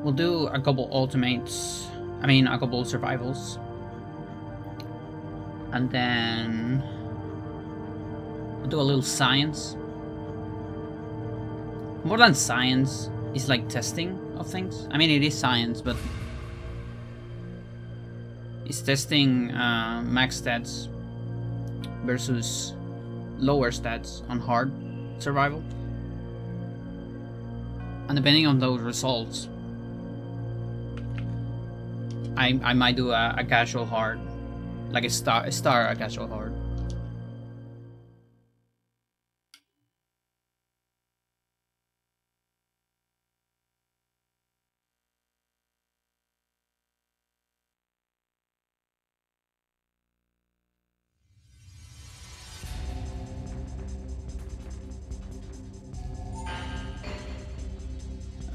We'll do a couple ultimates. I mean, a couple survivals. And then we'll do a little science. More than science, it's like testing of things. I mean, it is science, but it's testing max stats versus lower stats on hard survival. And depending on those results, I might do a casual hard, like a star a casual hard.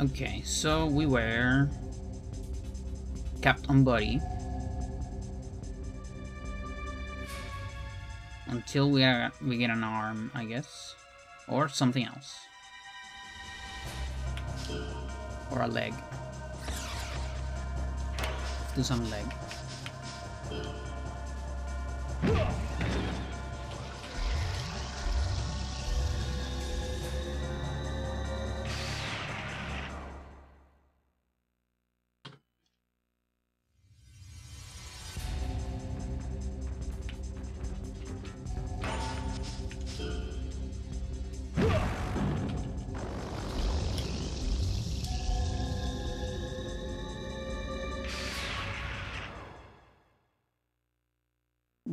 Okay, so we were Captain Buddy until we get an arm, I guess, or something else, or a leg. Do some leg.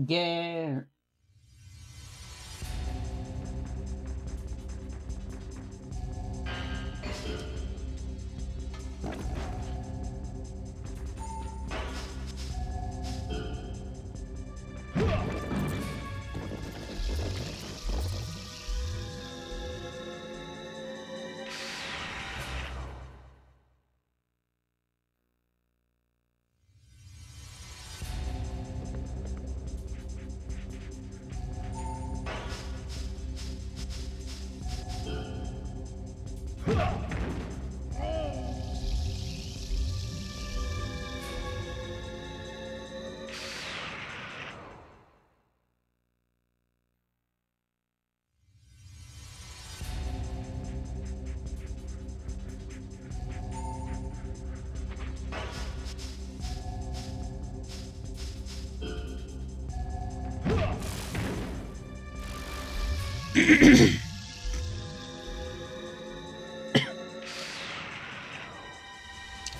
Yeah.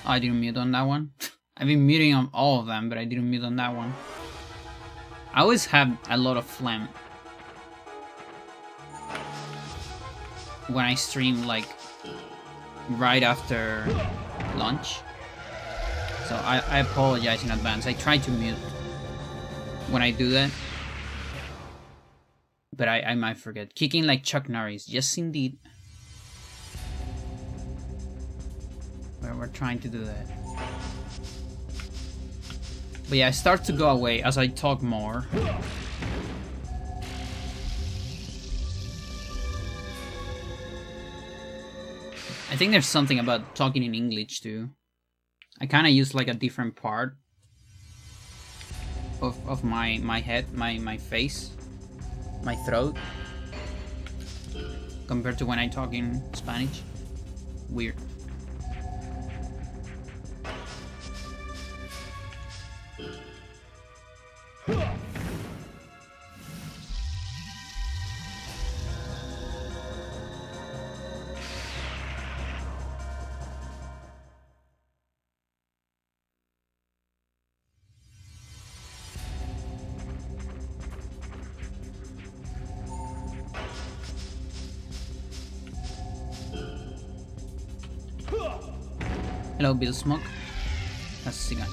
I didn't mute on that one. I've been muting on all of them, but I didn't mute on that one. I always have a lot of phlegm when I stream, like right after lunch. So I apologize in advance. I try to mute when I do that, but I might forget. Kicking like Chuck Norris, yes indeed. We're trying to do that. But yeah, I start to go away as I talk more. I think there's something about talking in English too. I kind of use like a different part of my head, my face, my throat, compared to when I talk in Spanish. Weird. Hello, Bill Smoke. That's a cigar.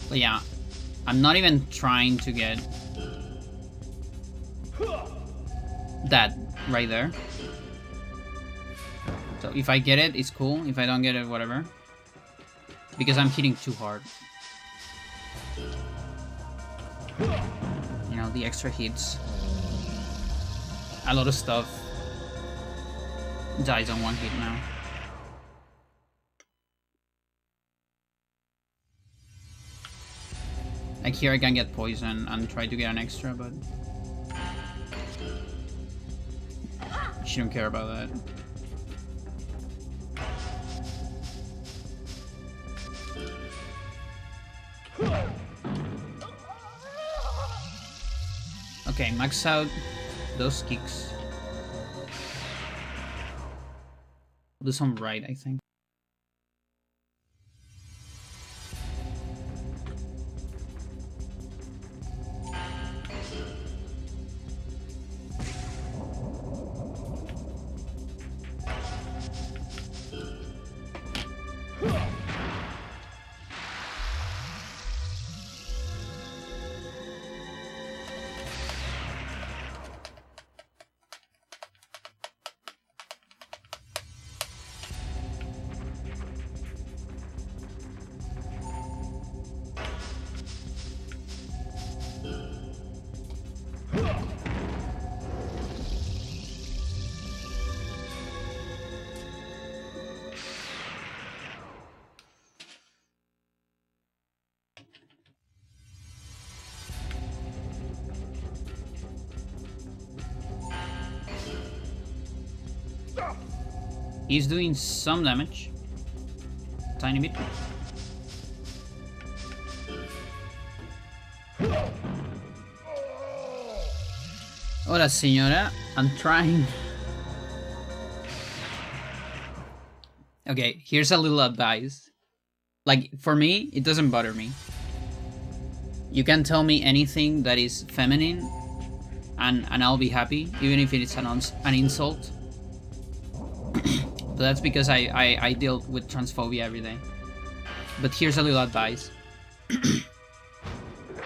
But yeah, I'm not even trying to get that right there. So if I get it, it's cool. If I don't get it, whatever. because I'm hitting too hard. You know, the extra hits. A lot of stuff dies on one hit now. Like here I can get poison and try to get an extra, but she don't care about that. Okay, max out those kicks. Do some right, I think. He's doing some damage. Tiny bit. Hola, señora. I'm trying. Okay, here's a little advice. Like, for me, it doesn't bother me. You can tell me anything that is feminine and I'll be happy, even if it is an insult. But that's because I deal with transphobia every day. But here's a little advice.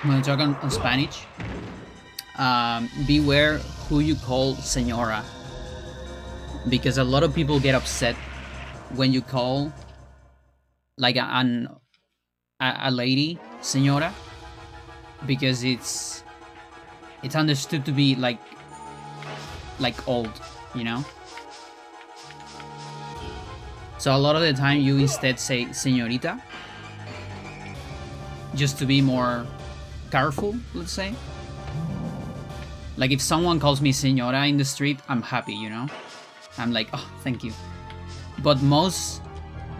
When you talk on Spanish, beware who you call señora. Because a lot of people get upset when you call like a lady señora, because it's understood to be like old, you know? So a lot of the time you instead say señorita, just to be more careful, let's say. Like if someone calls me señora in the street, I'm happy, you know? I'm like, oh, thank you. But most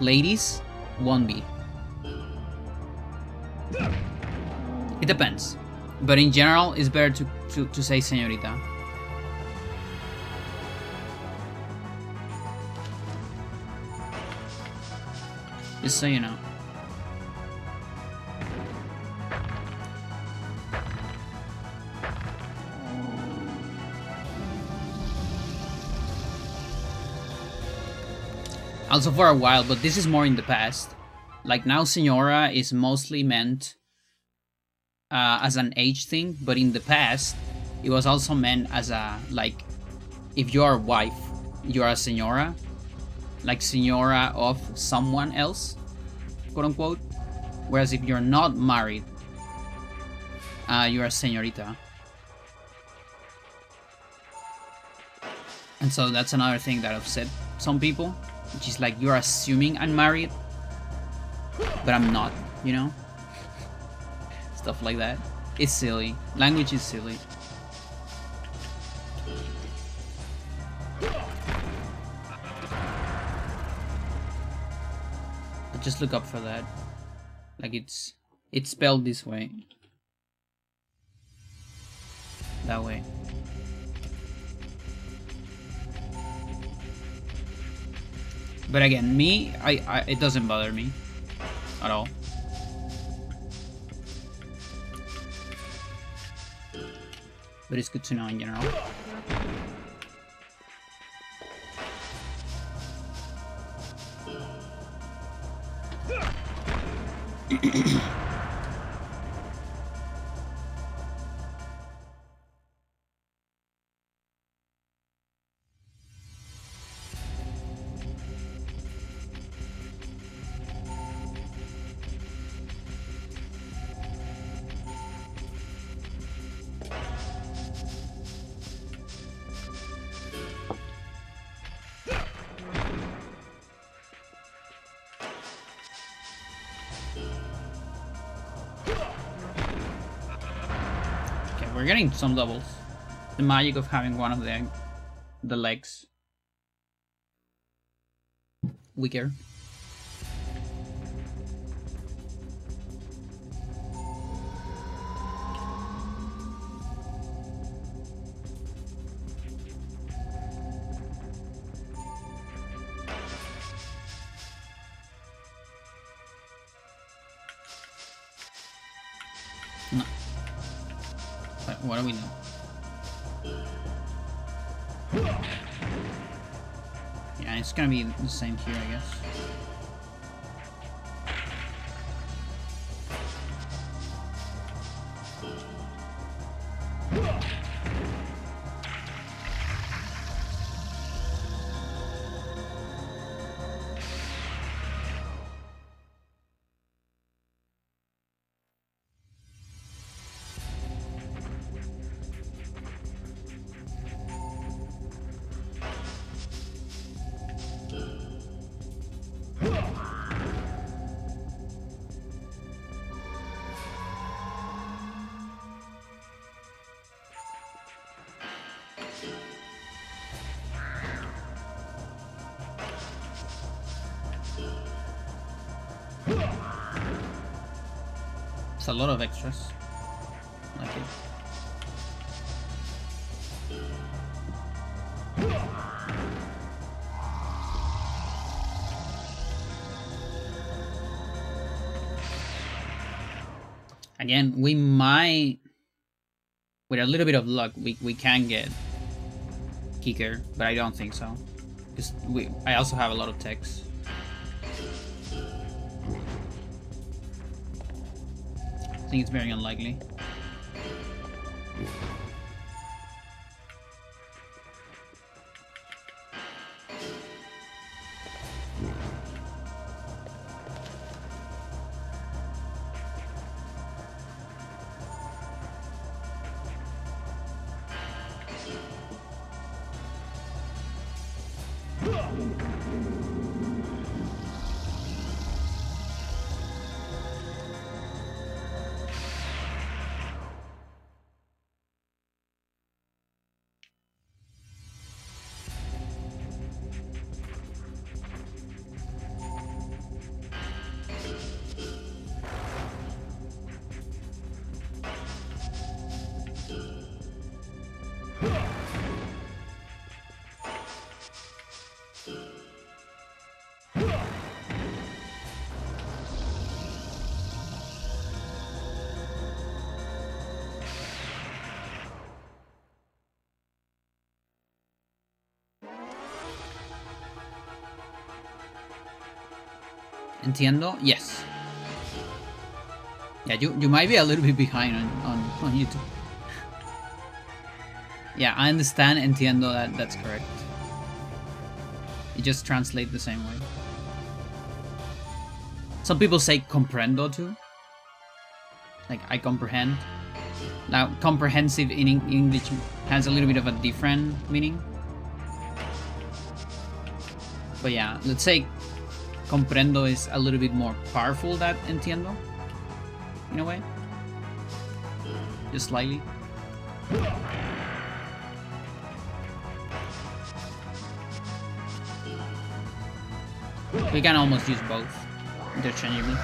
ladies won't be. It depends. But in general, it's better to say señorita. Just so you know. Also for a while, but this is more in the past. Like now, señora is mostly meant as an age thing, but in the past, it was also meant as a, like, if you are a wife, you are a señora. Like señora of someone else, quote unquote. Whereas if you're not married, you're a señorita. And so that's another thing that upset some people, which is like, you're assuming I'm married, but I'm not, you know? Stuff like that. It's silly. Language is silly. Just look up for that. Like it's spelled this way. That way. But again, me, I it doesn't bother me at all. But it's good to know in general. we're getting some doubles. The magic of having one of the legs weaker. No. But what do we know? Yeah, it's gonna be the same here, I guess. It's a lot of extras. Like it. Again, we might, with a little bit of luck, we can get kicker, but I don't think so. Because I also have a lot of techs. I think it's very unlikely. Entiendo? Yes. Yeah, you might be a little bit behind on YouTube. Yeah, I understand, entiendo, that's correct. It just translates the same way. Some people say comprendo too. Like, I comprehend. Now, comprehensive in English has a little bit of a different meaning. But yeah, let's say comprendo is a little bit more powerful than entiendo, in a way. Just slightly. We can almost use both interchangeably.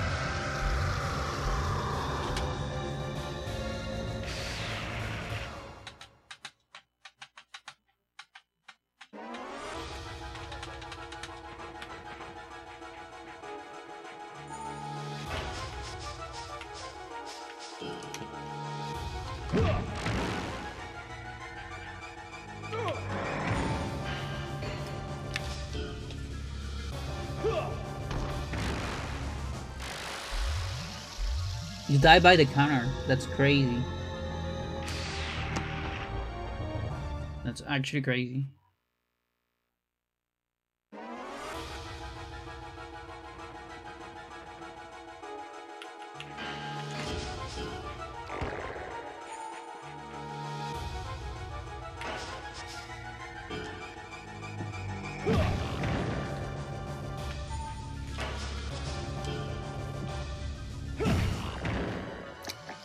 You die by the counter. That's crazy. That's actually crazy.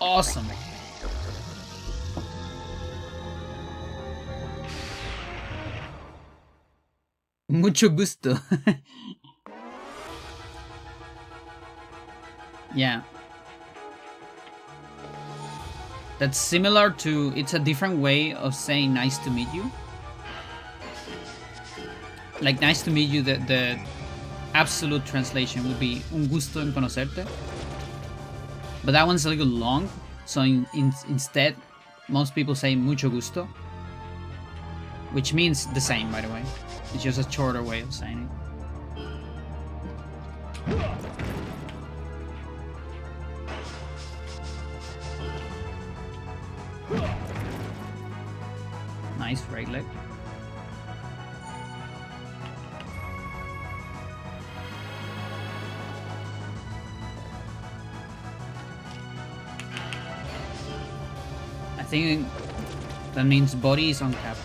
Awesome. Mucho gusto. Yeah. That's similar to, it's a different way of saying nice to meet you. Like nice to meet you, the absolute translation would be un gusto en conocerte. But that one's a little long, so instead, most people say mucho gusto. Which means the same, by the way. It's just a shorter way of saying it. Nice right leg. I think that means body is uncapped.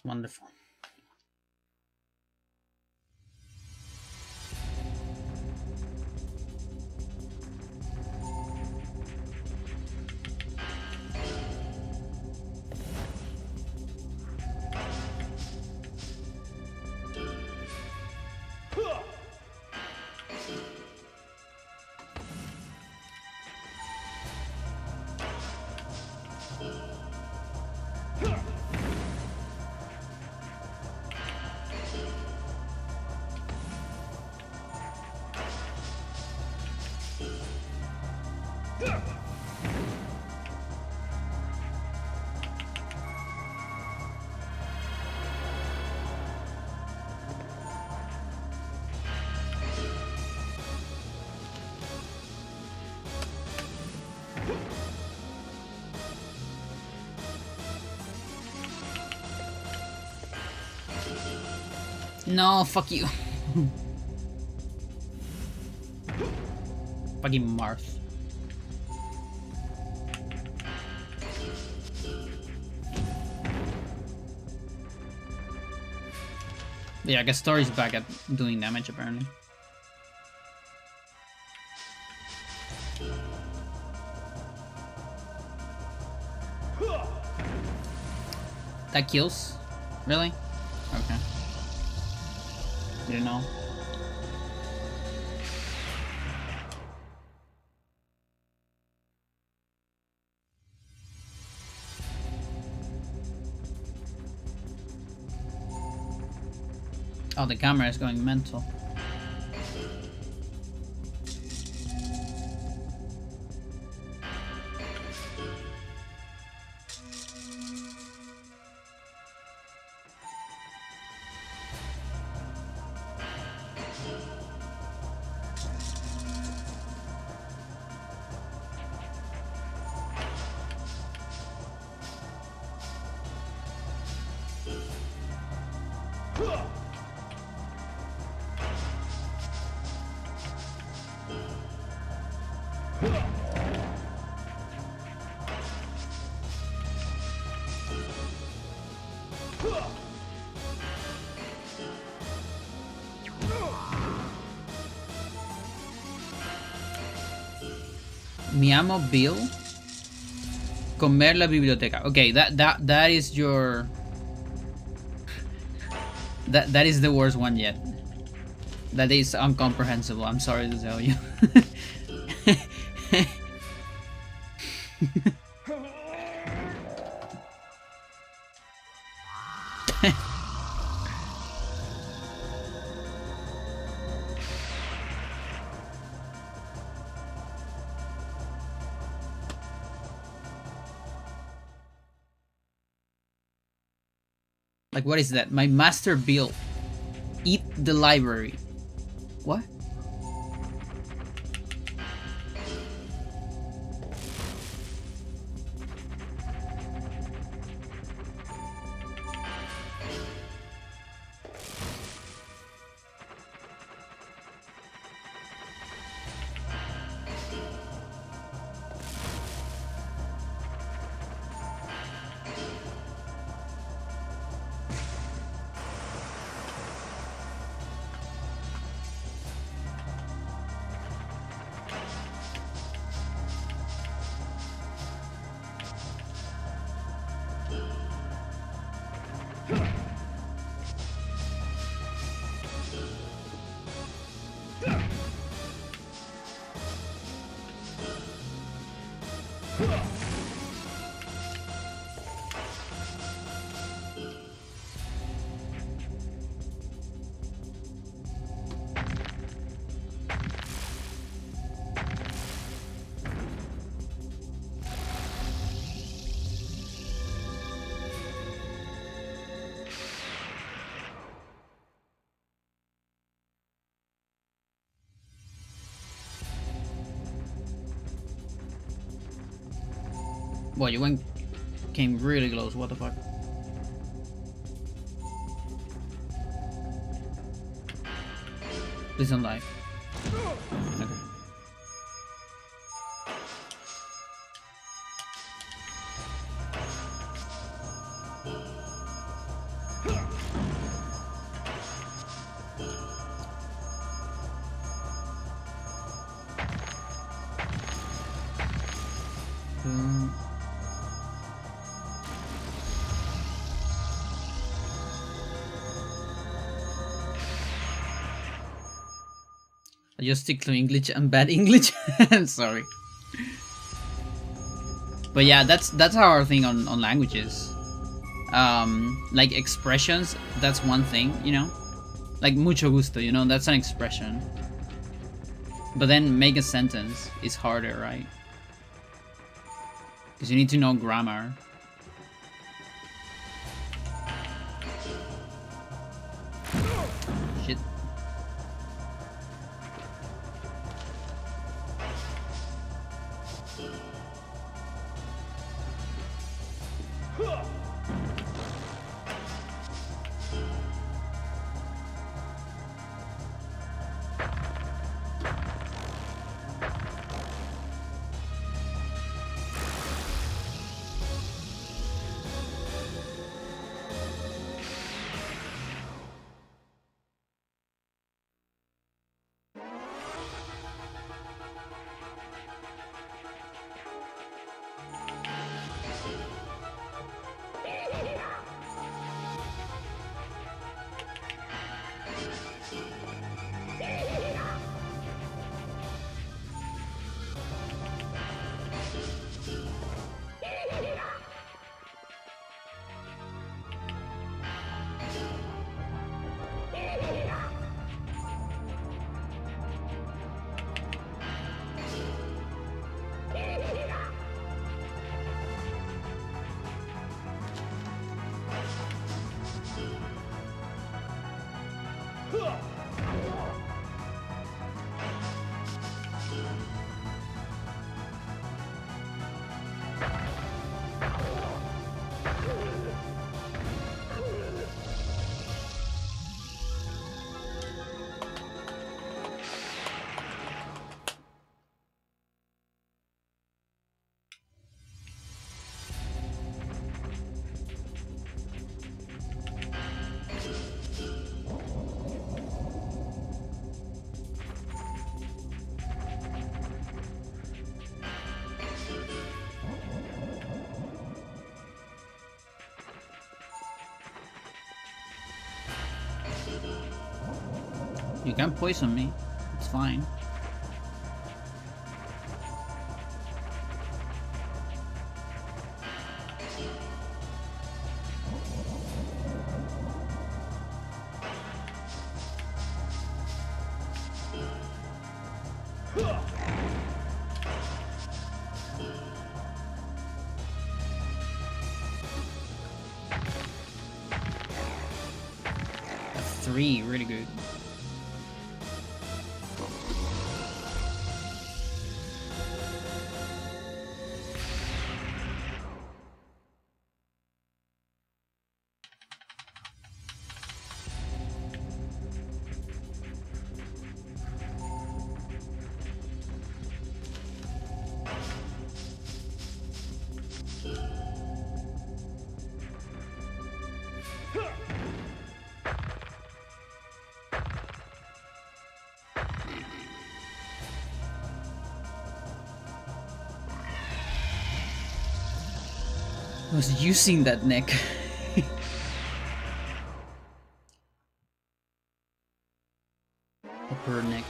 Wonderful. No, fuck you. Fucking Marth. Yeah, I guess Story's back at doing damage apparently. That kills? Really? Okay. Didn't know. Oh, the camera is going mental. Mi amo Bill. Comer la biblioteca. Okay, that is your. That is the worst one yet. That is incomprehensible. I'm sorry to tell you. Like, what is that? My master Bill. Eat the library. What? Well, you came really close. What the fuck? Please don't die. Okay. I just stick to English and bad English. Sorry. But yeah, that's our thing on languages. Like expressions, that's one thing, you know? Like mucho gusto, you know, that's an expression. But then make a sentence is harder, right? Because you need to know grammar. Shit. You can poison me. It's fine. A 3, really good. I was using that neck. upper neck.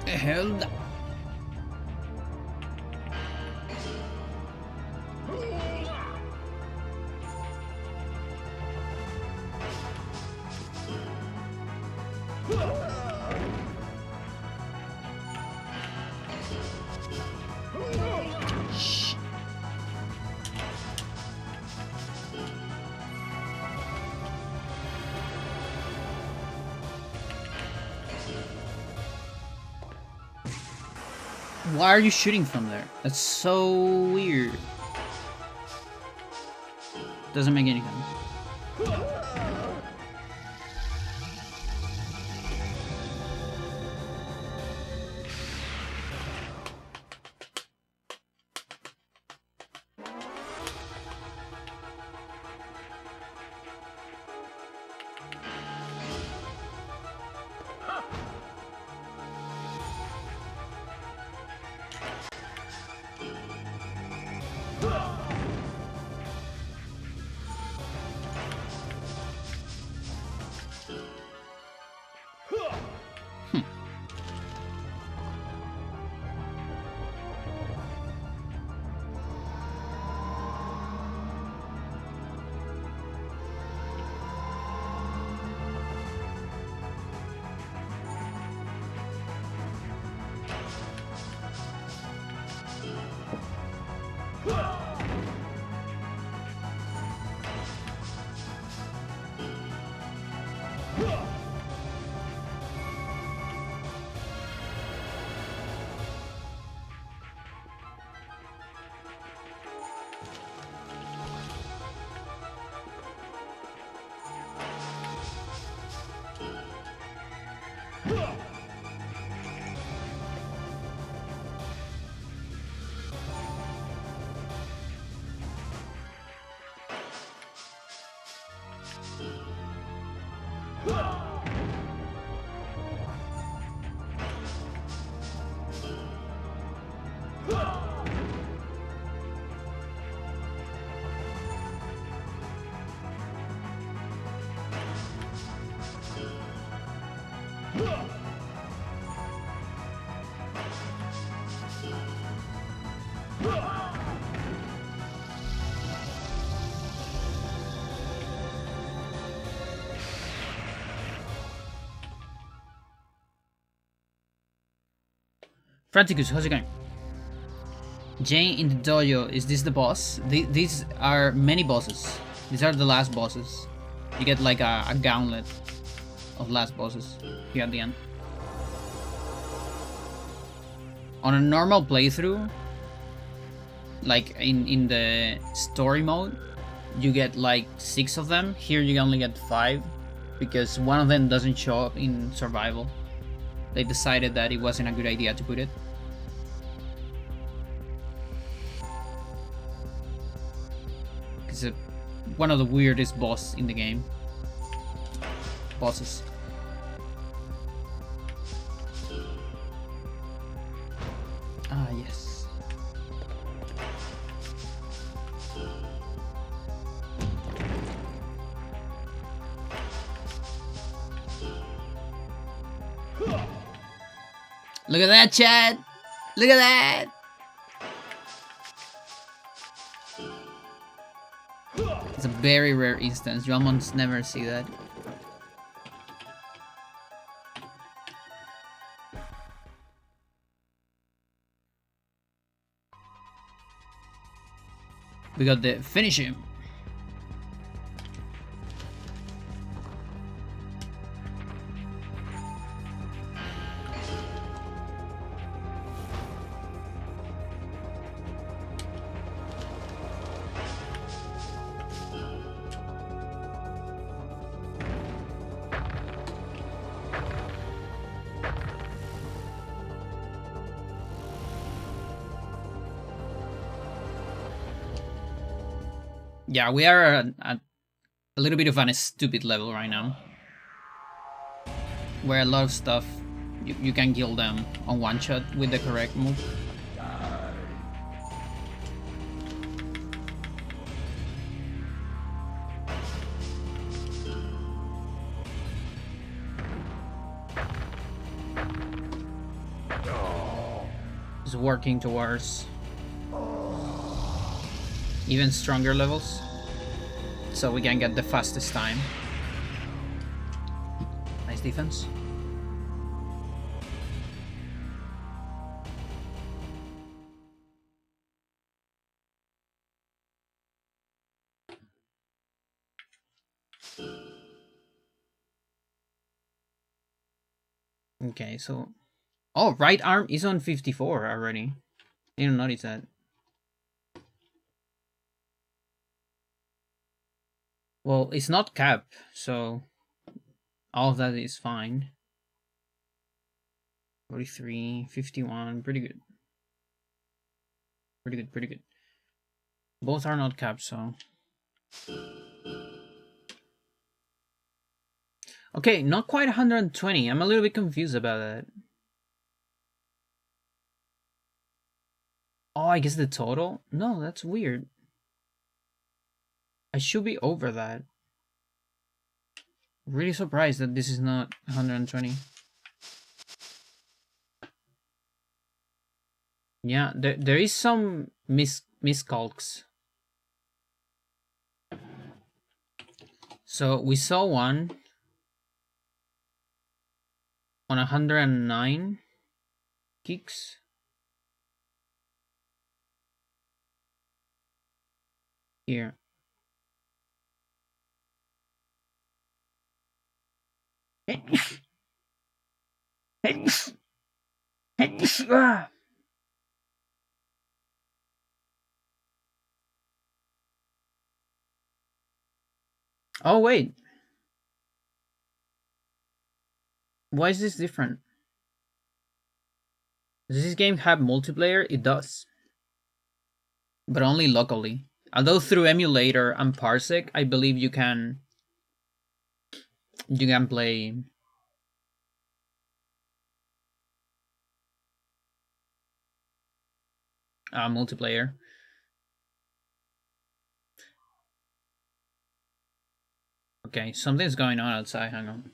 Held. Why are you shooting from there? That's so weird. Doesn't make any sense. Franticus, how's it going? Jane in the dojo, is this the boss? These are many bosses. These are the last bosses. You get like a gauntlet of last bosses here at the end. On a normal playthrough, like in the story mode, you get like 6 of them. Here you only get 5 because one of them doesn't show up in survival. They decided that it wasn't a good idea to put it. It's one of the weirdest boss in the game. Bosses. Ah, yes. Look at that, Chad! Look at that! It's a very rare instance. You almost never see that. We got the finish him. Yeah, we are at a little bit of a stupid level right now, where a lot of stuff you can kill them on one shot with the correct move. Just working towards even stronger levels, so we can get the fastest time. Nice defense. Okay, so... Oh, right arm is on 54 already. Didn't notice that. Well, it's not cap, so all of that is fine. 43, 51, pretty good. Pretty good, pretty good. Both are not capped, so... Okay, not quite 120. I'm a little bit confused about that. Oh, I guess the total? No, that's weird. I should be over that. Really surprised that this is not 120. Yeah, there is some miscalcs. So we saw one on 109 kicks. Here. Oh, wait. Why is this different? Does this game have multiplayer? It does. But only locally. Although through emulator and parsec, I believe you can play multiplayer. Okay, something's going on outside. Hang on.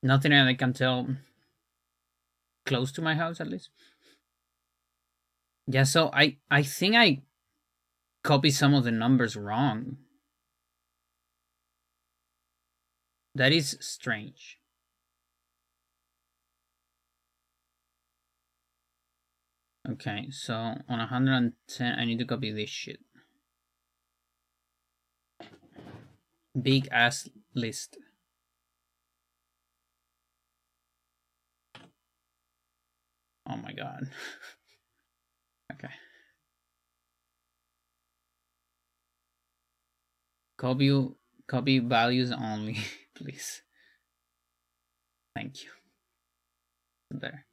Nothing that I can tell close to my house, at least. Yeah, so I think I copied some of the numbers wrong. That is strange. Okay, so on 110, I need to copy this shit. Big ass list. Oh my god. Okay. Copy values only, please. Thank you. There.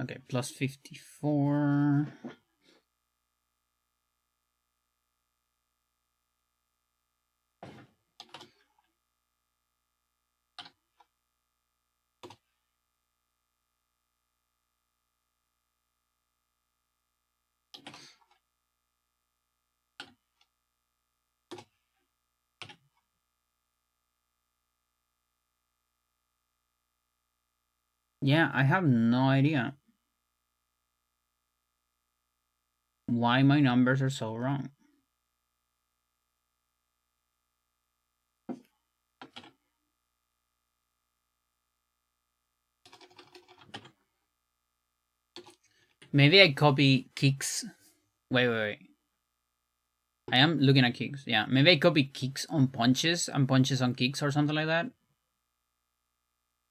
Okay, plus 54. Yeah, I have no idea why my numbers are so wrong. Maybe I copy kicks. Wait. I am looking at kicks. Yeah, maybe I copy kicks on punches and punches on kicks or something like that.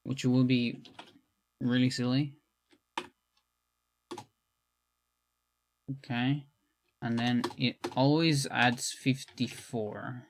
Which will be really silly. Okay. And then it always adds 54.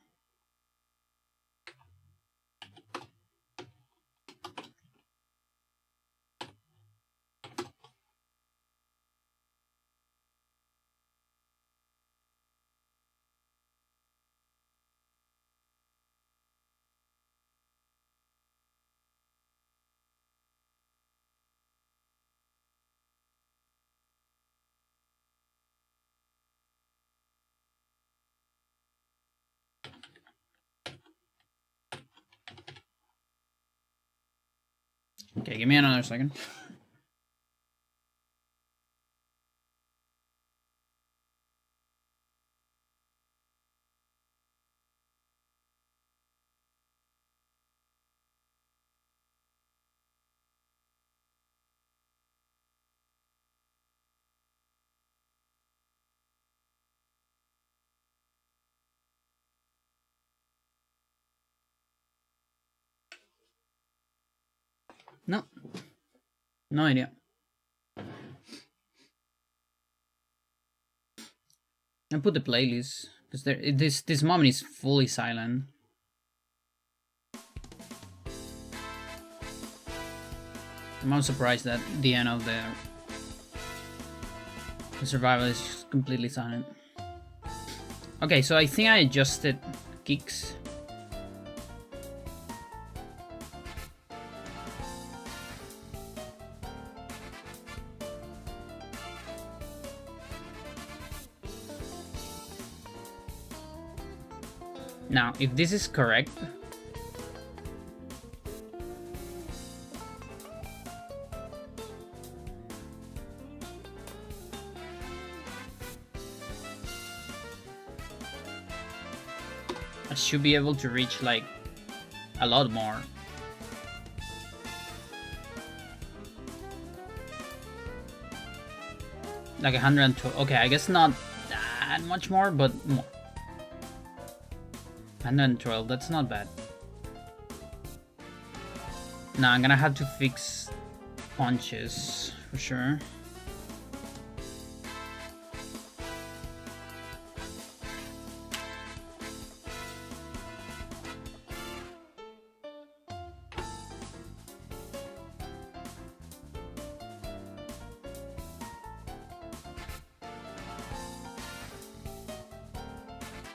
Okay, give me another second. No. No idea. I put the playlist because this moment is fully silent. I'm not surprised that the end of the survival is just completely silent. Okay, so I think I adjusted kicks. Now, if this is correct, I should be able to reach like a lot more. Like 112. Okay, I guess not that much more, but more. 112, that's not bad. Now I'm gonna have to fix punches for sure.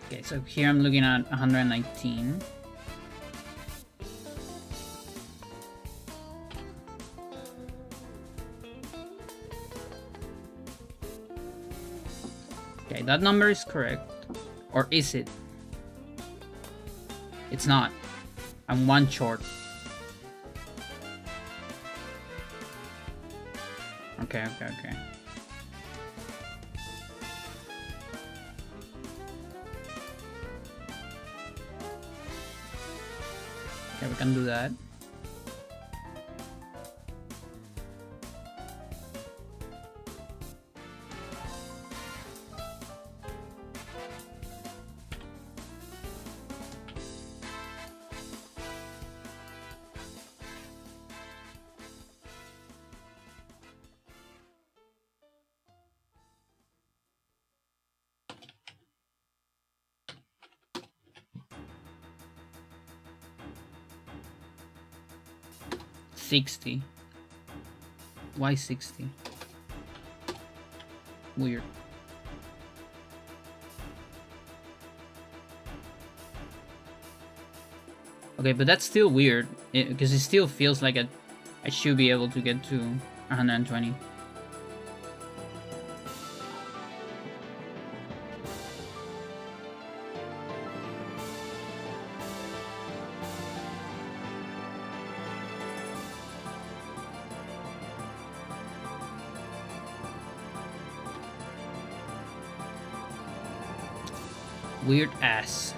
Okay, so here I'm looking at 119. Okay, that number is correct. Or is it? It's not. I'm one short. Okay. Okay, we can do that. $60. Why 60? Weird. Okay, but that's still weird because it still feels like I should be able to get to 120. Weird ass.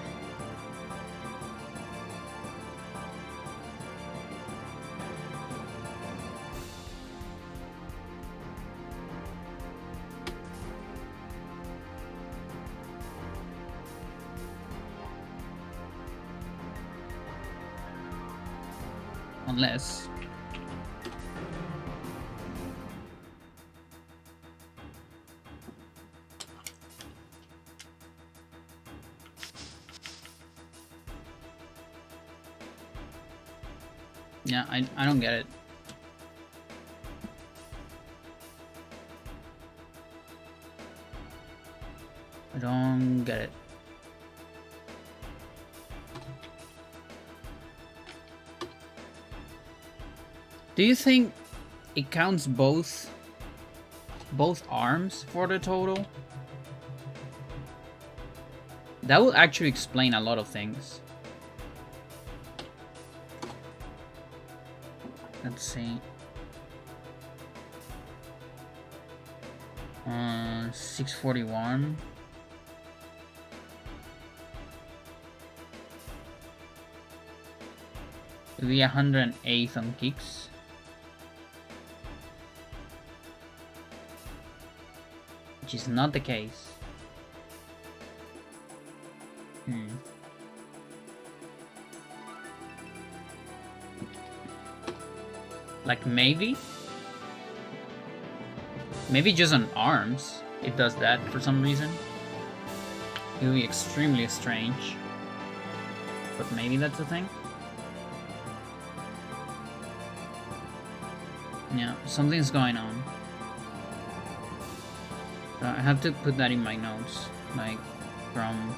Unless... Yeah, I don't get it. I don't get it. Do you think it counts both arms for the total? That would actually explain a lot of things. Let's see. 641. Maybe 108 on kicks. Which is not the case. Like maybe just on arms it does that for some reason. It would be extremely strange, but maybe that's the thing. Yeah, something's going on. I have to put that in my notes, like from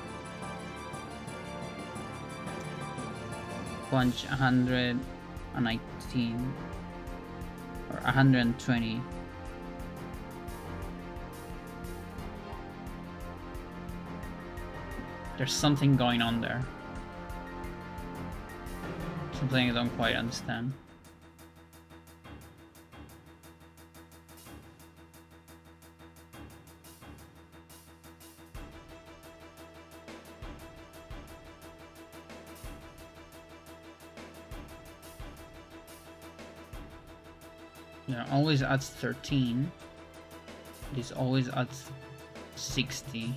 punch 119 or 120. There's something going on there. Something I don't quite understand. Yeah, always adds 13. This always adds 60.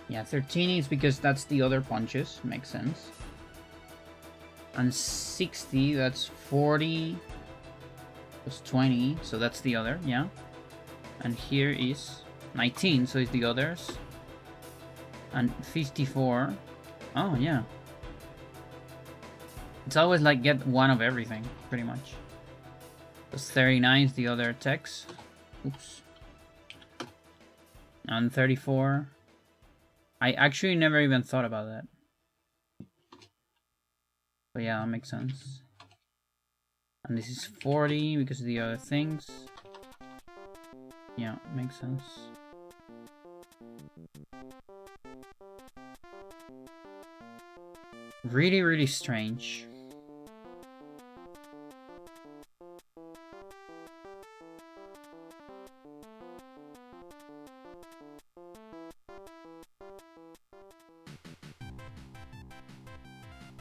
Yeah, 13 is because that's the other punches. Makes sense. And 60, that's 40 plus 20, so that's the other, yeah. And here is 19, so it's the others. And 54. Oh, yeah. It's always like get one of everything, pretty much. Plus 39 is the other text. Oops. And 34. I actually never even thought about that. But yeah, that makes sense. And this is 40 because of the other things. Yeah, makes sense. Really, really strange.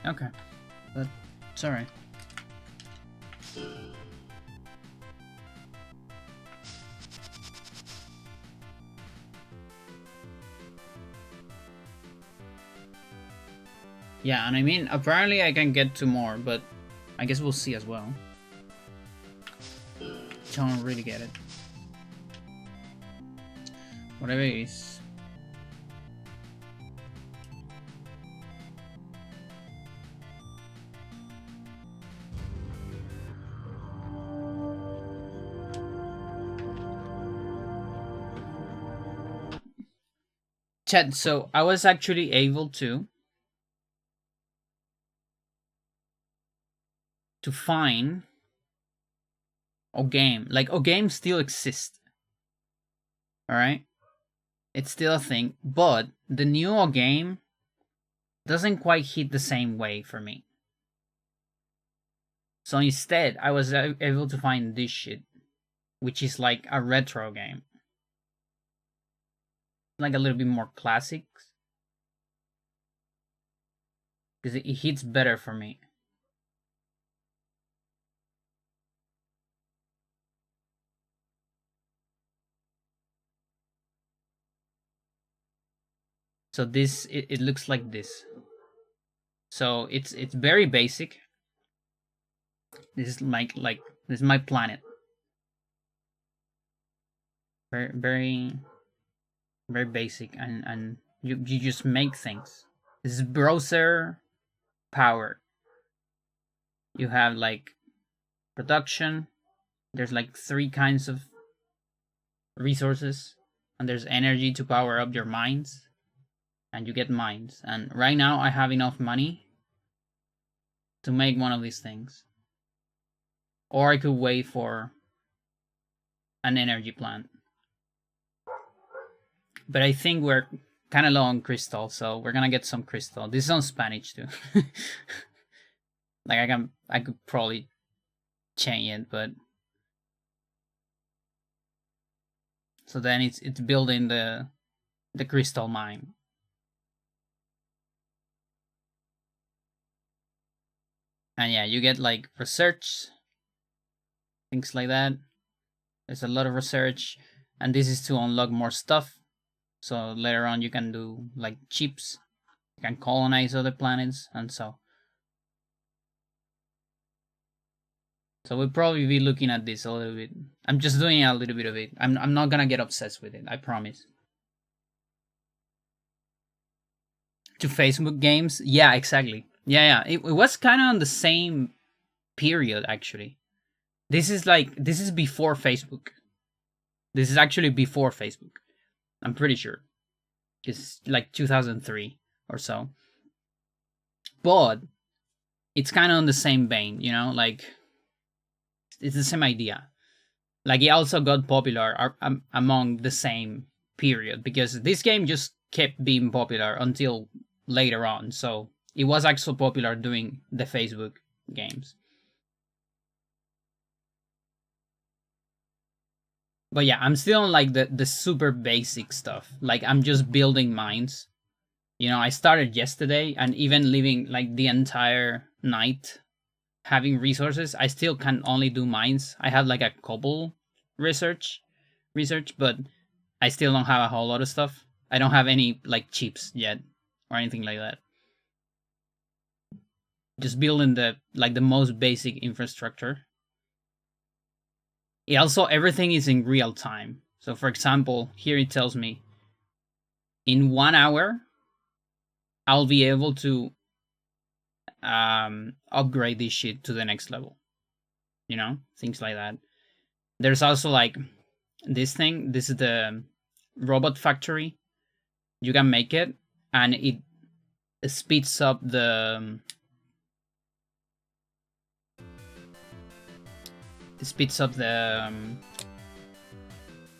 Okay, but sorry. Yeah, and I mean, apparently I can get 2 more, but I guess we'll see as well. Don't really get it. Whatever it is. Chat, so I was actually able to find a game. Like, a game still exists. Alright? It's still a thing, but the new game doesn't quite hit the same way for me. So instead, I was able to find this shit, which is like a retro game. Like a little bit more classics. Because it hits better for me. So this, it looks like this. So it's very basic. This is this is my planet. Very very basic, and you just make things. This is browser power. You have like production. There's like 3 kinds of resources, and there's energy to power up your mines, and you get mines. And right now I have enough money to make one of these things, or I could wait for an energy plant. But I think we're kind of low on crystal, so we're gonna get some crystal. This is on Spanish too. Like I could probably change it, but so then it's building the crystal mine. And yeah, you get like research, things like that. There's a lot of research, and this is to unlock more stuff. So later on, you can do like chips, you can colonize other planets, and so. So we'll probably be looking at this a little bit. I'm just doing a little bit of it. I'm not gonna get obsessed with it, I promise. To Facebook games? Yeah, exactly. Yeah. It was kind of on the same period, actually. This is before Facebook. This is actually before Facebook. I'm pretty sure. It's like 2003 or so. But it's kind of on the same vein, you know? Like, it's the same idea. Like, it also got popular among the same period because this game just kept being popular until later on. So it was actually popular during the Facebook games. But yeah, I'm still on like the super basic stuff. Like I'm just building mines. You know, I started yesterday and even living like the entire night having resources, I still can only do mines. I have like a couple research, but I still don't have a whole lot of stuff. I don't have any like chips yet or anything like that. Just building the most basic infrastructure. It also everything is in real time. So for example, here it tells me in 1 hour I'll be able to upgrade this shit to the next level. You know, things like that. There's also like this thing. This is the robot factory. You can make it, and it speeds up the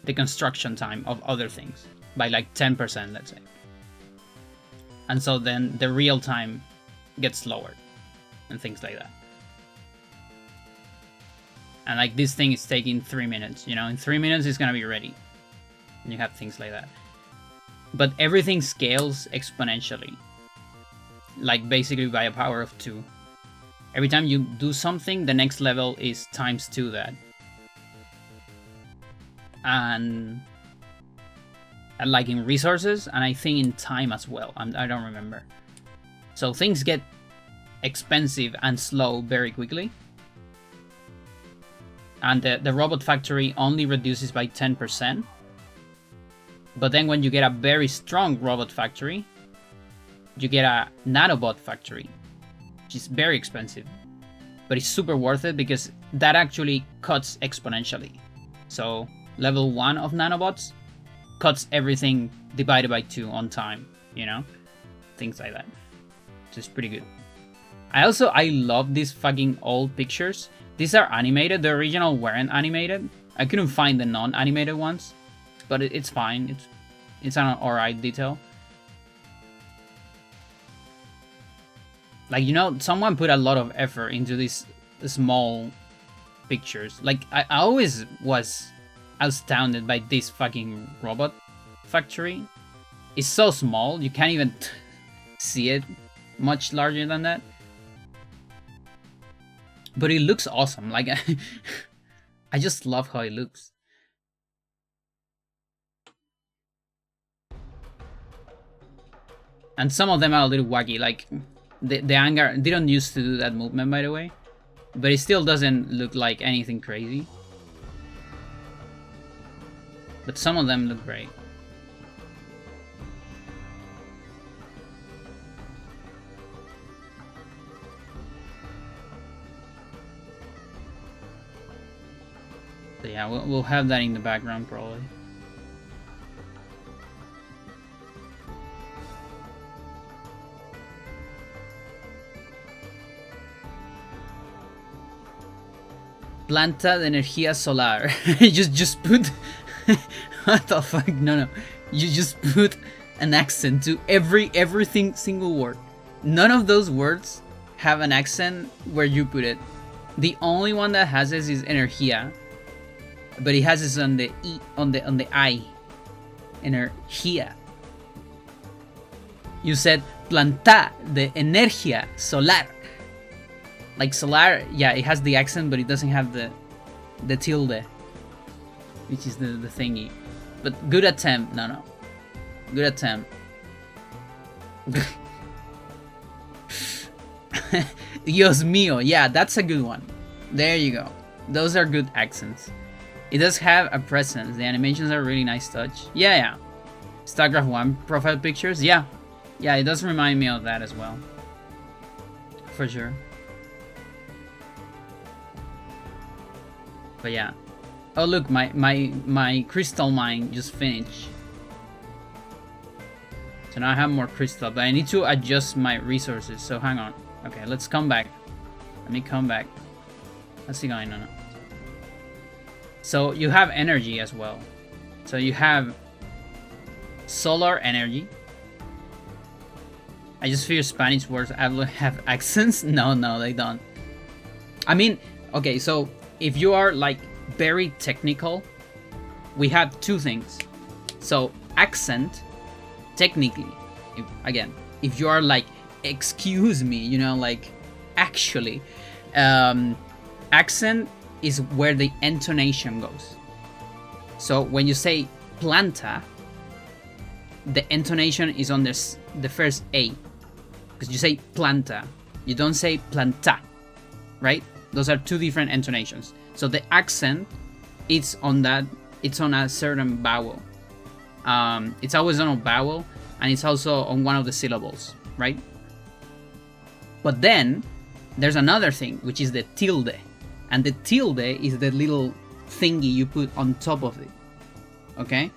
the construction time of other things by like 10%, let's say. And so then the real time gets lowered and things like that. And like this thing is taking 3 minutes, you know, in 3 minutes it's gonna be ready. And you have things like that. But everything scales exponentially. Like basically by a power of 2. Every time you do something, the next level is times 2 that. And like in resources, and I think in time as well. I don't remember. So things get expensive and slow very quickly. And the robot factory only reduces by 10%. But then when you get a very strong robot factory, you get a nanobot factory, which is very expensive. But it's super worth it because that actually cuts exponentially. So level 1 of nanobots cuts everything divided by 2 on time, you know? Things like that. Which is pretty good. I love these fucking old pictures. These are animated. The original weren't animated. I couldn't find the non-animated ones. But it's fine. It's an alright detail. Like, you know, someone put a lot of effort into these small pictures. Like, I always was astounded by this fucking robot factory. It's so small, you can't even see it much larger than that. But it looks awesome. Like, I just love how it looks. And some of them are a little wacky, like The anger, they don't used to do that movement, by the way, but it still doesn't look like anything crazy. But some of them look great. So yeah, we'll have that in the background probably. Planta de energía solar. just put what the fuck? No. You just put an accent to everything single word. None of those words have an accent where you put it. The only one that has this is energía, but it has this on the e on the I. Energía. You said planta de energía solar. Like solar, yeah, it has the accent, but it doesn't have the tilde, which is the thingy. But good attempt. No. Good attempt. Dios mío. Yeah, that's a good one. There you go. Those are good accents. It does have a presence. The animations are really nice touch. Yeah. StarCraft 1 profile pictures. Yeah, it does remind me of that as well. For sure. But yeah. Oh look, my crystal mine just finished. So now I have more crystal, but I need to adjust my resources, so hang on. Okay, let's come back. Let me come back. How's it going? No. So you have energy as well. So you have solar energy. I just feel Spanish words have accents. No, they don't. I mean, okay, so if you are like very technical, we have two things. So accent, technically, if you are like, excuse me, like actually, accent is where the intonation goes. So when you say planta, the intonation is on the first A, because you say planta, you don't say planta, right? Those are two different intonations. So the accent, it's on a certain vowel. It's always on a vowel, and it's also on one of the syllables, right? But then there's another thing, which is the tilde. And the tilde is the little thingy you put on top of it. Okay?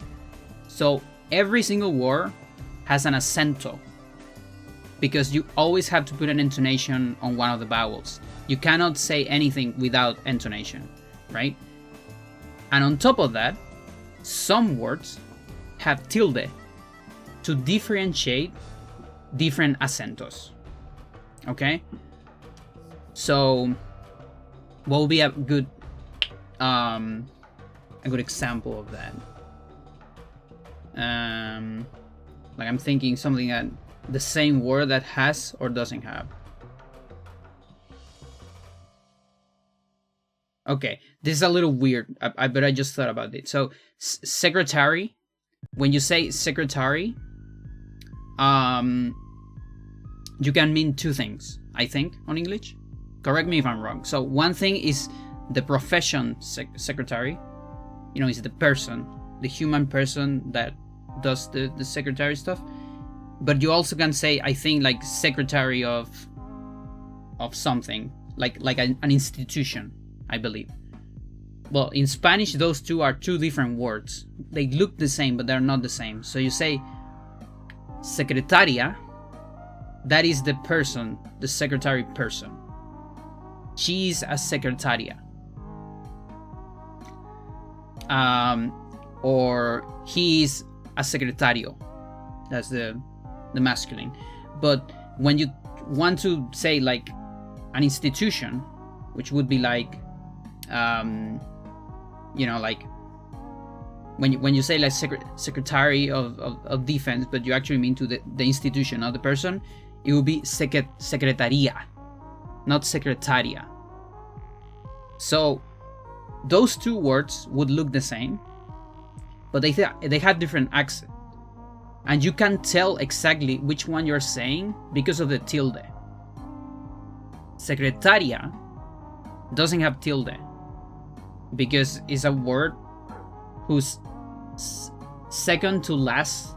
So every single word has an acento, because you always have to put an intonation on one of the vowels. You cannot say anything without intonation, right? And on top of that, some words have tilde to differentiate different acentos. Okay? So what will be a good example of that? Like I'm thinking something that the same word that has or doesn't have. Okay, this is a little weird, but I just thought about it. So secretary, when you say secretary, you can mean two things, I think, on English. Correct me if I'm wrong. So one thing is the profession secretary, is the person, the human person that does the secretary stuff. But you also can say, I think, like secretary of something, like an institution, I believe. Well, in Spanish, those two are two different words. They look the same, but they're not the same. So you say secretaria, that is the person, the secretary person. She's a secretaria. Or he's a secretario. That's the masculine. But when you want to say like an institution, which would be like, like when you say like secretary of defense, but you actually mean to the institution, not the person, it would be secretaria, not secretaria. So those two words would look the same, but they have different accent, and you can tell exactly which one you're saying because of the tilde. Secretaria doesn't have tilde because it's a word whose second to last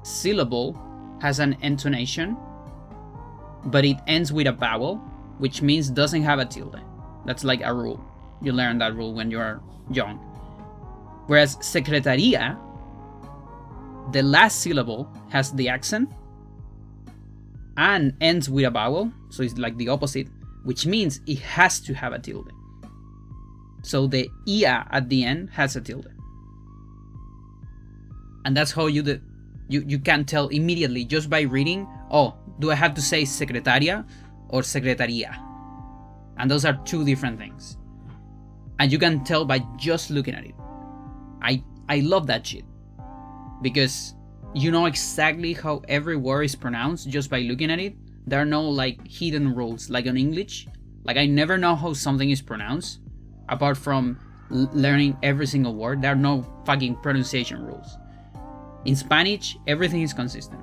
syllable has an intonation, but it ends with a vowel, which means doesn't have a tilde. That's like a rule. You learn that rule when you're young. Whereas secretaria, the last syllable has the accent and ends with a vowel, so it's like the opposite, which means it has to have a tilde. So the ia at the end has a tilde. And that's how you can tell immediately just by reading, oh, do I have to say secretaria or secretaria? And those are two different things. And you can tell by just looking at it. I love that shit. Because you know exactly how every word is pronounced just by looking at it. There are no like hidden rules like on English. Like I never know how something is pronounced apart from learning every single word. There are no fucking pronunciation rules. In Spanish, everything is consistent.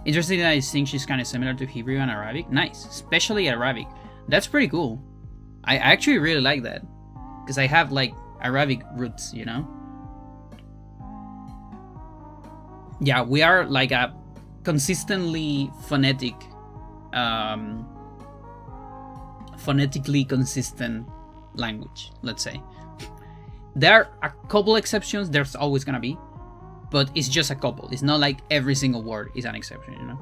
Interesting that I think she's kind of similar to Hebrew and Arabic. Nice, especially Arabic. That's pretty cool. I actually really like that because I have like Arabic roots, you know? Yeah, we are like a consistently phonetically consistent language, let's say. There are a couple exceptions, there's always gonna be, but it's just a couple. It's not like every single word is an exception, you know?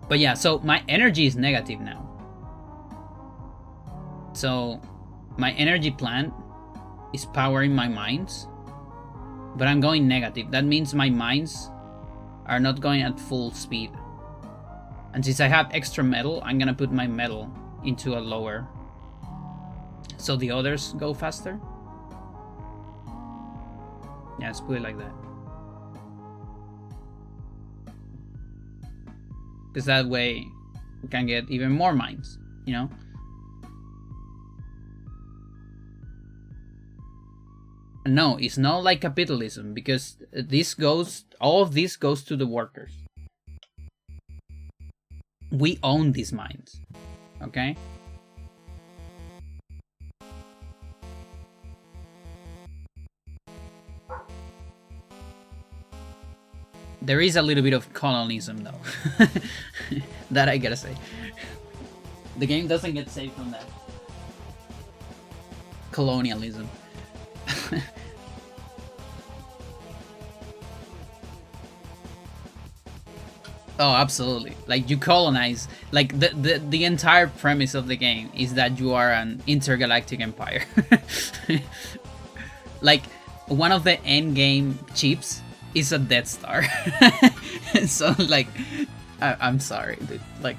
But yeah, so my energy is negative now. So my energy plant is powering my mines, but I'm going negative. That means my mines are not going at full speed. And since I have extra metal, I'm gonna put my metal into a lower, so the others go faster. Yeah, let's put it like that. Because that way we can get even more mines, you know? No, it's not like capitalism, because all of this goes to the workers. We own these mines, okay? There is a little bit of colonialism though. That I gotta say. The game doesn't get saved from that. Colonialism. Oh, absolutely. Like you colonize, like the entire premise of the game is that you are an intergalactic empire. Like one of the end game chips is a Death Star. So like I'm sorry, dude. Like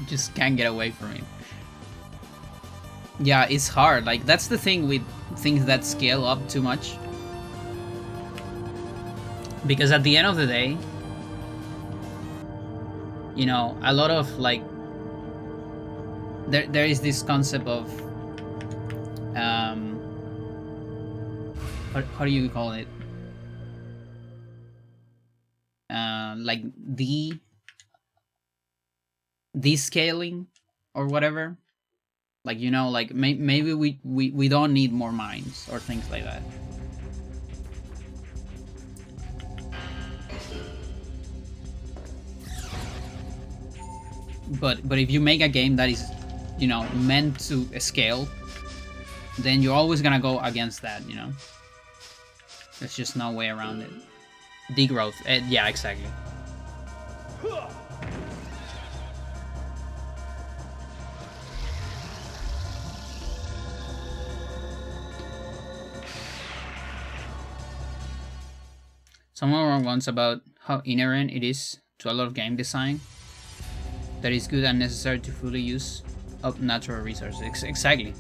just can't get away from it. Yeah, it's hard. Like that's the thing with things that scale up too much. Because at the end of the day, you know, a lot of like there is this concept of how do you call it? Like descaling or whatever. Like, you know, like maybe we don't need more mines or things like that. But if you make a game that is, you know, meant to scale, then you're always gonna go against that, you know? There's just no way around it. Degrowth, yeah, exactly. Someone wrote once about how inherent it is to a lot of game design that is good and necessary to fully use up natural resources. Exactly.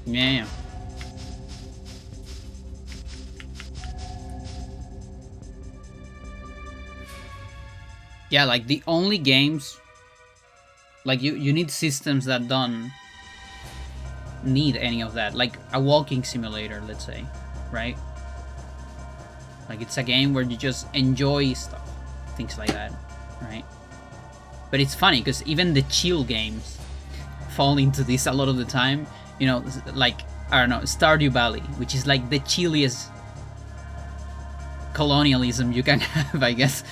Yeah. Yeah, like the only games Like you need systems that don't need any of that, like a walking simulator, let's say, right? Like it's a game where you just enjoy stuff, things like that, right? But it's funny because even the chill games fall into this a lot of the time. You know, like, I don't know, Stardew Valley, which is like the chilliest colonialism you can have, I guess.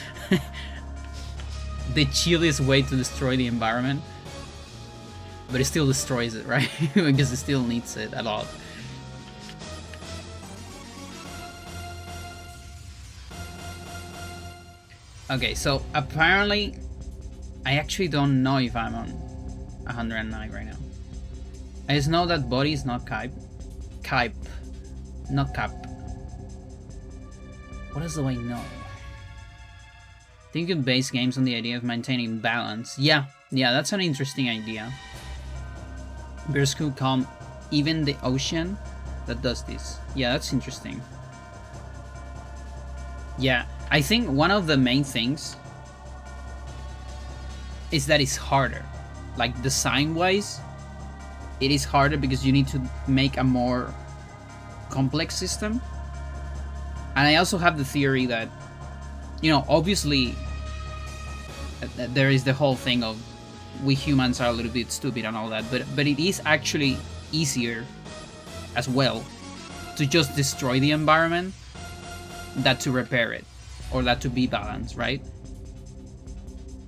The chilliest way to destroy the environment. But it still destroys it, right? Because it still needs it a lot. Okay, so apparently, I actually don't know if I'm on 109 right now. I just know that body is not Kype. Kype. Not Cap. What else do I know? I think you base games on the idea of maintaining balance. Yeah, that's an interesting idea. Bears could calm even the ocean that does this. Yeah, that's interesting. Yeah, I think one of the main things is that it's harder. Like design-wise, it is harder because you need to make a more complex system. And I also have the theory that, you know, obviously there is the whole thing of we humans are a little bit stupid and all that, but it is actually easier as well to just destroy the environment than to repair it or that to be balanced, right?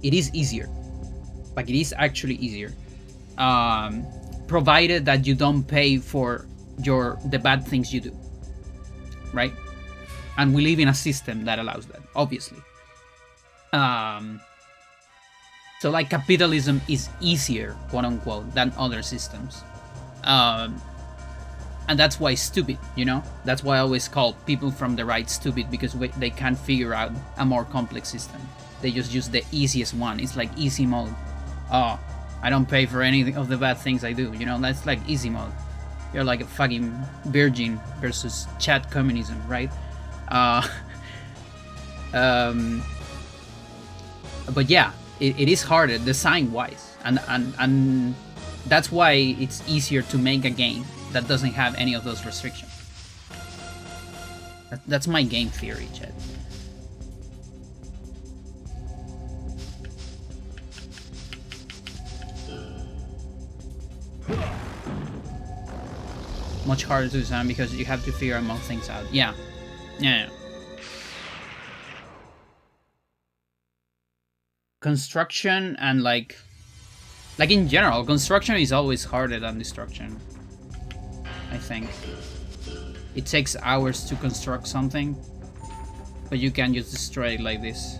It is easier. Like, it is actually easier. Provided that you don't pay for the bad things you do, right? And we live in a system that allows that, obviously. So, like, capitalism is easier, quote unquote, than other systems. And that's why it's stupid, you know? That's why I always call people from the right stupid, because they can't figure out a more complex system. They just use the easiest one. It's like easy mode. Oh, I don't pay for any of the bad things I do, you know? That's like easy mode. You're like a fucking virgin versus chat communism, right? But yeah, it is harder design-wise, and that's why it's easier to make a game that doesn't have any of those restrictions. That's my game theory, chat. Much harder to design because you have to figure more things out. Yeah. Construction and like in general, construction is always harder than destruction. I think it takes hours to construct something, but you can just destroy it like this.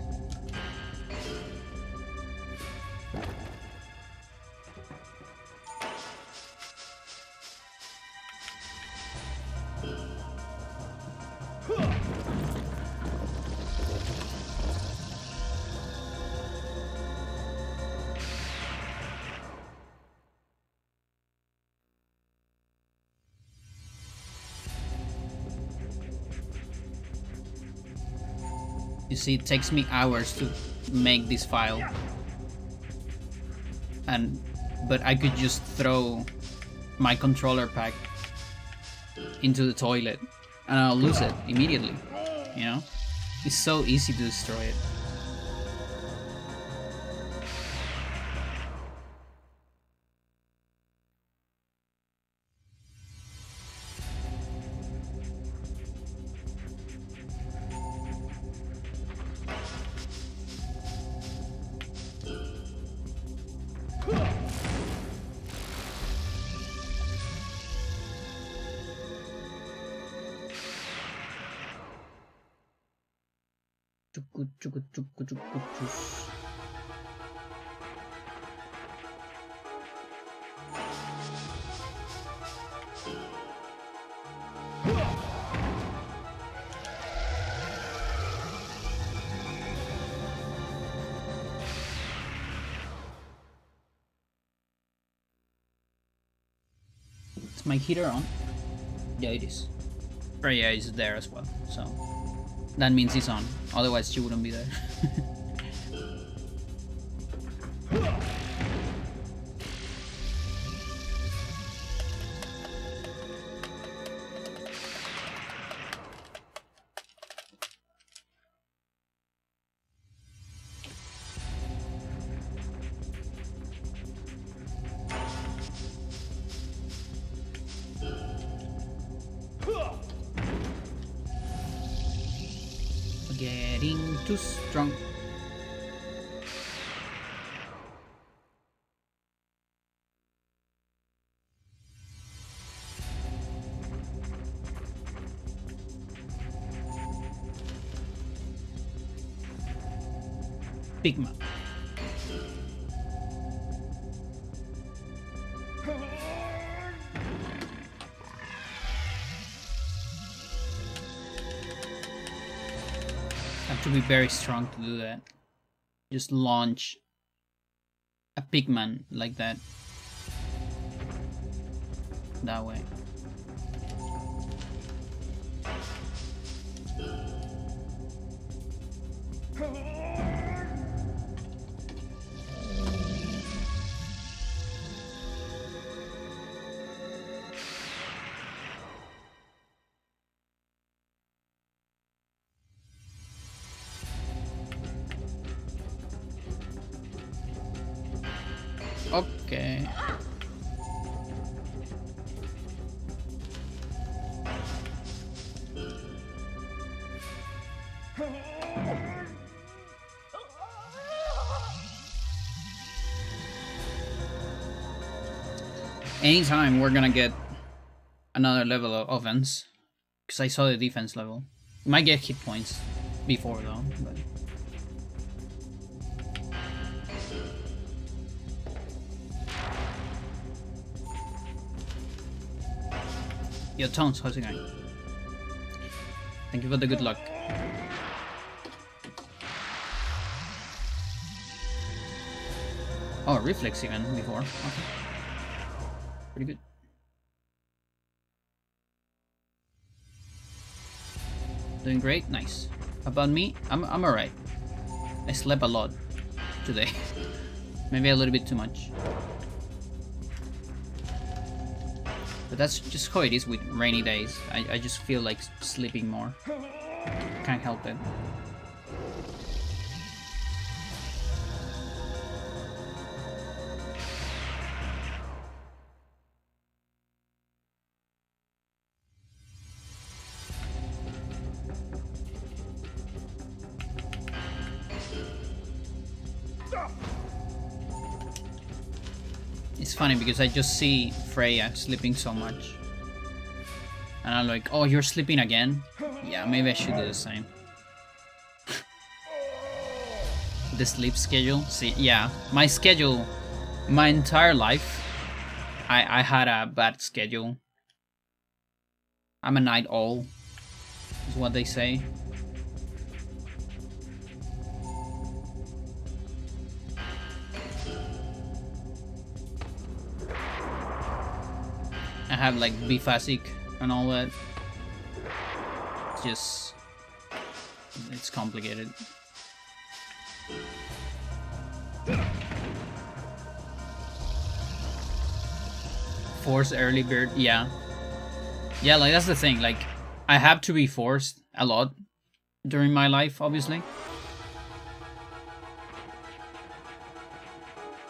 You see, it takes me hours to make this file, but I could just throw my controller pack into the toilet and I'll lose it immediately, you know? It's so easy to destroy it. Is my heater on? Yeah, it is. Oh yeah, it's there as well, so that means it's on. Otherwise, she wouldn't be there. Getting too strong. Pigma. Have to be very strong to do that. Just launch a pigman like that. That way. Okay. Anytime we're gonna get another level of offense, because I saw the defense level. We might get hit points before though, but... Yo, Tones, how's it going? Thank you for the good luck. Oh, reflex even before. Okay. Pretty good. Doing great, nice. How about me? I'm alright. I slept a lot today. Maybe a little bit too much. But that's just how it is with rainy days. I just feel like sleeping more. Can't help it. It's funny because I just see Freya sleeping so much. And I'm like, oh, you're sleeping again? Yeah, maybe I should do the same. The sleep schedule? See, yeah, my schedule, my entire life, I had a bad schedule. I'm a night owl, is what they say. I have like biphasic and all that. It's just... it's complicated. Force early bird, yeah. Yeah, like that's the thing, like I have to be forced a lot during my life, obviously.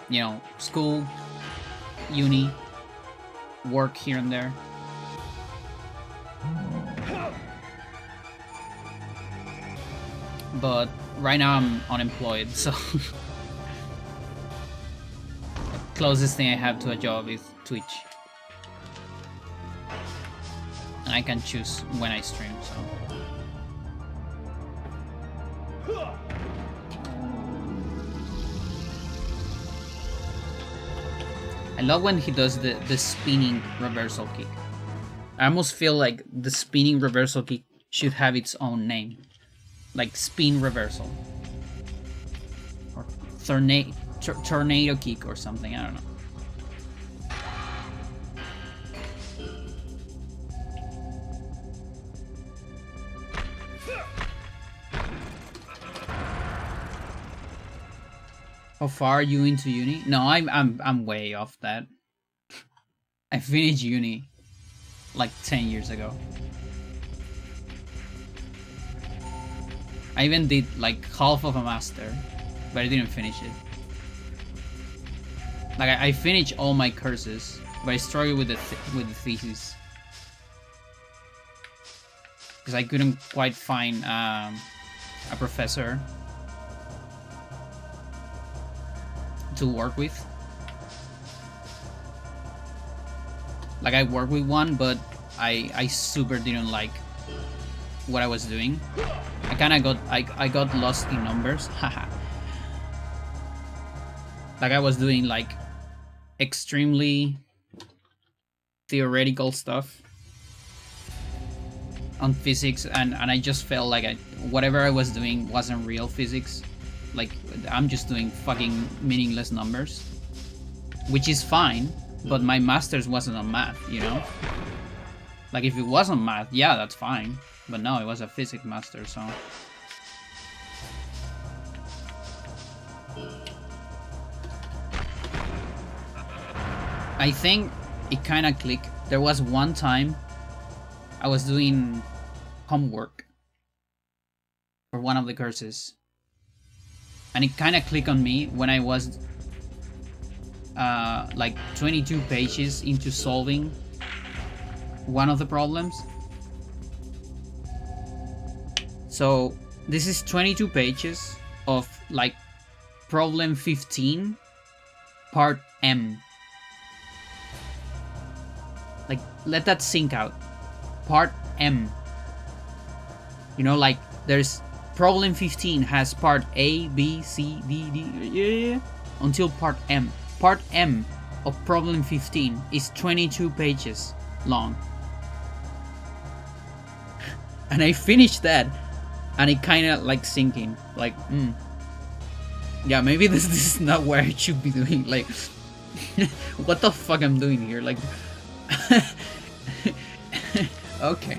You know, school, uni, work here and there. But right now I'm unemployed, so closest thing I have to a job is Twitch. And I can choose when I stream, so. I love when he does the spinning reversal kick. I almost feel like the spinning reversal kick should have its own name. Like spin reversal. Or tornado kick or something, I don't know. How far are you into uni? No, I'm way off that. I finished uni like 10 years ago. I even did like half of a master, but I didn't finish it. Like I finished all my courses, but I struggled with the thesis because I couldn't quite find a professor to work with. Like, I worked with one, but I super didn't like what I was doing. I kind of got I got lost in numbers. Haha. Like, I was doing like extremely theoretical stuff on physics, and I just felt like whatever I was doing wasn't real physics. Like, I'm just doing fucking meaningless numbers, which is fine, but my master's wasn't on math, you know? Like, if it was on math, yeah, that's fine, but no, it was a physics master, so... I think it kind of clicked. There was one time I was doing homework for one of the courses, and it kind of clicked on me when I was like 22 pages into solving one of the problems. So this is 22 pages of like problem 15, part M. Like, let that sink out. Part M. You know, like, there's problem 15 has part A, B, C, D, D, yeah, until part M. Part M of problem 15 is 22 pages long. And I finished that, and it kind of like sinking. Like, yeah, maybe this is not what I should be doing. Like, what the fuck I'm doing here? Like, okay.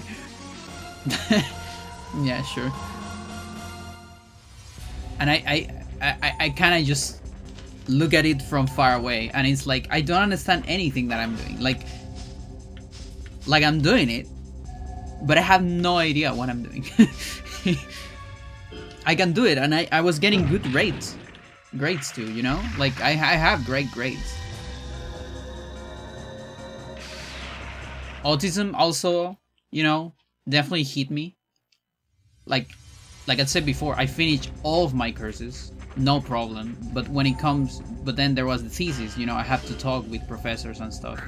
Yeah, sure. And I kind of just look at it from far away, and it's like, I don't understand anything that I'm doing. Like I'm doing it, but I have no idea what I'm doing. I can do it, and I was getting good grades too, you know? Like, I have great grades. Autism also, you know, definitely hit me. Like I said before, I finished all of my courses, no problem. But when it comes, but then there was the thesis, you know, I had to talk with professors and stuff.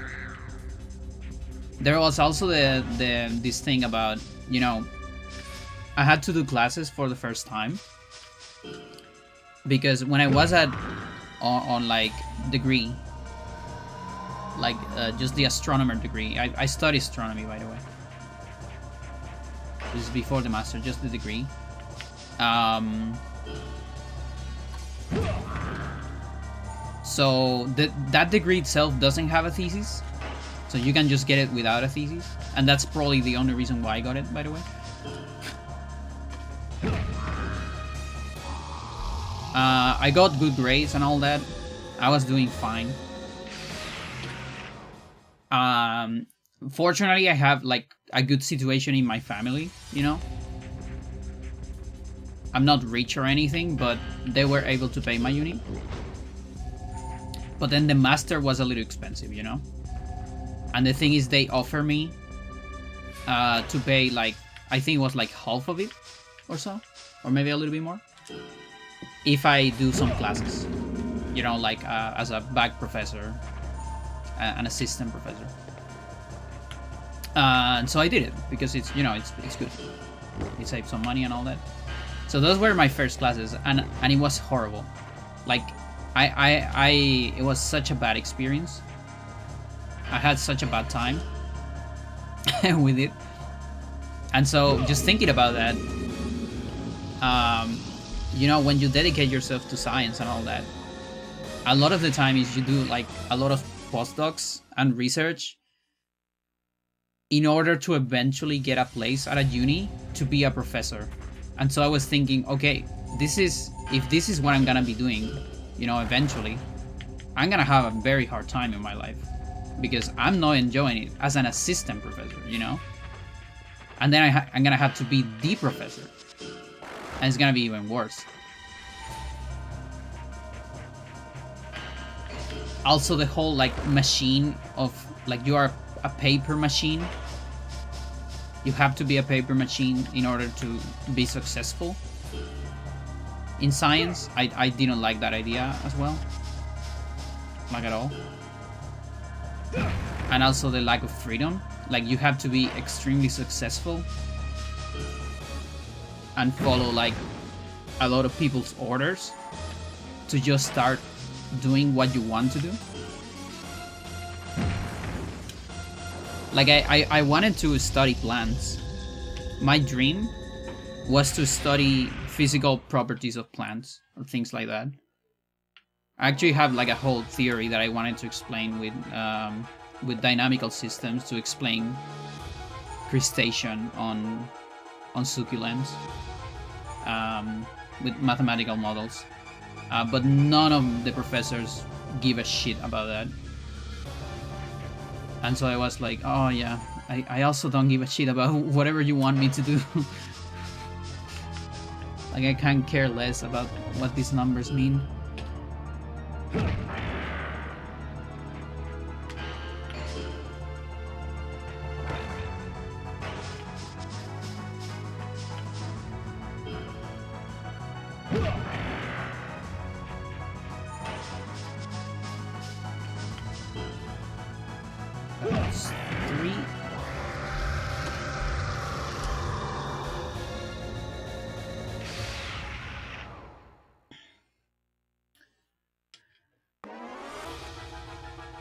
There was also this thing about, you know, I had to do classes for the first time, because when I was on like degree, like just the astronomer degree, I studied astronomy, by the way. This is before the master, just the degree. So that degree itself doesn't have a thesis, so you can just get it without a thesis, and that's probably the only reason why I got it, by the way. I got good grades and all that. I was doing fine. Fortunately, I have like a good situation in my family, you know. I'm not rich or anything, but they were able to pay my uni. But then the master was a little expensive, you know. And the thing is, they offer me to pay like, I think it was like half of it or so, or maybe a little bit more, if I do some classes, you know, like as a back professor, an assistant professor. And so I did it because it's, you know, it's good. It saves some money and all that. So those were my first classes, and it was horrible. Like, it was such a bad experience. I had such a bad time with it. And so just thinking about that, you know, when you dedicate yourself to science and all that, a lot of the time is you do like a lot of postdocs and research in order to eventually get a place at a uni to be a professor. And so I was thinking, okay, if this is what I'm gonna be doing, you know, eventually, I'm gonna have a very hard time in my life, because I'm not enjoying it as an assistant professor, you know? And then I'm gonna have to be the professor, and it's gonna be even worse. Also, the whole like machine of like, you are a paper machine. You have to be a paper machine in order to be successful. In science, I didn't like that idea as well. Like at all. And also the lack of freedom. Like you have to be extremely successful and follow like a lot of people's orders to just start doing what you want to do. Like I wanted to study plants. My dream was to study physical properties of plants or things like that. I actually have like a whole theory that I wanted to explain with dynamical systems to explain crustacean on succulents with mathematical models. But none of the professors give a shit about that. And so I was like, oh yeah, I also don't give a shit about whatever you want me to do. Like I can't care less about what these numbers mean. That's 3.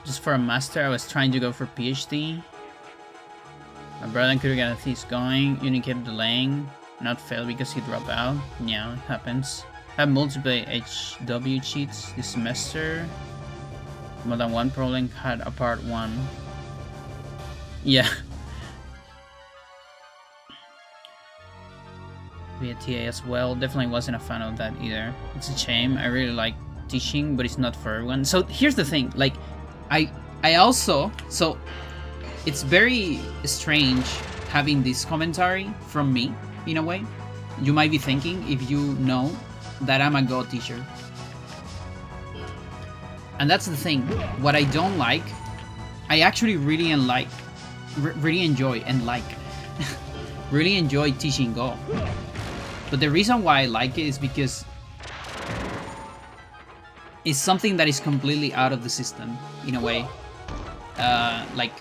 Just for a master, I was trying to go for PhD. My brother couldn't get a thesis going. Uni kept delaying. Not failed because he dropped out. Yeah, it happens. I have multiple HW cheats this semester. More than one problem had a part 1. Yeah. Be a TA as well. Definitely wasn't a fan of that either. It's a shame. I really like teaching, but it's not for everyone. So here's the thing. Like, I also... So, it's very strange having this commentary from me, in a way. You might be thinking, if you know, that I'm a Go teacher. And that's the thing. What I don't like, I actually really enjoy really enjoy teaching Go. But the reason why I like it is because it's something that is completely out of the system, in a way. Like,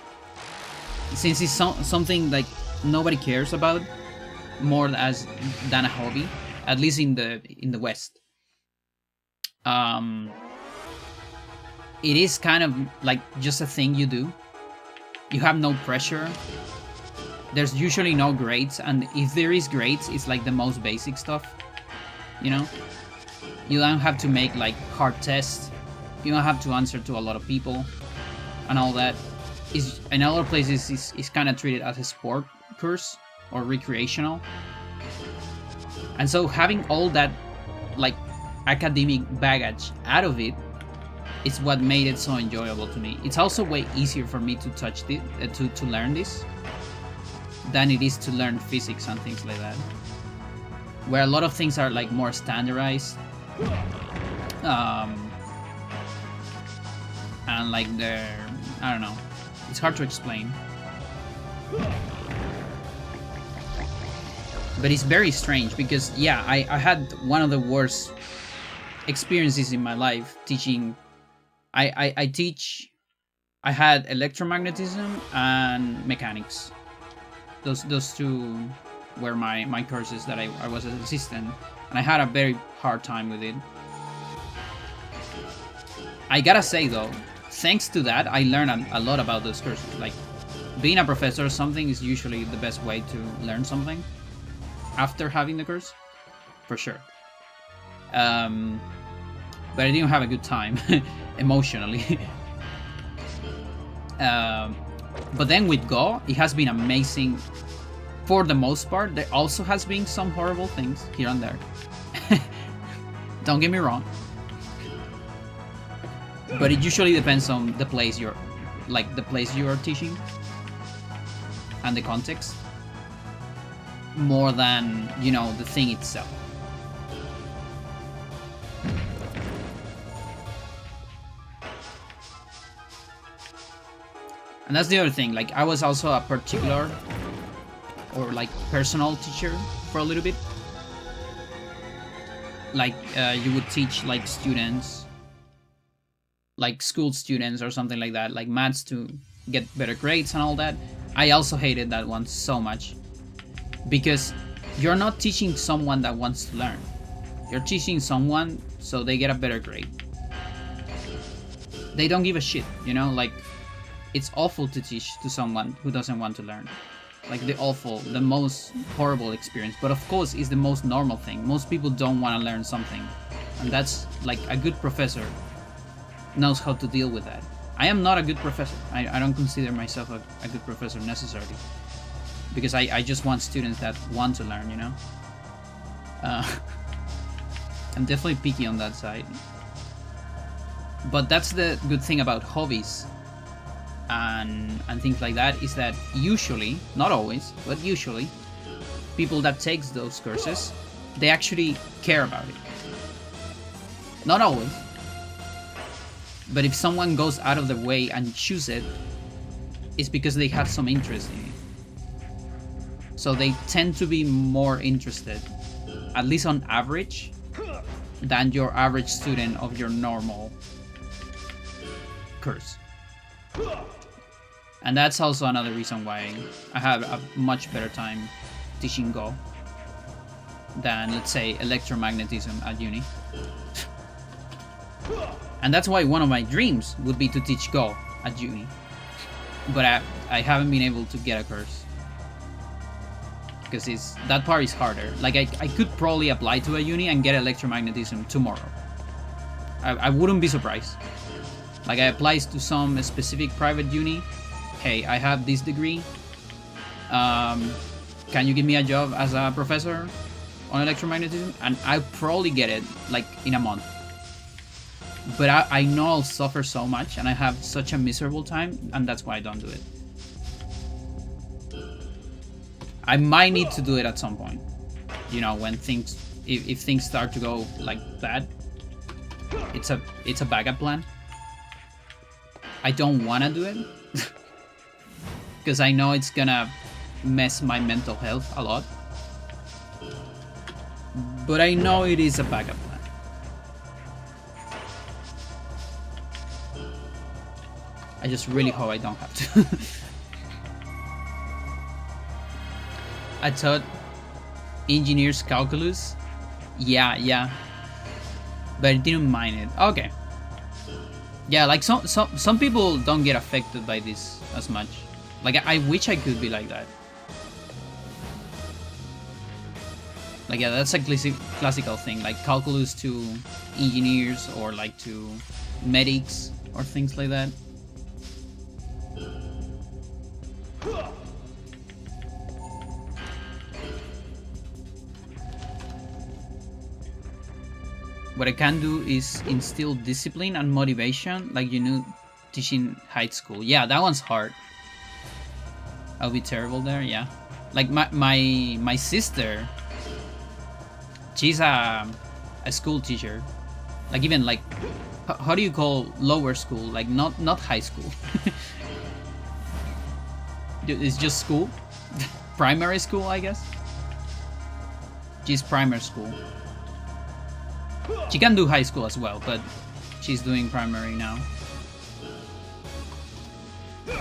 since it's something like nobody cares about more than a hobby, at least in the West. It is kind of like just a thing you do. You have no pressure. There's usually no grades, and if there is grades, it's like the most basic stuff, you know? You don't have to make like hard tests. You don't have to answer to a lot of people and all that. In other places, it's kind of treated as a sport course or recreational. And so having all that like academic baggage out of it is what made it so enjoyable to me. It's also way easier for me to to learn this than it is to learn physics and things like that, where a lot of things are like more standardized, and like I don't know, it's hard to explain, but it's very strange because yeah, I had one of the worst experiences in my life teaching. I had electromagnetism and mechanics. Those two were my courses that I was an assistant, and I had a very hard time with it. I gotta say though, thanks to that, I learned a lot about those courses. Like, being a professor or something is usually the best way to learn something after having the course, for sure. But I didn't have a good time emotionally. But then with Go, it has been amazing for the most part. There also has been some horrible things here and there. Don't get me wrong. But it usually depends on the place you are teaching and the context, more than, you know, the thing itself. And that's the other thing, like, I was also a particular or like personal teacher for a little bit. like you would teach like students, like school students or something like that, like maths to get better grades and all that. I also hated that one so much, because you're not teaching someone that wants to learn. You're teaching someone so they get a better grade. They don't give a shit, you know? Like, it's awful to teach to someone who doesn't want to learn. Like, the most horrible experience. But of course, it's the most normal thing. Most people don't want to learn something. And that's, like, a good professor knows how to deal with that. I am not a good professor. I don't consider myself a good professor necessarily. Because I just want students that want to learn, you know? I'm definitely picky on that side. But that's the good thing about hobbies and things like that, is that usually, not always, but usually, people that takes those courses, they actually care about it. Not always. But if someone goes out of the way and choose it, it's because they have some interest in it. So they tend to be more interested, at least on average, than your average student of your normal course. And that's also another reason why I have a much better time teaching Go than, let's say, electromagnetism at uni. And that's why one of my dreams would be to teach Go at uni. But I haven't been able to get a course. Because that part is harder. Like, I could probably apply to a uni and get electromagnetism tomorrow. I wouldn't be surprised. Like, I applied to some specific private uni. Hey, I have this degree. Can you give me a job as a professor on electromagnetism? And I'll probably get it, like, in a month. But I know I'll suffer so much, and I have such a miserable time, and that's why I don't do it. I might need to do it at some point. You know, when if things start to go like that, it's a backup plan. I don't want to do it because I know it's gonna mess my mental health a lot. But I know it is a backup plan. I just really hope I don't have to. I taught engineers calculus. Yeah. But I didn't mind it. Okay. Yeah, like some people don't get affected by this as much. Like, I wish I could be like that. Like, yeah, that's a classical thing. Like, calculus to engineers or like to medics or things like that. What I can do is instill discipline and motivation, like, you know, teaching high school. Yeah, that one's hard. I'll be terrible there, yeah. Like, my sister, she's a school teacher. Like, even, like, how do you call lower school? Like, not high school. It's just school. Primary school, I guess. She's primary school. She can do high school as well, but she's doing primary now.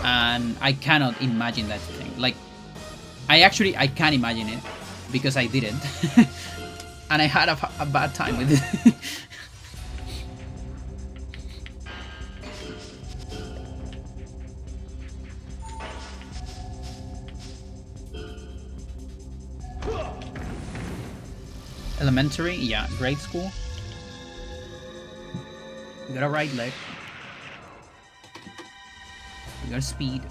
And I cannot imagine that thing. Like, I can imagine it because I didn't. And I had a bad time with it. Elementary, yeah, grade school. You got a right leg. You got speed.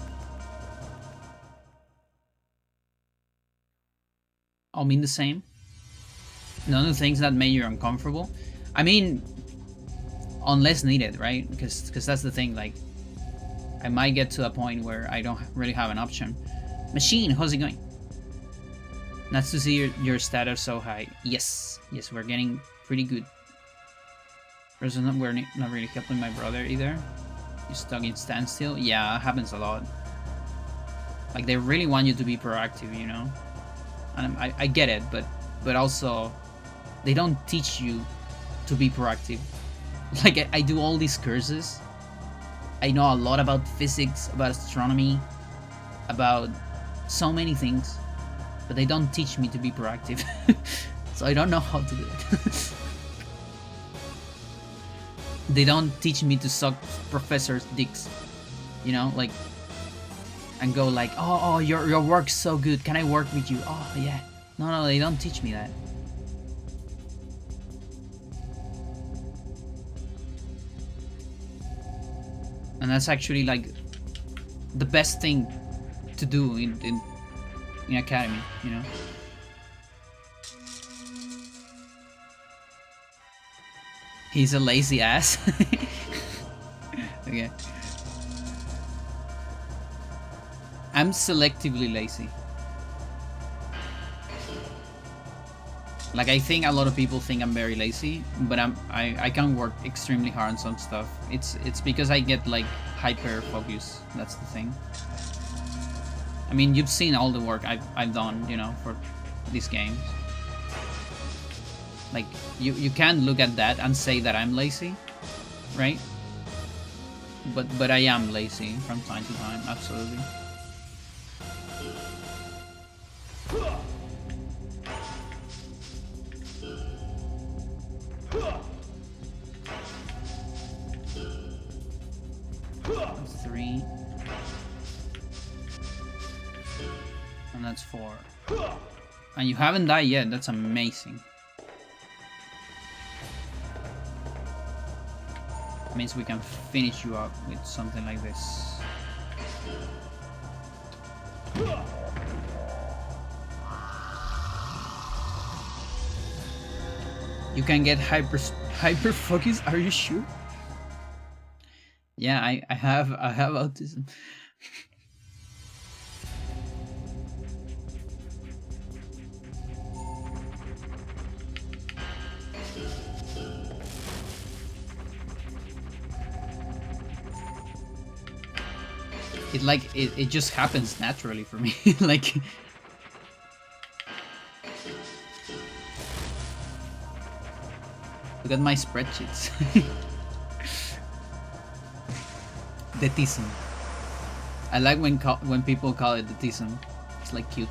All mean the same. None of the things that made you uncomfortable. I mean, unless needed, right? Because that's the thing. Like, I might get to a point where I don't really have an option. Machine, how's it going? Nice to see your status so high. Yes, we're getting pretty good. We're not really helping my brother either. He's stuck in standstill. Yeah, it happens a lot. Like, they really want you to be proactive, you know? And I get it, but also, they don't teach you to be proactive. Like, I do all these courses. I know a lot about physics, about astronomy, about so many things, but they don't teach me to be proactive. So I don't know how to do it. They don't teach me to suck professors' dicks, you know, like, and go like, oh, your work's so good, can I work with you? Oh yeah. No, they don't teach me that. And that's actually like the best thing to do in academy, you know. He's a lazy ass. Okay. I'm selectively lazy. Like, I think a lot of people think I'm very lazy, but I can work extremely hard on some stuff. It's because I get like hyper focus. That's the thing. I mean, you've seen all the work I've done, you know, for these games. Like, you can look at that and say that I'm lazy, right? But I am lazy from time to time, absolutely. That's 3. And that's 4. And you haven't died yet, that's amazing. Means we can finish you up with something like this. You can get hyper focus. Are you sure? Yeah, I have autism. It just happens naturally for me. Like, look at my spreadsheets. Detism. I like when people call it detism. It's like cute.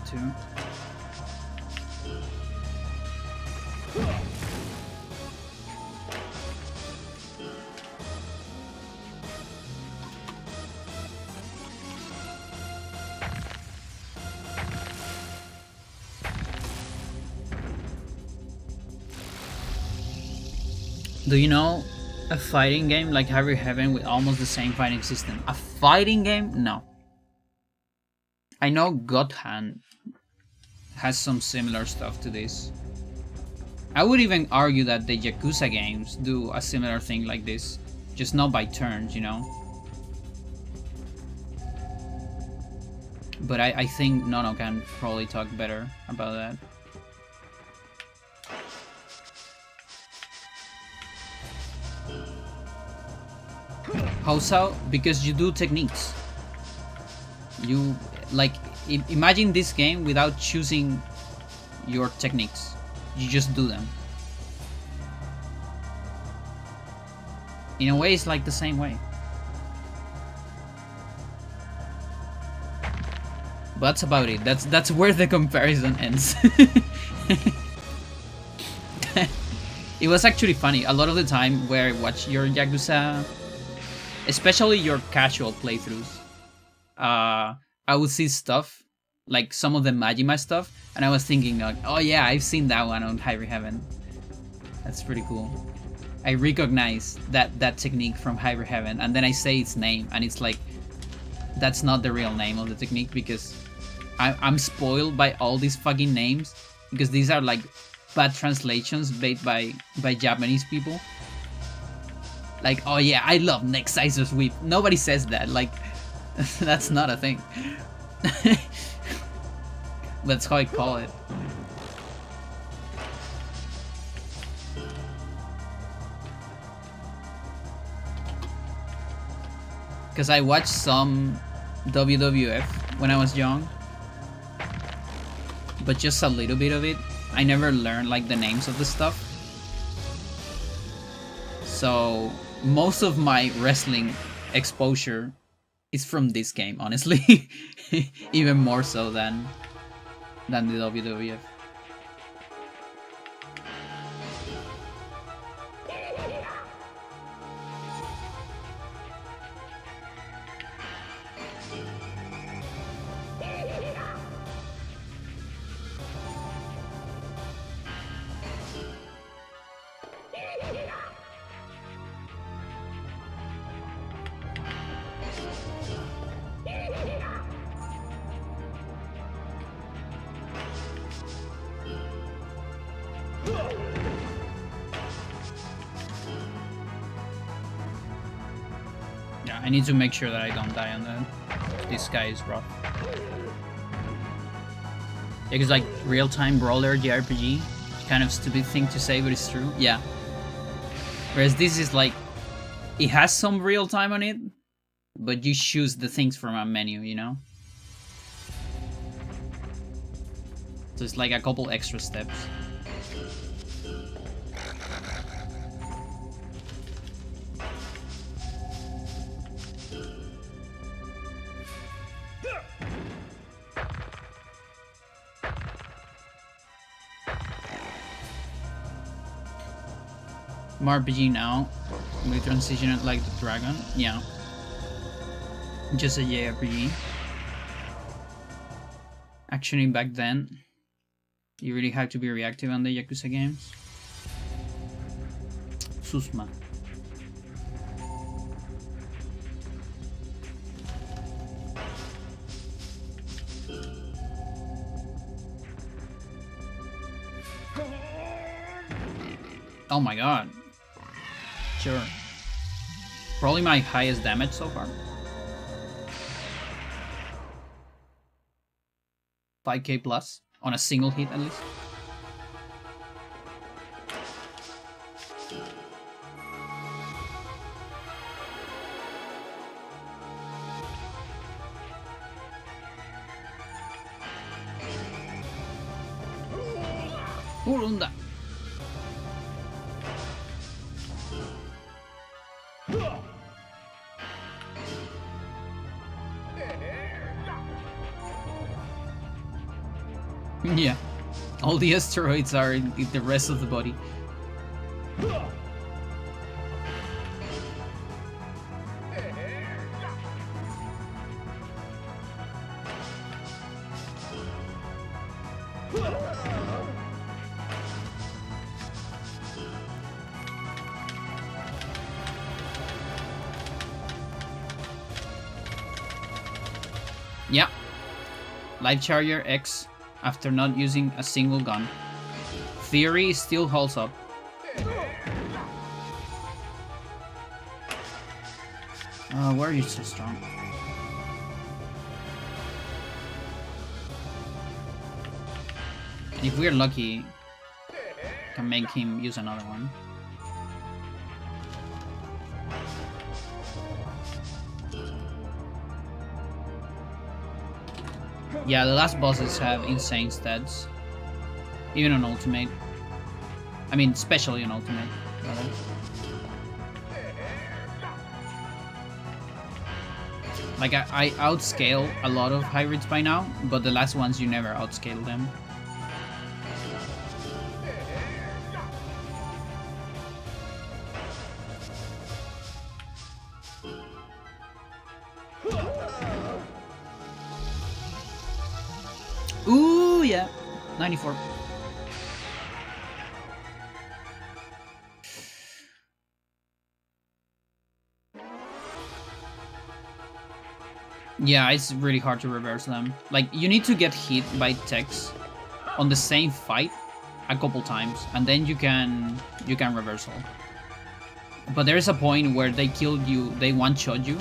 Two. Do you know a fighting game like Hyrule Heaven with almost the same fighting system? A fighting game? No. I know God Hand has some similar stuff to this. I would even argue that the Yakuza games do a similar thing like this, just not by turns, you know? But I think Nono can probably talk better about that. How so? Because you do techniques. You, like, imagine this game without choosing your techniques. You just do them. In a way, it's like the same way. But that's about it. That's where the comparison ends. It was actually funny. A lot of the time where I watch your Yakuza, especially your casual playthroughs, I would see stuff, like some of the Majima stuff, and I was thinking like, oh yeah, I've seen that one on Hyrule Heaven. That's pretty cool. I recognize that technique from Hyrule Heaven, and then I say its name, and it's like, that's not the real name of the technique, because I'm spoiled by all these fucking names, because these are like bad translations made by Japanese people. Like, oh yeah, I love neck scissor sweep. Nobody says that. Like, that's not a thing. That's how I call it. Because I watched some WWF when I was young, but just a little bit of it. I never learned like the names of the stuff. So most of my wrestling exposure is from this game, honestly. Even more so than the WWF. Yeah, I need to make sure that I don't die on that. This guy is rough. Yeah, because like real-time brawler JRPG, kind of stupid thing to say, but it's true. Yeah. Whereas this is like, it has some real time on it, but you choose the things from a menu, you know? So it's like a couple extra steps. More RPG now. We transition it like the dragon. Yeah. Just a JRPG. Actioning back then, you really had to be reactive on the Yakuza games. Susma. Oh my god. Sure. Probably my highest damage so far. 5k plus on a single hit at least. Urunda. Yeah, all the asteroids are in the rest of the body. Yeah, Life Charger X after not using a single gun. Theory still holds up. Why are you so strong? If we're lucky, can make him use another one. Yeah, the last bosses have insane stats. Even on Ultimate. I mean, especially on Ultimate. Like, I outscale a lot of hybrids by now, but the last ones you never outscale them. Ooh, yeah. 94. Yeah, it's really hard to reverse them. Like, you need to get hit by techs on the same fight a couple times, and then you can reversal. But there is a point where they kill you, they one-shot you.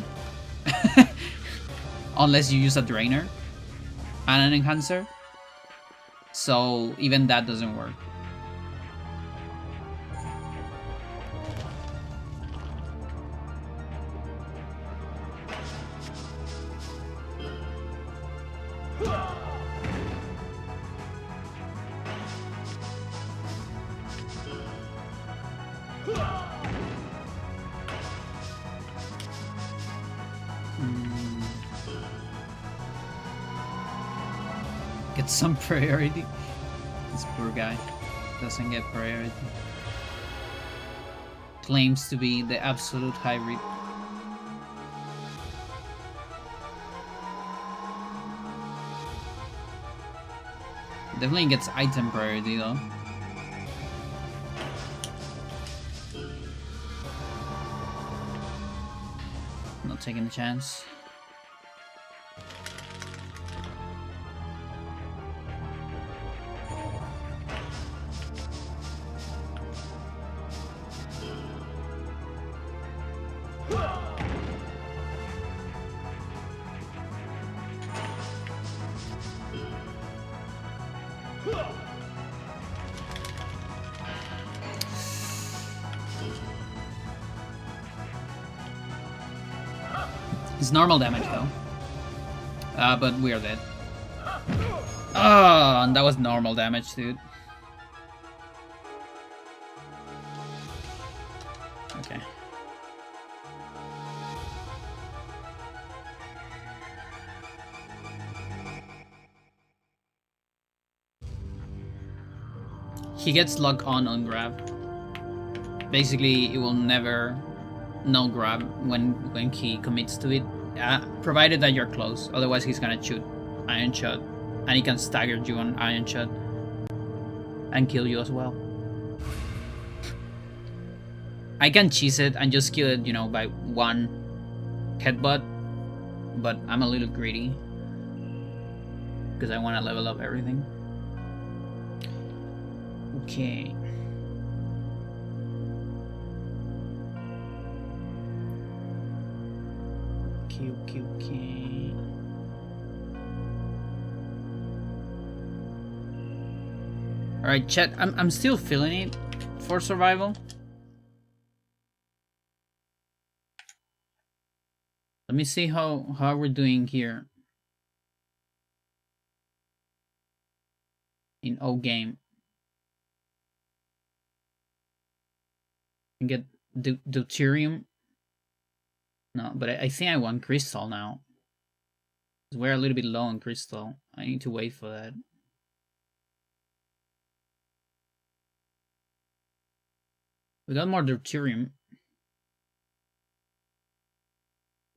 Unless you use a drainer and an enhancer. So even that doesn't work. Get some priority. This poor guy doesn't get priority. Claims to be the absolute hybrid. Definitely gets item priority though. Not taking the chance. It's normal damage though. But we are dead. Oh, and that was normal damage, dude. Okay. He gets lock on grab. Basically, it will never no grab when he commits to it, provided that you're close. Otherwise, he's gonna shoot Iron Shot, and he can stagger you on Iron Shot and kill you as well. I can cheese it and just kill it, you know, by one headbutt, but I'm a little greedy because I want to level up everything. Okay. Okay. Alright, chat, I'm still feeling it for survival. Let me see how we're doing here in O game. And get deuterium. No, but I think I want crystal now. We're a little bit low on crystal. I need to wait for that. We got more deuterium.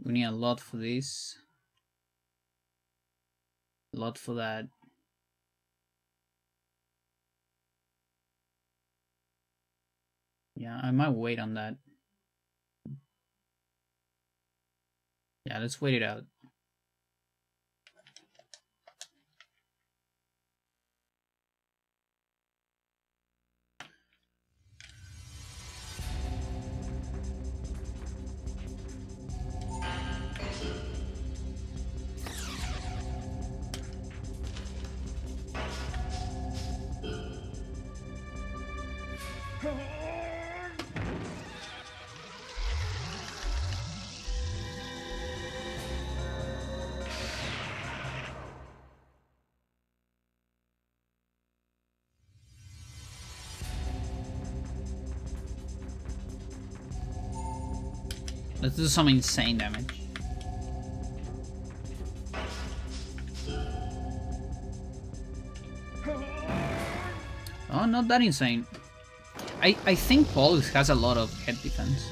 We need a lot for this. A lot for that. Yeah, I might wait on that. Yeah, let's wait it out. Let's do some insane damage. Oh, not that insane. I think Paul has a lot of head defense.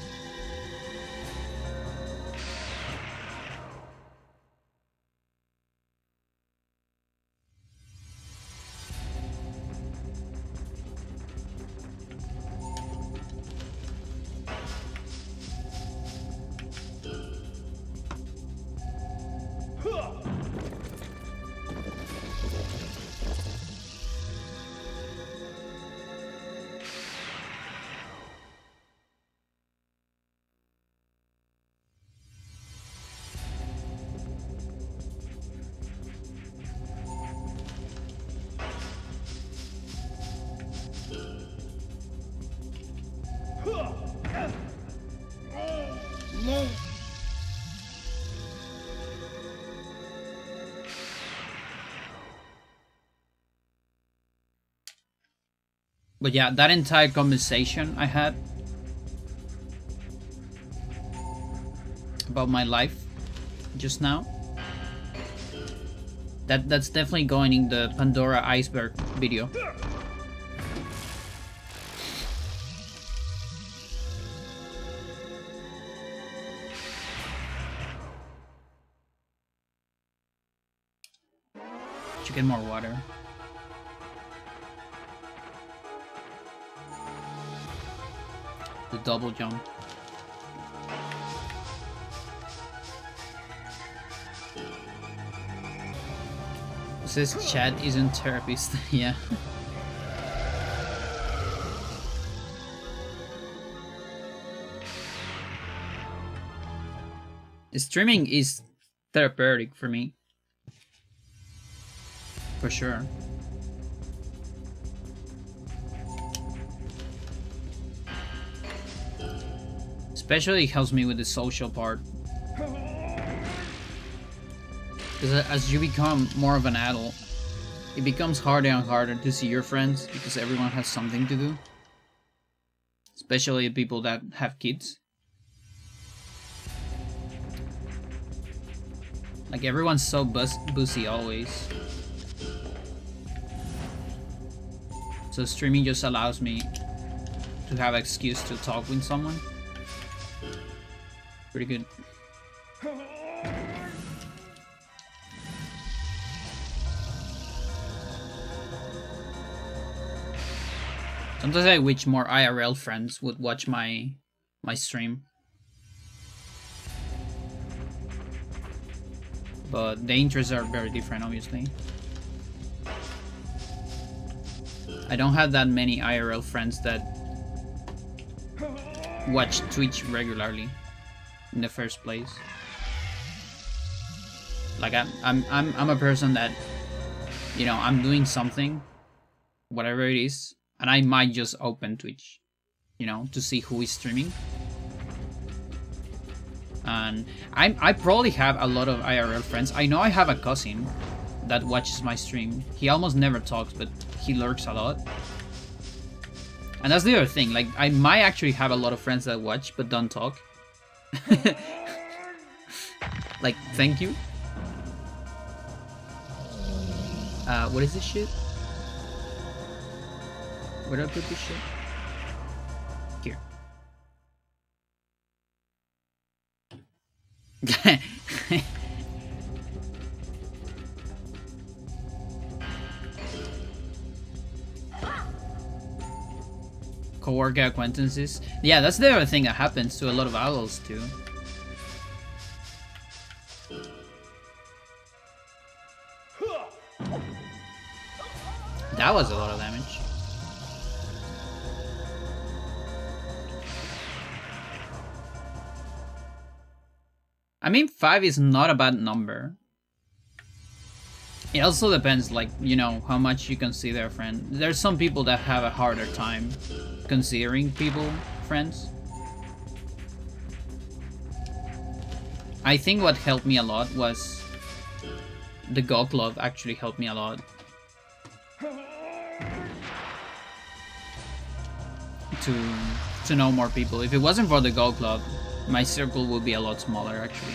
But yeah, that entire conversation I had about my life just now, that's definitely going in the Pandora iceberg video. Should get more water. The double jump. It says Chad isn't therapist. Yeah. Streaming is therapeutic for me. For sure. Especially it helps me with the social part. Because as you become more of an adult, it becomes harder and harder to see your friends because everyone has something to do. Especially people that have kids. Like everyone's so busy always. So streaming just allows me to have an excuse to talk with someone. Pretty good. Sometimes I wish more IRL friends would watch my stream. But the interests are very different, obviously. I don't have that many IRL friends that watch Twitch regularly in the first place. Like I'm a person that, you know, I'm doing something, whatever it is, and I might just open Twitch, you know, to see who is streaming. And I probably have a lot of IRL friends. I know I have a cousin that watches my stream. He almost never talks, but he lurks a lot. And that's the other thing. Like, I might actually have a lot of friends that watch but don't talk. Like, thank you. What is this shit? Where do I put this shit? Here. Co-worker acquaintances. Yeah, that's the other thing that happens to a lot of adults too. That was a lot of damage. I mean, 5 is not a bad number. It also depends, like, you know, how much you consider a friend. There's some people that have a harder time considering people friends. I think what helped me a lot was the Go Club actually helped me a lot. To know more people. If it wasn't for the Go Club, my circle would be a lot smaller, actually.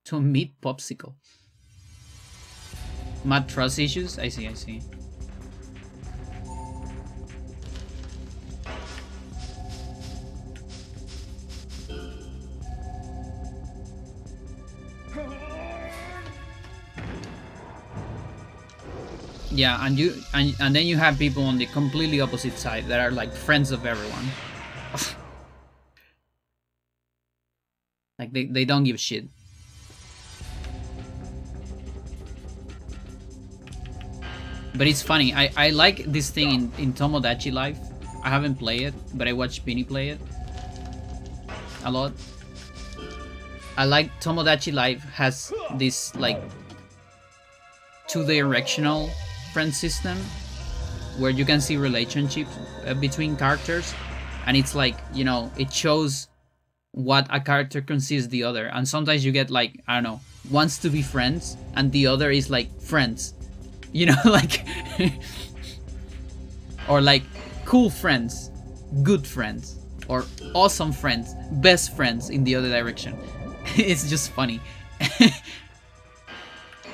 To meet Popsicle. Mad trust issues? I see, I see. Yeah, and then you have people on the completely opposite side that are like friends of everyone. Like they don't give a shit. But it's funny, I like this thing in Tomodachi Life. I haven't played it, but I watched Vinny play it a lot. I like Tomodachi Life has this like two-directional friend system where you can see relationships between characters, and it's like, you know, it shows what a character considers the other, and sometimes you get like, I don't know, wants to be friends and the other is like friends. You know, like or like cool friends, good friends, or awesome friends, best friends in the other direction. It's just funny.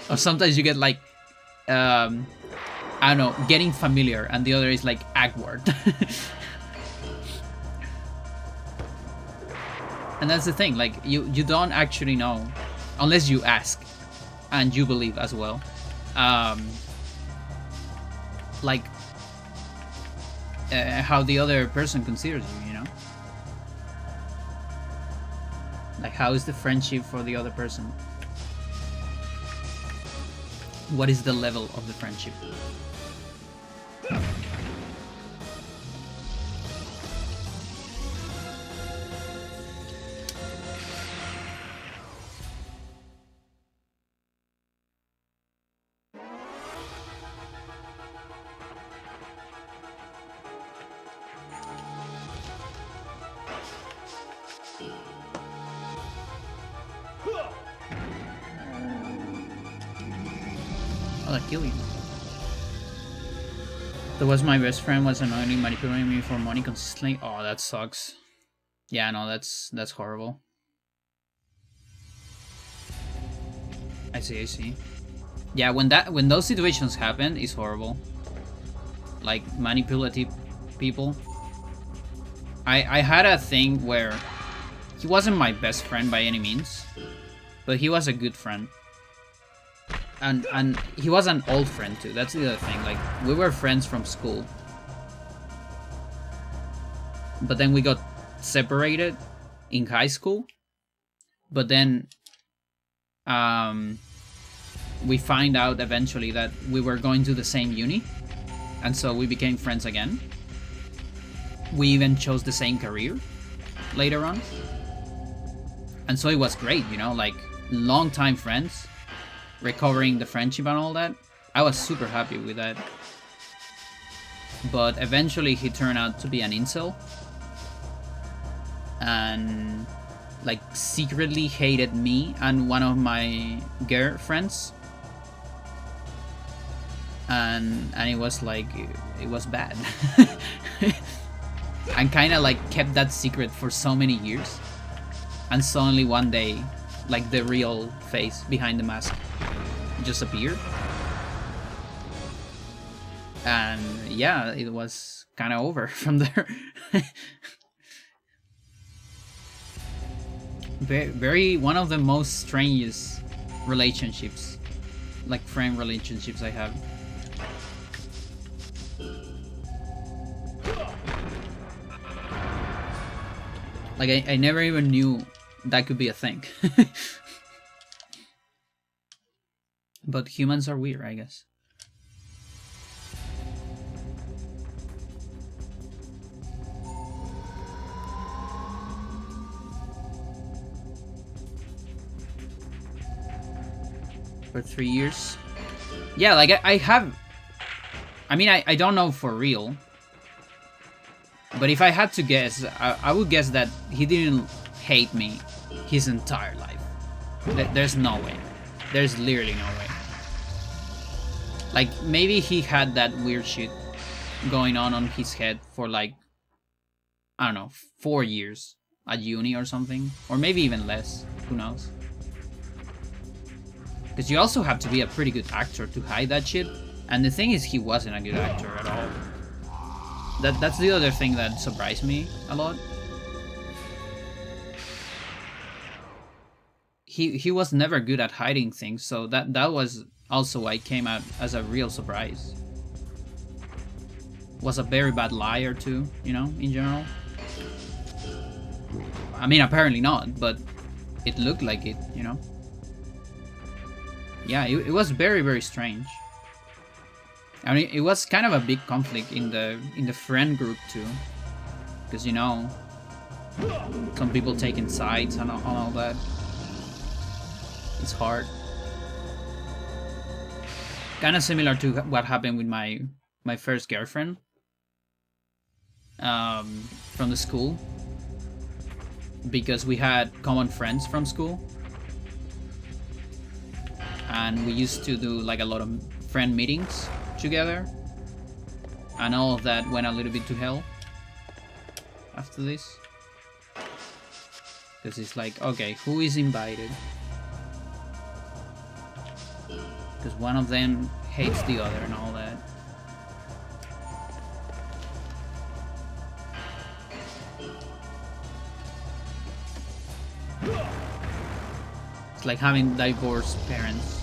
Or sometimes you get like I don't know, getting familiar, and the other is like awkward. And that's the thing, like you don't actually know unless you ask and you believe as well. Like how the other person considers you, you know? Like how is the friendship for the other person? What is the level of the friendship? I'll kill you. That was my best friend, was annoying, manipulating me for money consistently. Oh, that sucks. Yeah, no, that's horrible. I see. Yeah, when those situations happen, it's horrible. Like manipulative people. I had a thing where he wasn't my best friend by any means, but he was a good friend. And he was an old friend too. That's the other thing. Like we were friends from school, but then we got separated in high school. But then we find out eventually that we were going to the same uni, and so we became friends again. We even chose the same career later on, and so it was great, you know, like long-time friends, recovering the friendship and all that. I was super happy with that. But eventually he turned out to be an incel, and like secretly hated me and one of my girlfriends, and it was like, it was bad. And kind of like kept that secret for so many years, and suddenly one day, like the real face behind the mask just appeared. And yeah, it was kind of over from there. Very one of the most strangest relationships, like friend relationships I have. Like I never even knew that could be a thing. But humans are weird, I guess. For 3 years. Yeah, like I have... I mean, I don't know for real. But if I had to guess, I would guess that he didn't hate me his entire life. There's no way. There's literally no way. Like, maybe he had that weird shit going on his head for like, I don't know, 4 years at uni or something. Or maybe even less. Who knows? Because you also have to be a pretty good actor to hide that shit. And the thing is, he wasn't a good actor at all. That's the other thing that surprised me a lot. He was never good at hiding things, so that was also why it came out as a real surprise. Was a very bad liar too, you know, in general. I mean, apparently not, but it looked like it, you know. Yeah, it was very, very strange. I mean, it was kind of a big conflict in the friend group too, because, you know, some people taking sides and all that. It's hard. Kind of similar to what happened with my first girlfriend from the school, because we had common friends from school, and we used to do like a lot of friend meetings together, and all of that went a little bit to hell after this. Because it's like, okay, who is invited? Because one of them hates the other and all that. It's like having divorced parents,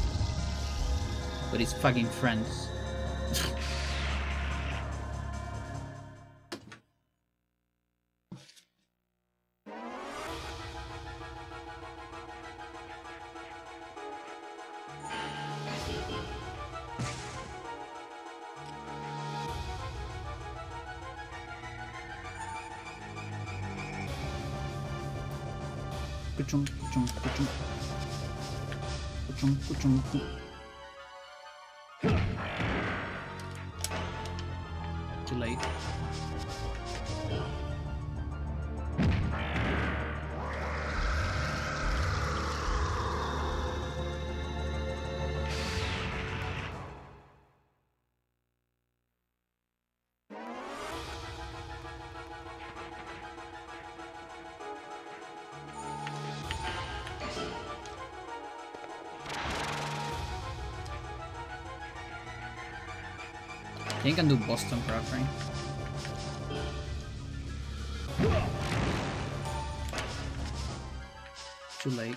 but it's fucking friends. Kuchum, kuchum, kuchum. Kuchum, kuchum, kuchum. Too late. I think I can do Boston Crab, right? Too late.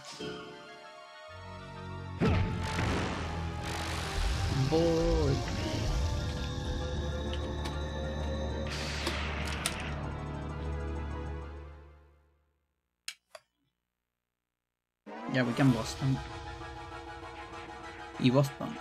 Boy. Yeah, we can Boston. Y Boston.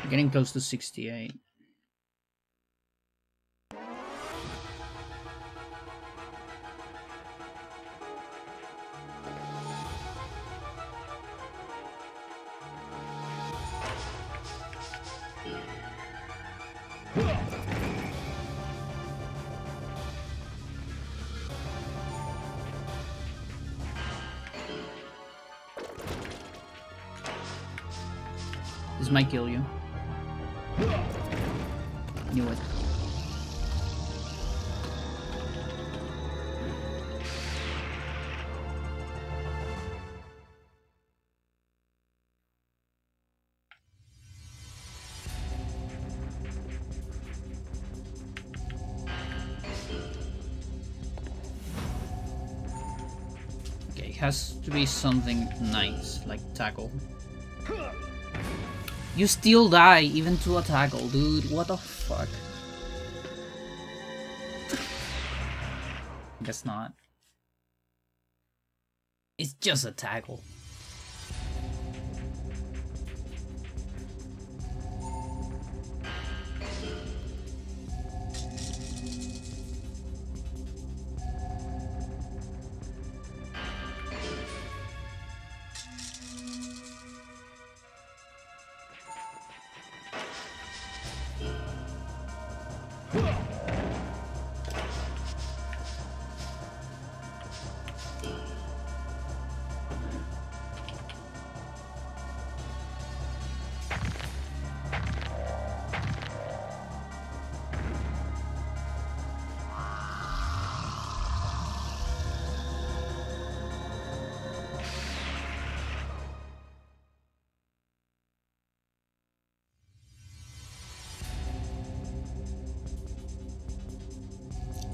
Getting close to 68. This might kill you. Knew it. Okay, it has to be something nice, like tackle. You still die even to a tackle, dude. What the fuck? Guess not. It's just a tackle.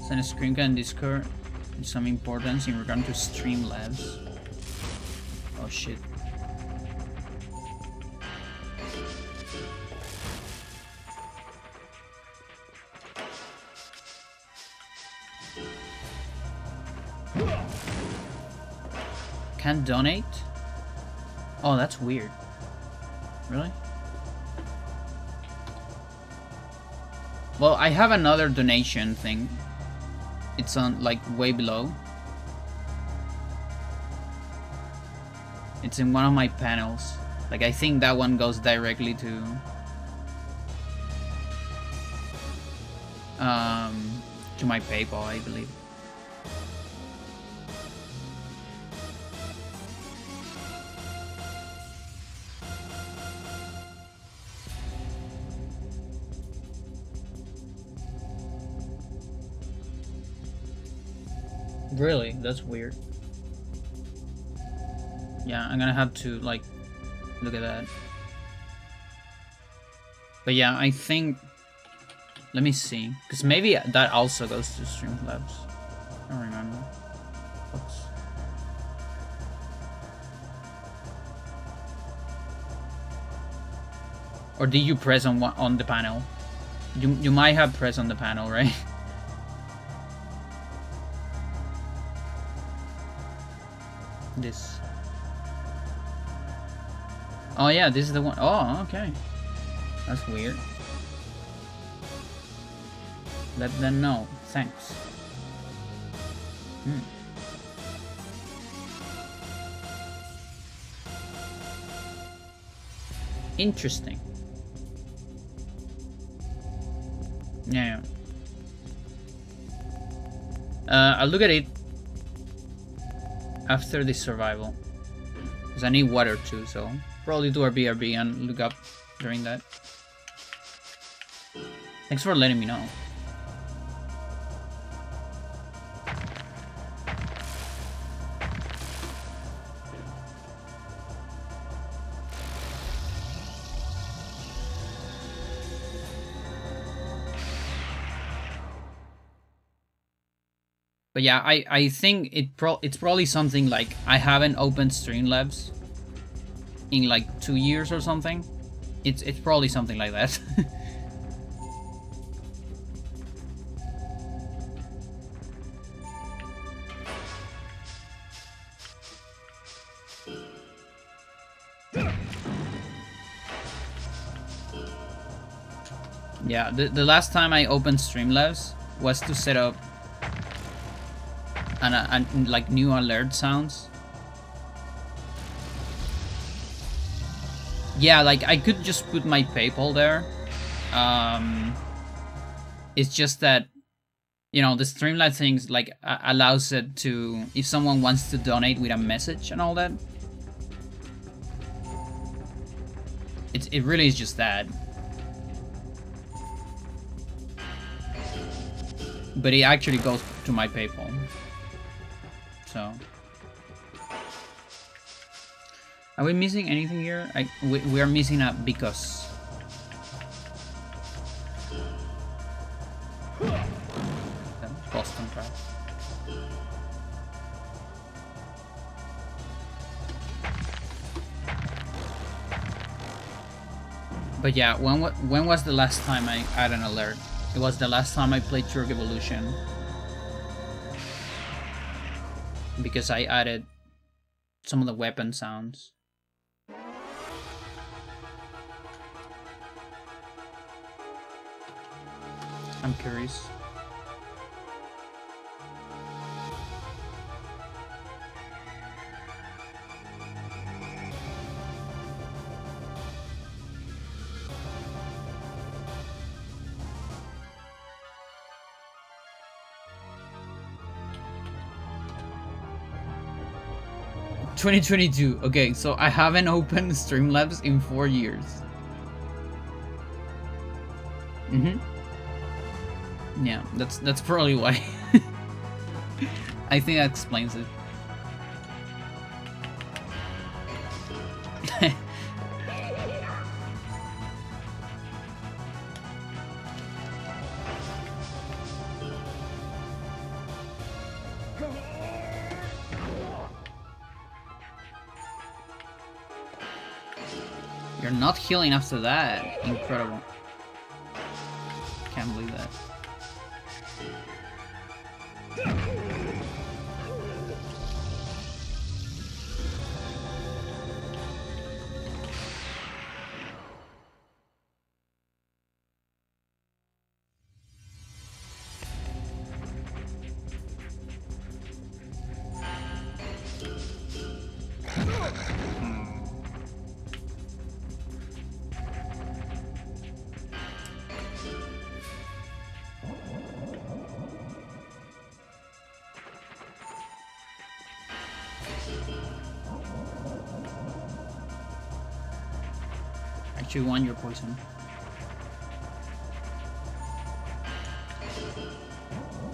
Send a screencast in Discord with some importance in regard to Streamlabs. Oh shit. Can't donate? Oh, that's weird. Really? Well, I have another donation thing. It's on, like, way below. It's in one of my panels. Like, I think that one goes directly to my PayPal, I believe. Really? That's weird. Yeah, I'm gonna have to, like, look at that. But yeah, I think... Let me see. Because maybe that also goes to Streamlabs. I don't remember. Oops. Or did you press on the panel? You might have pressed on the panel, right? This. Oh yeah, this is the one. Oh, okay. That's weird. Let them know. Thanks. Interesting. Yeah. I'll look at it after the survival. Because I need water too, so probably do our BRB and look up during that. Thanks for letting me know. But yeah, I think it's probably something like I haven't opened Streamlabs in like 2 years or something. It's probably something like that. Yeah, the last time I opened Streamlabs was to set up and like new alert sounds. Yeah, like I could just put my PayPal there. It's just that, you know, the Streamlabs things like allows it to, if someone wants to donate with a message and all that. It really is just that. But it actually goes to my PayPal. So, are we missing anything here? We are missing a because. Boston crap. But yeah, when was the last time I had an alert? It was the last time I played Turk Evolution. Because I added some of the weapon sounds. I'm curious. $2022. Okay, so I haven't opened Streamlabs in 4 years. Yeah, that's probably why. I think that explains it. You're not healing after that. Incredible. Can't believe that. You want your poison.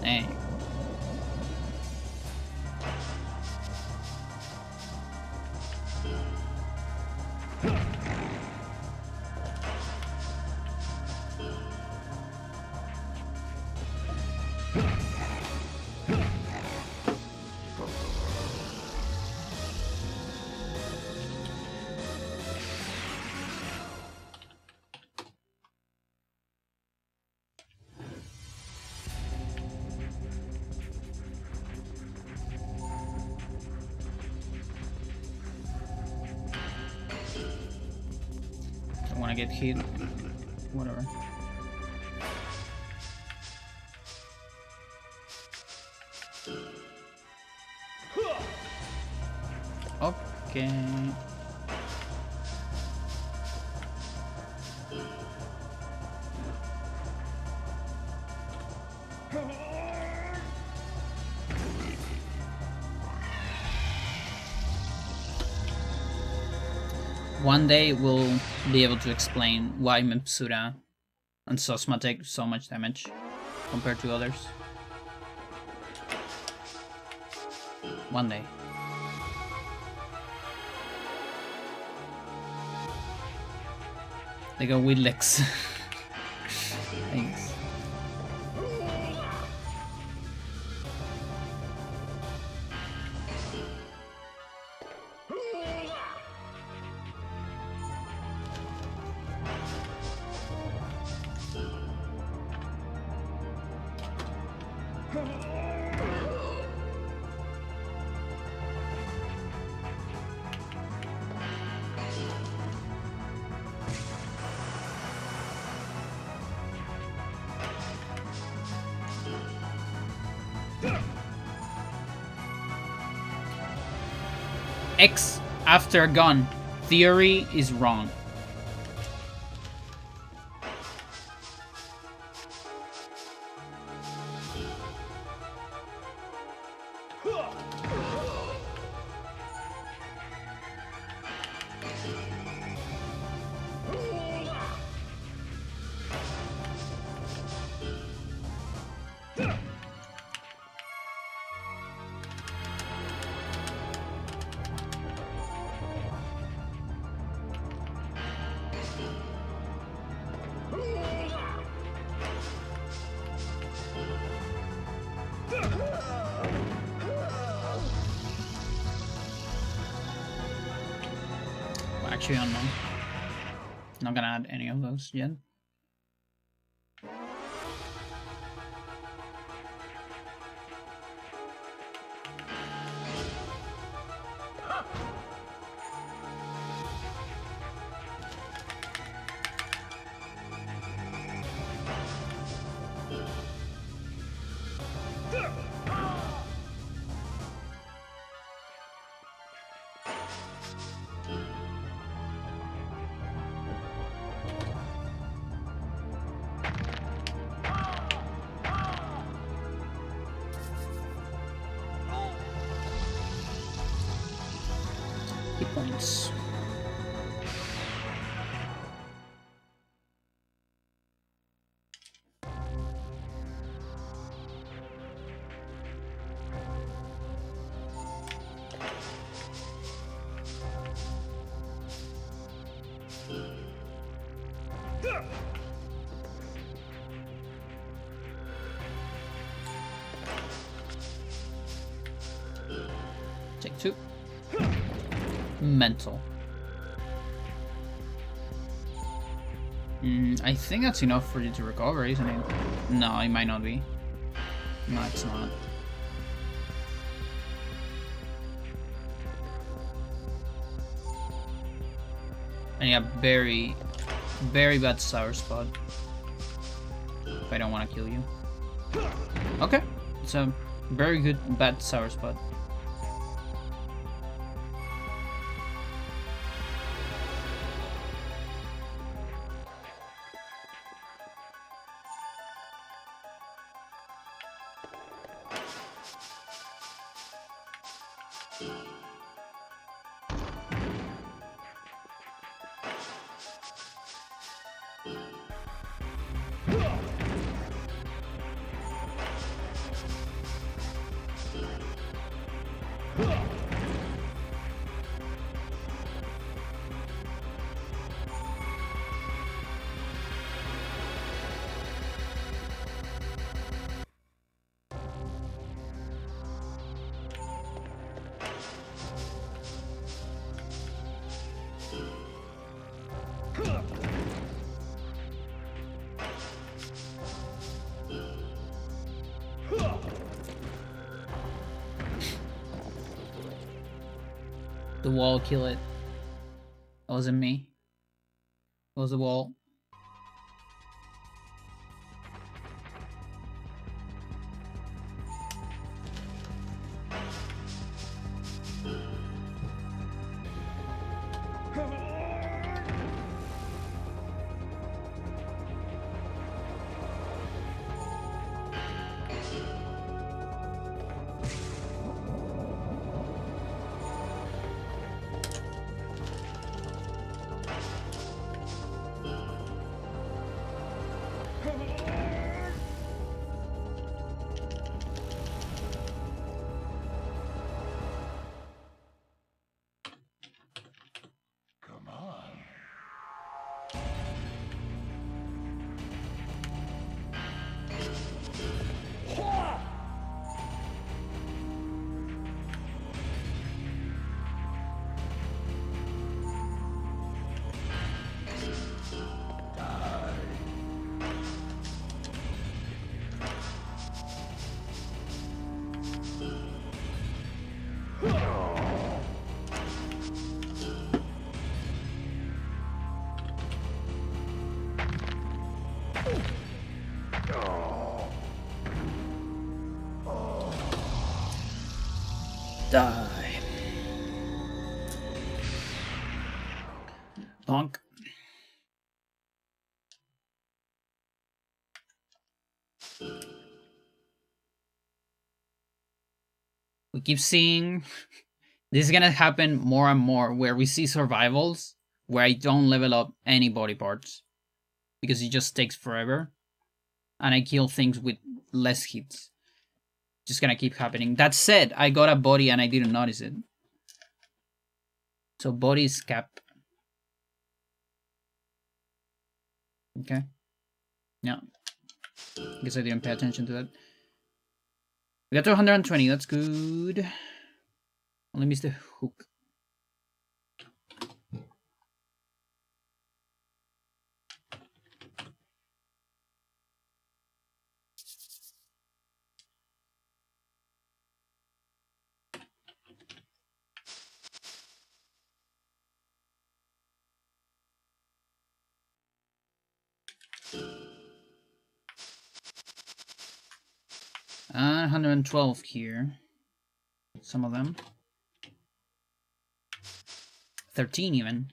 Dang. Don't want to get hit. Whatever. Okay. One day we'll be able to explain why Mepsura and Sosma take so much damage compared to others. One day. They go with licks. Thanks. X after gun theory is wrong. Actually, I don't know. Not gonna add any of those yet. Points. Take 2. Mental. I think that's enough for you to recover, isn't it? No, it might not be. No, it's not. And yeah, very, very bad sour spot. If I don't want to kill you. Okay, it's a very good bad sour spot. The wall kill it. That wasn't me. It was the wall. Die. Bonk. We keep seeing this is gonna happen more and more where we see survivals where I don't level up any body parts because it just takes forever and I kill things with less hits. Just gonna keep happening. That said, I got a body and I didn't notice it. So body is cap. Okay. Yeah. Guess I didn't pay attention to that. We got to 120, that's good. Only missed the hook. And 112 here. Some of them. 13 even.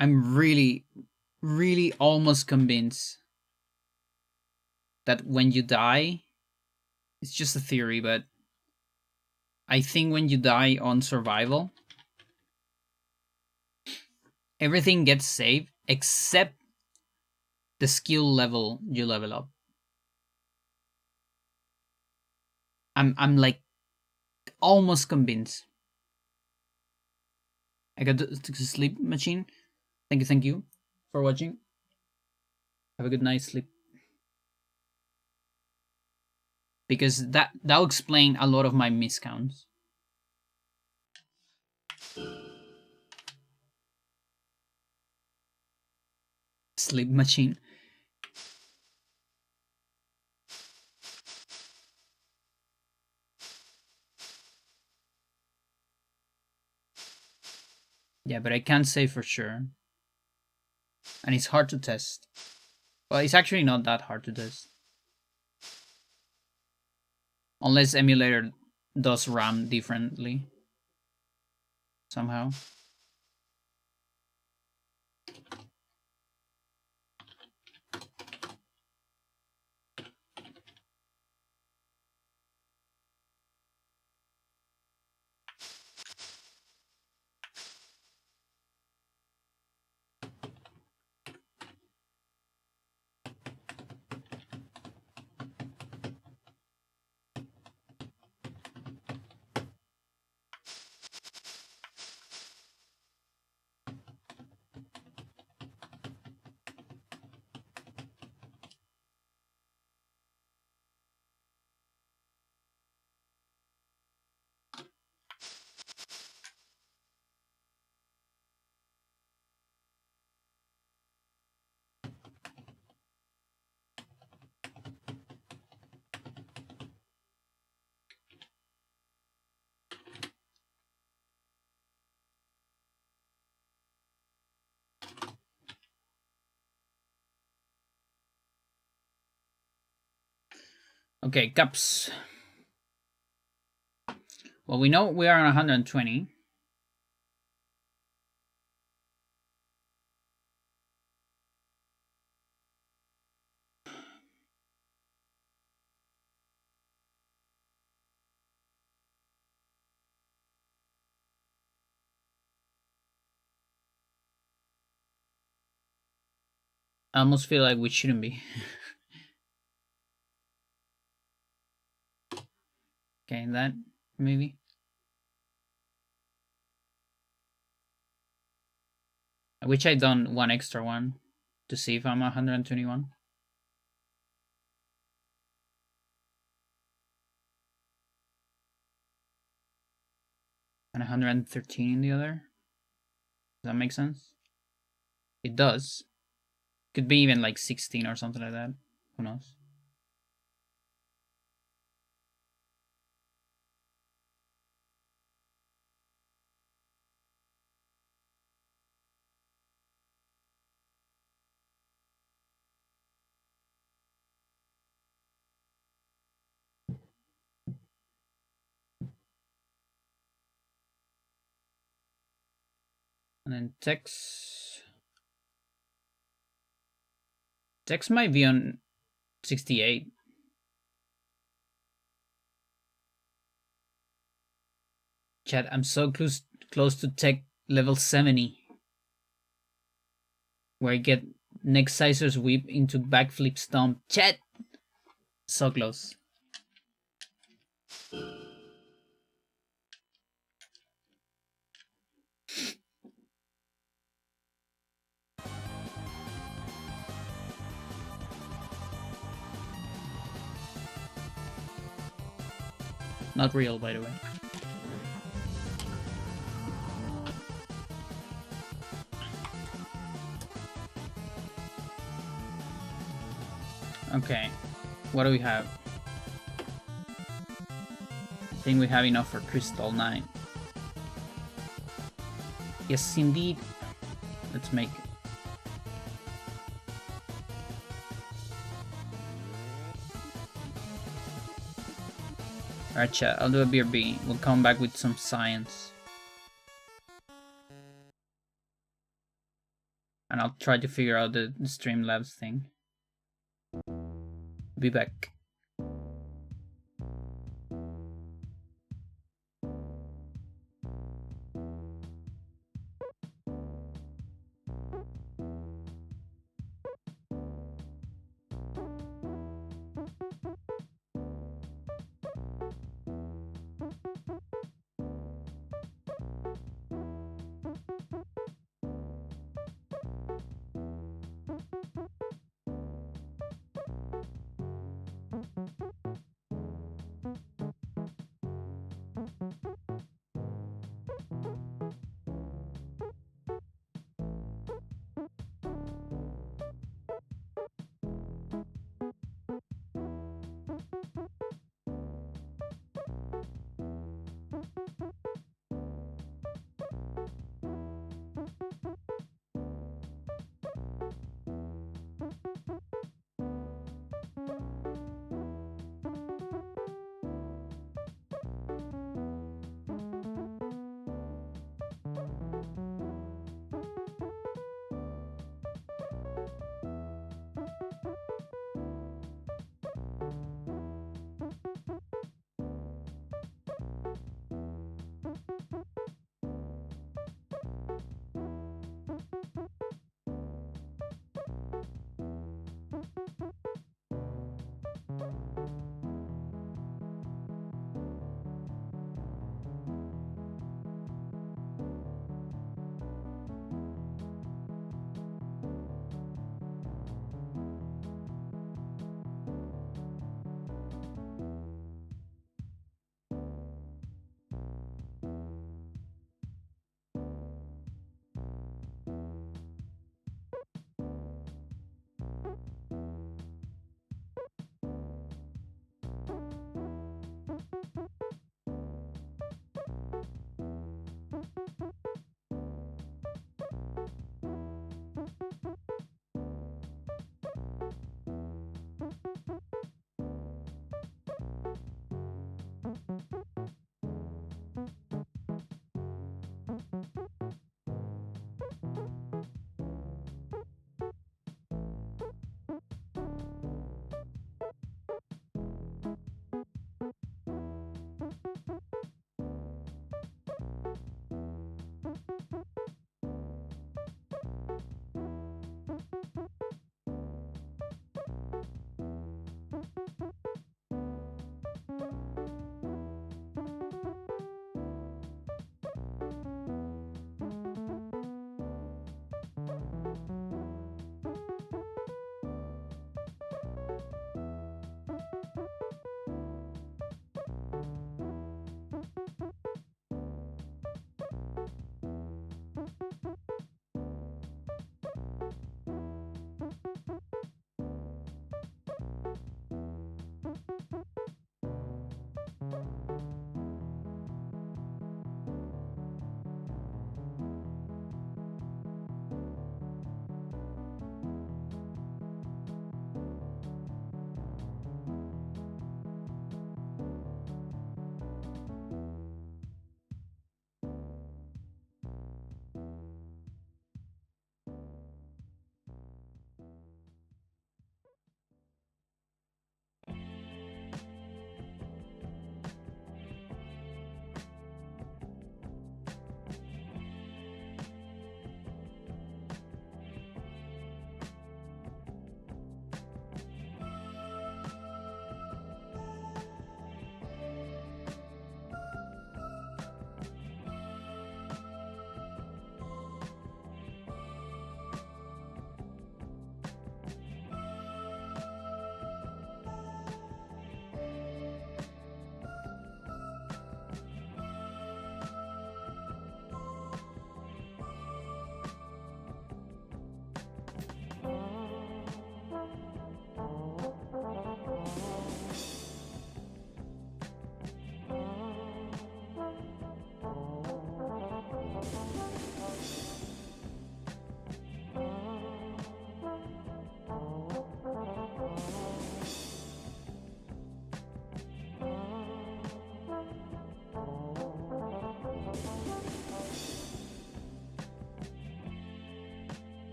I'm really, really almost convinced that when you die, it's just a theory, but I think when you die on survival, everything gets saved except the skill level you level up. I'm like almost convinced. I got the sleep machine. Thank you for watching. Have a good night's sleep. Because that'll explain a lot of my miscounts. Sleep machine. Yeah, but I can't say for sure. And it's hard to test. Well, it's actually not that hard to test. Unless emulator does RAM differently. Somehow. Okay, cups. Well, we know we are on 120. I almost feel like we shouldn't be. Okay, that maybe. I wish I'd done one extra one to see if I'm 121. And 113 in the other. Does that make sense? It does. Could be even like 16 or something like that. Who knows? And then text. Text might be on 68. Chat, I'm so close to tech level 70. Where I get next Scissors Whip into backflip stomp. Chat! So close. Not real, by the way. Okay, what do we have? I think we have enough for Crystal 9. Yes, indeed. Let's make it. Alright, chat, I'll do a BRB. We'll come back with some science. And I'll try to figure out the Streamlabs thing. Be back.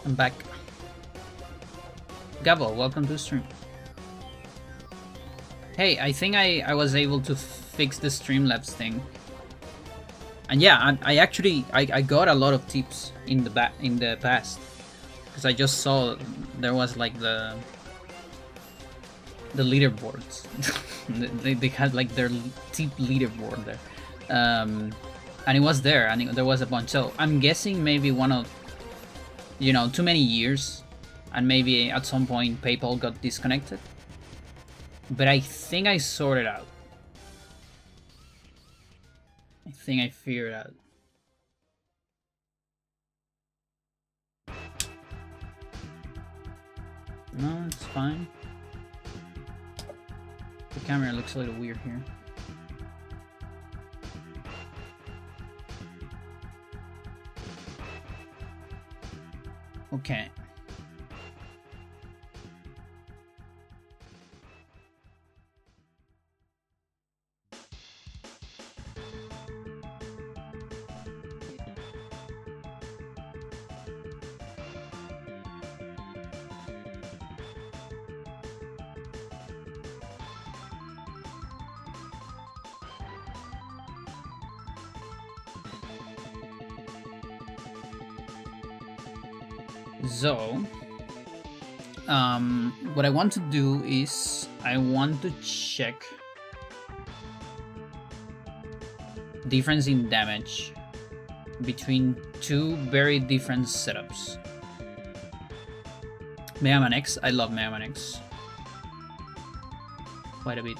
I'm back. Gabo, welcome to the stream. Hey, I think I was able to fix the Streamlabs thing. And yeah, I actually got a lot of tips in the past. Because I just saw there was like the leaderboards. they had like their tip leaderboard there. And it was there, and there was a bunch. So I'm guessing maybe one of, you know, too many years, and maybe at some point PayPal got disconnected. But I think I sorted out. I think I figured out. No, it's fine. The camera looks a little weird here. Okay. So, what I want to do is I want to check difference in damage between two very different setups. Mega Man X, I love Mega Man X quite a bit.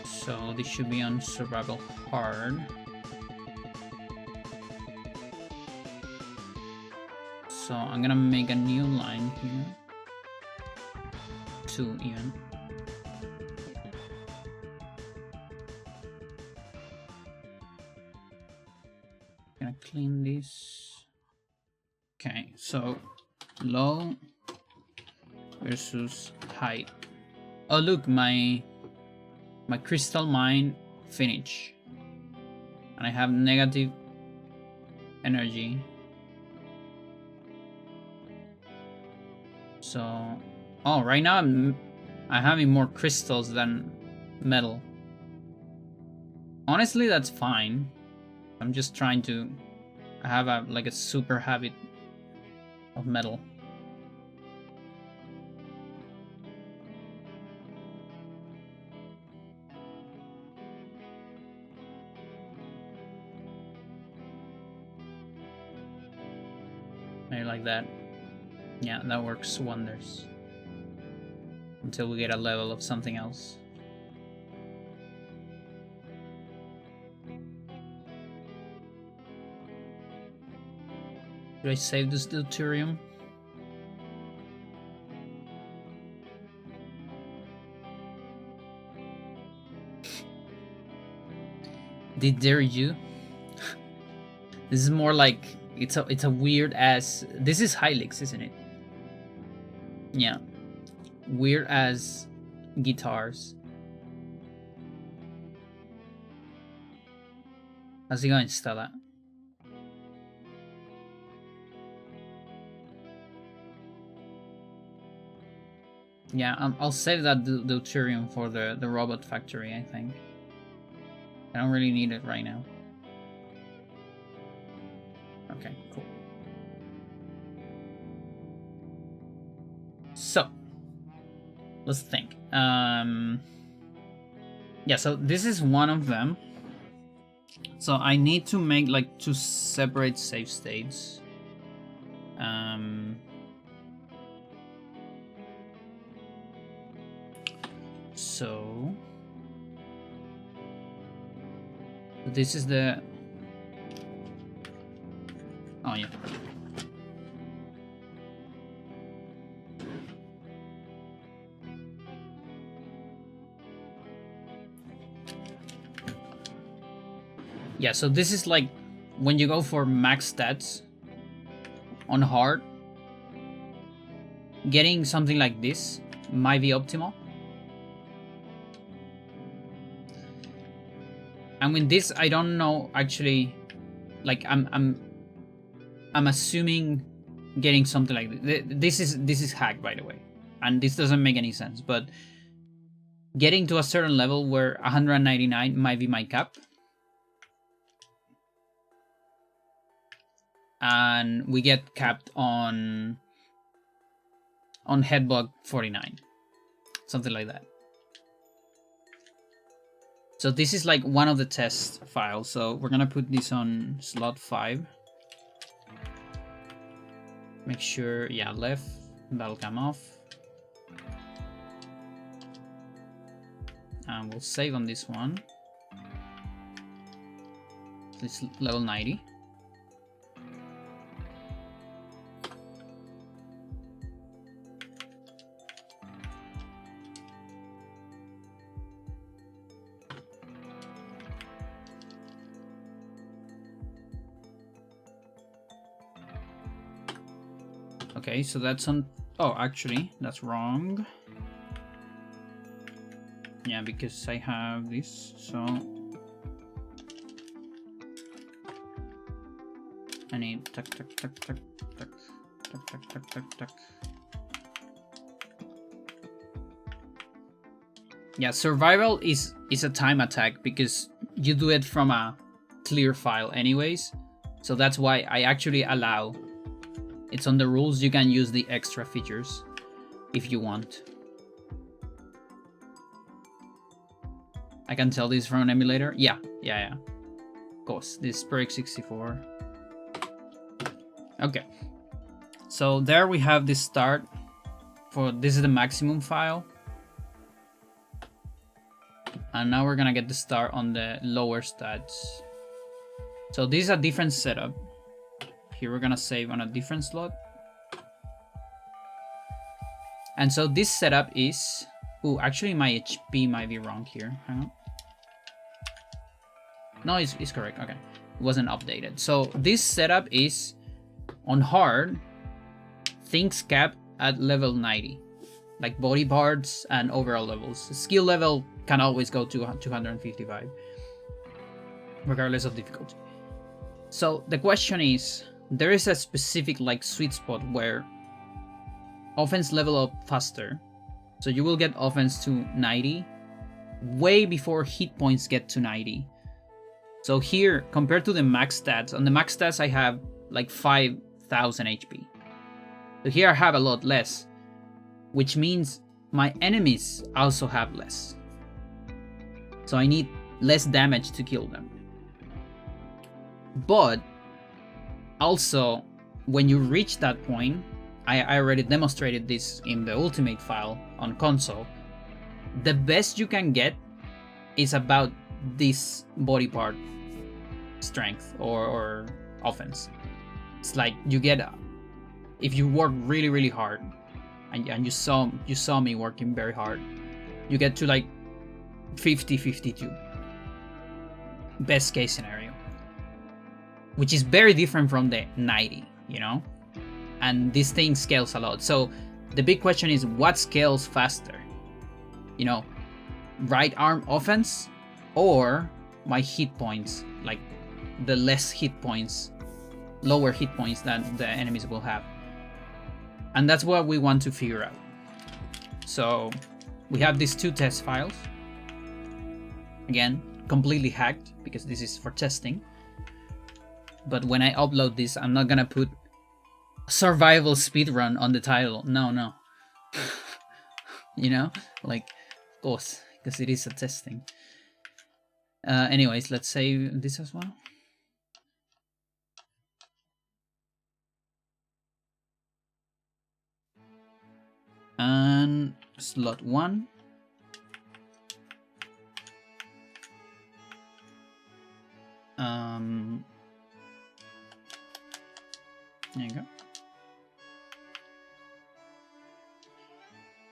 So this should be on survival hard. So I'm gonna make a new line here. 2 even. Gonna clean this. Okay, so low versus height. Oh look, my crystal mine finish. And I have negative energy. So, oh, right now I'm having more crystals than metal. Honestly, that's fine. I'm just trying to have a super habit of metal. Maybe like that. Yeah, that works wonders. Until we get a level of something else. Do I save this deuterium? Dare you? This is more like it's a weird ass. This is Hylix, isn't it? Yeah, weird as guitars. How's it going, Stella? Yeah, I'll save that deuterium for the robot factory, I think. I don't really need it right now. Okay, cool. So, let's think. Yeah, so this is one of them. So I need to make like 2 separate save states. So this is the... Oh yeah. Yeah, so this is like when you go for max stats on hard, getting something like this might be optimal. And with this, I don't know actually, like I'm I'm assuming getting something like this. This is hacked, by the way, and this doesn't make any sense. But getting to a certain level where 199 might be my cap, and we get capped on headbug 49, something like that. So this is like one of the test files. So we're gonna put this on slot 5. Make sure, yeah, left, that'll come off. And we'll save on this one. This level 90. Okay, so that's on... Oh, actually, that's wrong. Yeah, because I have this, so... I need... Tuck, tuck, tuck, tuck, tuck, tuck, tuck, tuck, tuck, tuck. Yeah, survival is a time attack because you do it from a clear file anyways. So that's why I actually allow... It's on the rules, you can use the extra features if you want. I can tell this from an emulator. Yeah. Of course, this is per 64. Okay. So there we have the start for this is the maximum file. And now we're gonna get the start on the lower stats. So this is a different setup. Here we're gonna save on a different slot. And so this setup is... Ooh, actually my HP might be wrong here. Hang on. No, it's correct. Okay. It wasn't updated. So this setup is on hard, things cap at level 90. Like body parts and overall levels. Skill level can always go to 255. Regardless of difficulty. So the question is... There is a specific like sweet spot where offense level up faster. So you will get offense to 90 way before hit points get to 90. So here, compared to the max stats, on the max stats I have like 5,000 HP. So here I have a lot less, which means my enemies also have less. So I need less damage to kill them. But also, when you reach that point, I already demonstrated this in the ultimate file on console, the best you can get is about this body part strength or offense. It's like you get, if you work really hard, and you saw me working very hard, you get to like 50-52. Best case scenario. Which is very different from the 90, you know? And this thing scales a lot. So the big question is, what scales faster? You know, right arm offense or my hit points, like the less hit points, lower hit points that the enemies will have. And that's what we want to figure out. So we have these two test files. Again, completely hacked because this is for testing. But when I upload this, I'm not gonna put survival speedrun on the title. No. You know? Like, of course, because it is a testing. Anyways, let's save this as well. And slot 1. There you go.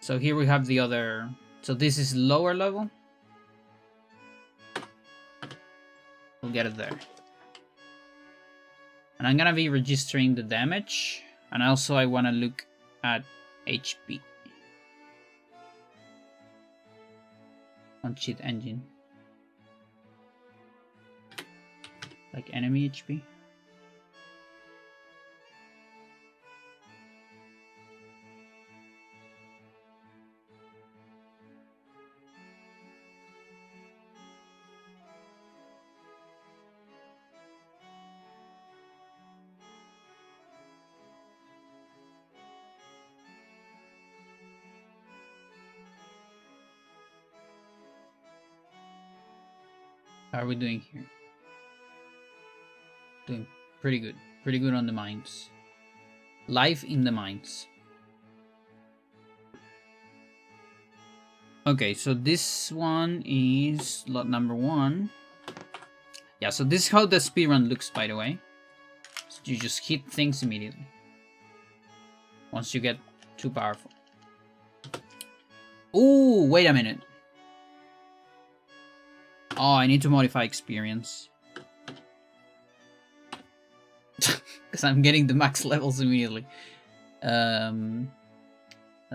So here we have the other. So this is lower level. We'll get it there. And I'm gonna be registering the damage. And also I wanna look at HP. On cheat engine. Like enemy HP. How are we doing here? Doing pretty good. Pretty good on the mines. Life in the mines. Okay, so this one is lot number 1. Yeah, so this is how the speedrun looks, by the way. So you just hit things immediately. Once you get too powerful. Ooh, wait a minute. Oh, I need to modify experience. Because I'm getting the max levels immediately. That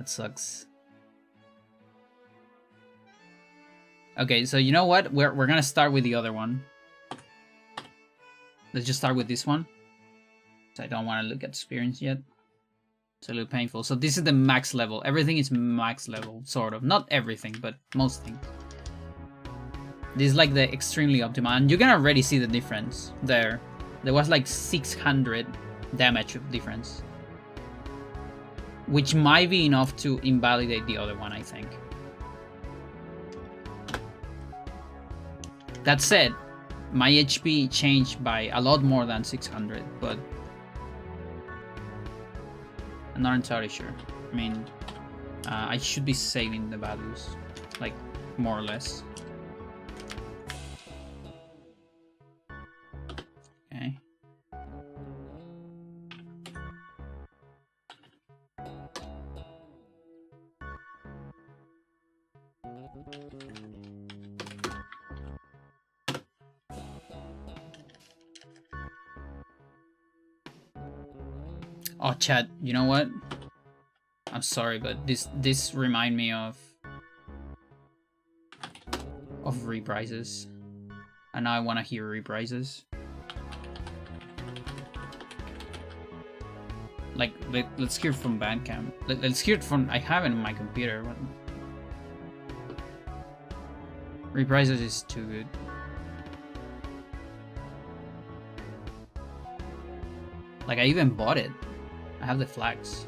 sucks. Okay, so you know what? We're gonna start with the other one. Let's just start with this one. So I don't want to look at experience yet. It's a little painful. So this is the max level. Everything is max level, sort of. Not everything, but most things. This is like the extremely optimal. And you can already see the difference there. There was like 600 damage of difference. Which might be enough to invalidate the other one, I think. That said, my HP changed by a lot more than 600, but I'm not entirely sure. I mean, I should be saving the values, like, more or less. Okay. Oh, chat, you know what? I'm sorry, but this remind me of reprises. And now I want to hear reprises. Like, let's hear it from Bandcamp. Let's hear it from... I have it on my computer. Reprises is too good. Like, I even bought it. I have the flags.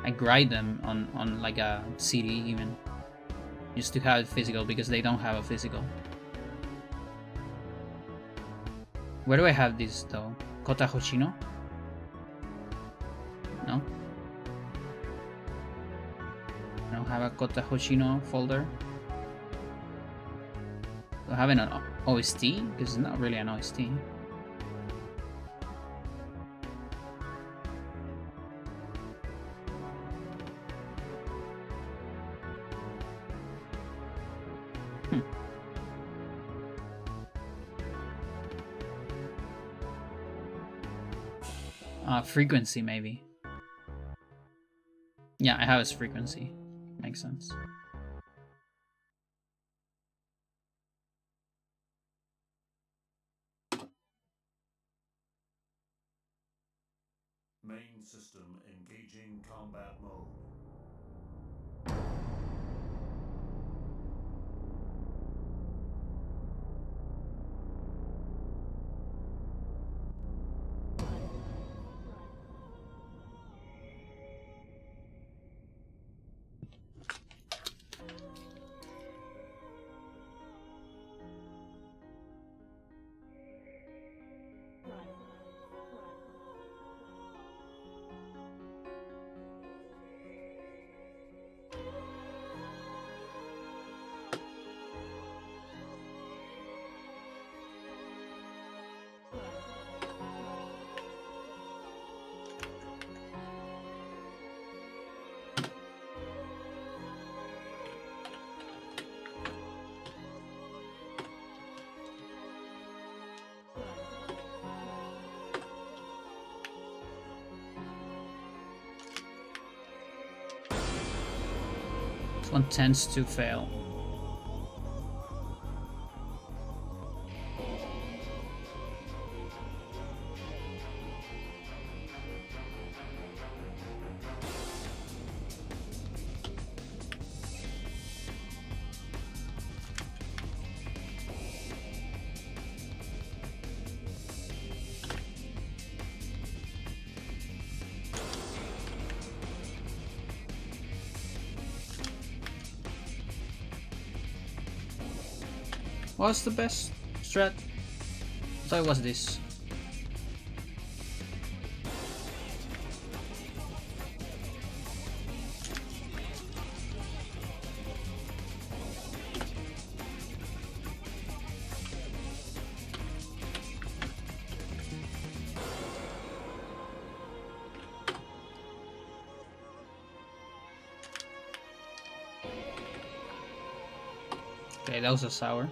I grind them on like a CD even. Just to have it physical, because they don't have a physical. Where do I have this though? Kota Hoshino? No? I don't have a Kota Hoshino folder. Do I have an OST? Because it's not really an OST. Frequency, maybe. Yeah, I have its frequency. Makes sense. Main system engaging combat mode. This one tends to fail. was the best strat? I thought it was this. Okay, that was a sour.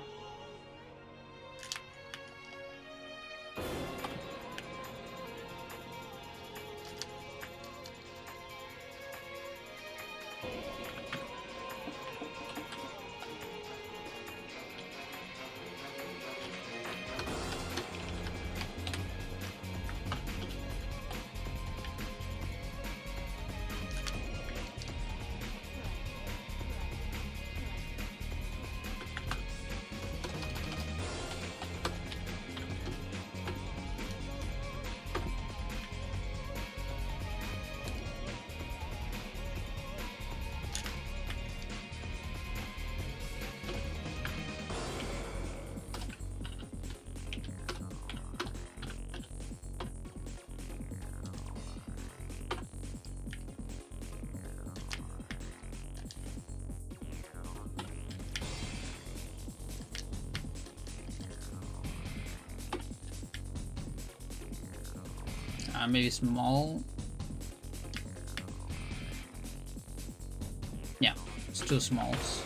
Maybe small. Yeah, it's 2 smalls.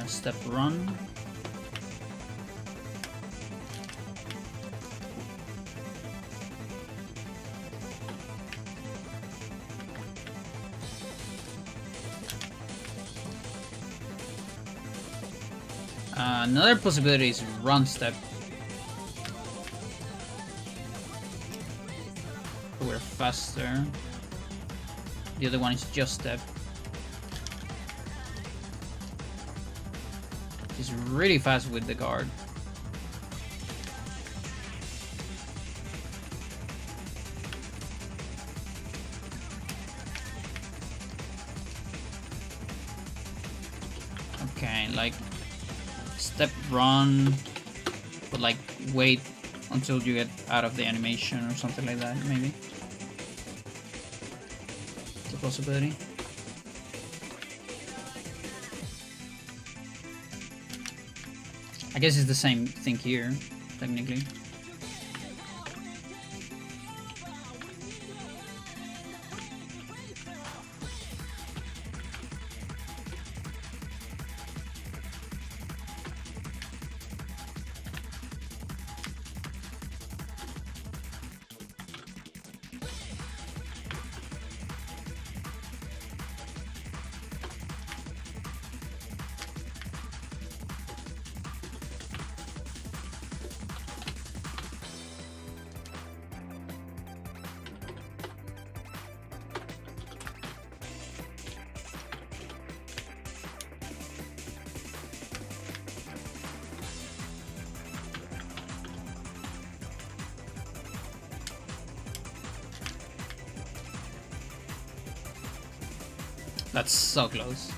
Step run. Another possibility is run step. We're faster. The other one is just step. He's really fast with the guard. Okay, like step run, but like wait until you get out of the animation or something like that, maybe. It's a possibility. I guess it's the same thing here. technically. That's so close.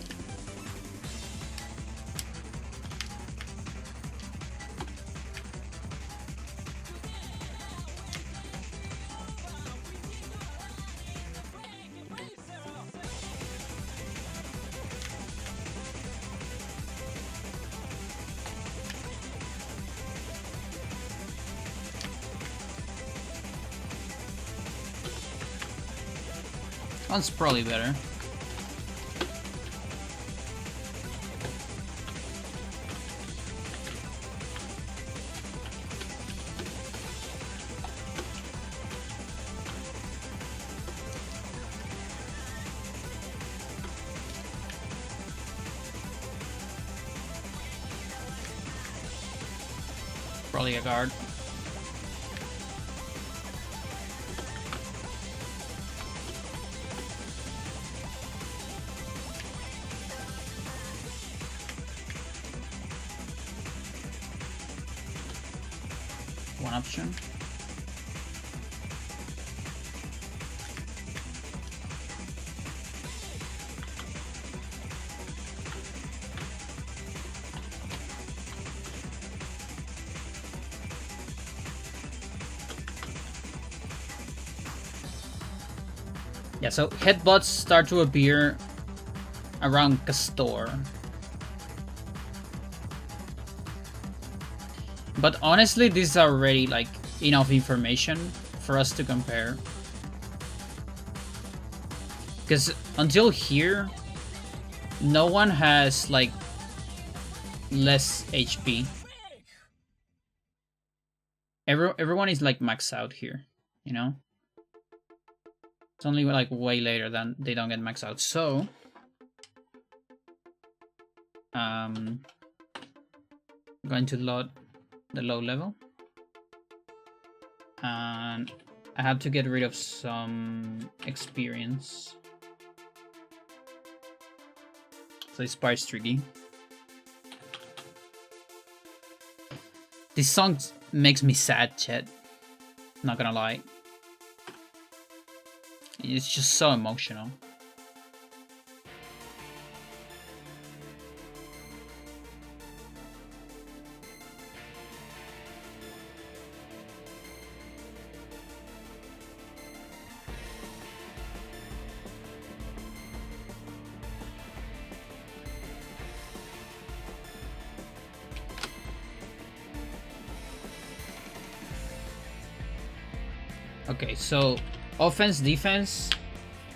One's probably better. Probably a guard. One option. Yeah, so headbutts start to appear around Castor. But honestly, this is already like enough information for us to compare. Because until here, no one has like less HP. Everyone is like maxed out here, you know? It's only like way later than they don't get maxed out. So I'm going to load the low level. And I have to get rid of some experience. So this part's tricky. This song makes me sad, chat. Not gonna lie. It's just so emotional. Okay, so offense, defense,